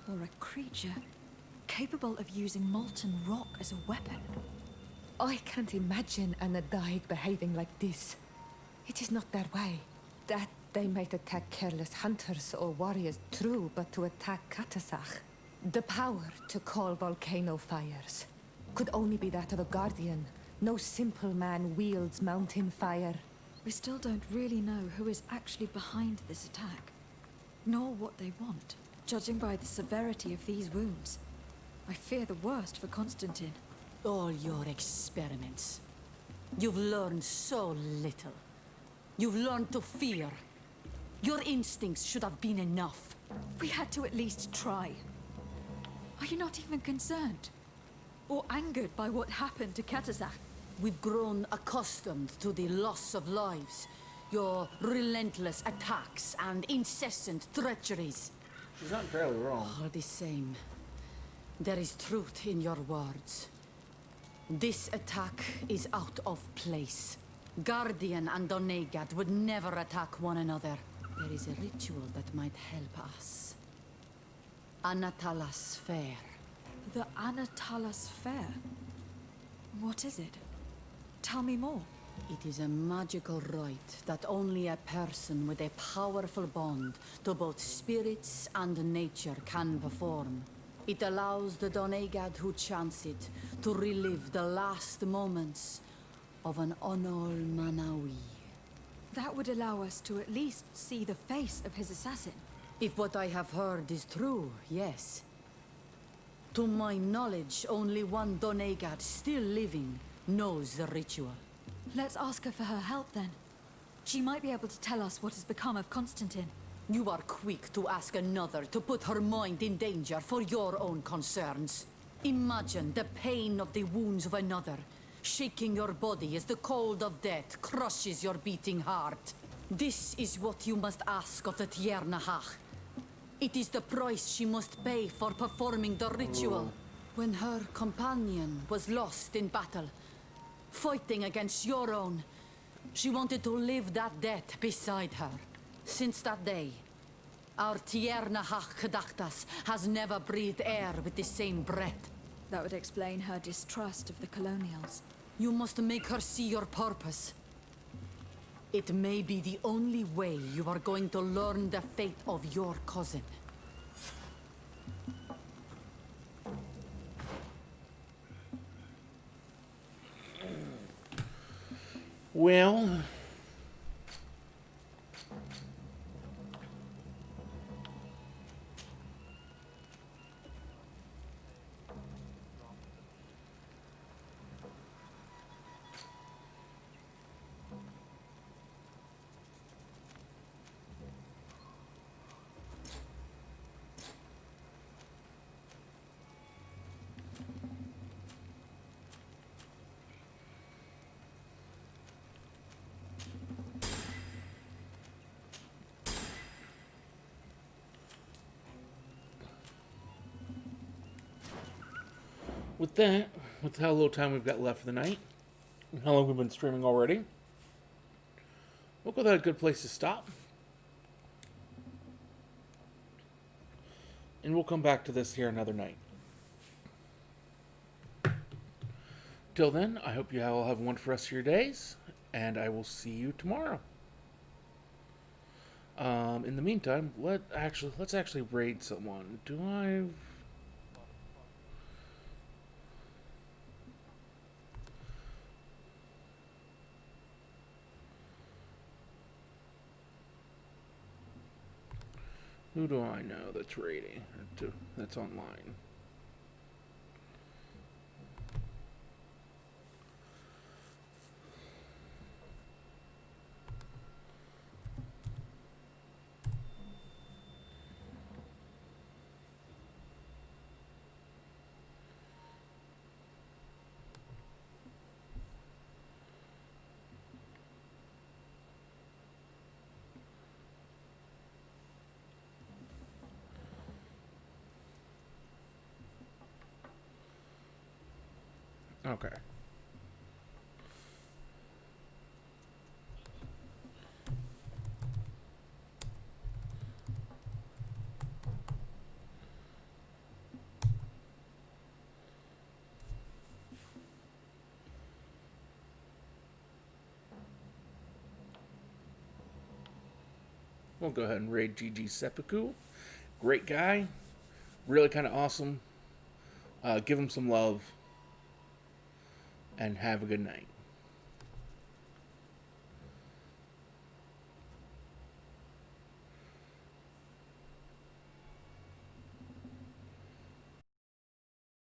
or a creature capable of using molten rock as a weapon. I can't imagine an Adaig behaving like this. It is not their way. That they might attack careless hunters or warriors, true, but to attack Katasak, the power to call volcano fires, could only be that of a guardian, No simple man wields mountain fire. We still don't really know who is actually behind this attack, nor what they want. Judging by the severity of these wounds, I fear the worst for Constantine. All your experiments. You've learned so little. You've learned to fear. Your instincts should have been enough. We had to at least try. Are you not even concerned? Or angered by what happened to Katazak? We've grown accustomed to the loss of lives. Your relentless attacks and incessant treacheries. She's not entirely wrong. All the same, there is truth in your words. This attack is out of place. Guardian and Donegad would never attack one another. There is a ritual that might help us. Anatalas Fair. The Anatalas Fair? What is it? Tell me more. It is a magical rite that only a person with a powerful bond to both spirits and nature can perform. It allows the Donegad who chants it to relive the last moments of an Onol Manawi. That would allow us to at least see the face of his assassin. If what I have heard is true, yes. To my knowledge, only one Donegad still living knows the ritual. Let's ask her for her help then. She might be able to tell us what has become of Constantine. You are quick to ask another to put her mind in danger for your own concerns. Imagine the pain of the wounds of another, shaking your body as the cold of death crushes your beating heart. This is what you must ask of the Tiernahach. It is the price she must pay for performing the ritual. When her companion was lost in battle, fighting against your own, she wanted to live that death beside her. Since that day, our Tiernahach Kadaktas has never breathed air with the same breath. That would explain her distrust of the colonials. You must make her see your purpose. It may be the only way you are going to learn the fate of your cousin. Well... with that, with how little time we've got left for the night, and how long we've been streaming already, we'll go to a good place to stop. And we'll come back to this here another night. Till then, I hope you all have a wonderful rest of your days, and I will see you tomorrow. In the meantime, let's actually raid someone. Who do I know that's raiding? That's online? Okay. We'll go ahead and raid GG Seppuku. Great guy. Really kind of awesome. Give him some love. and have a good night.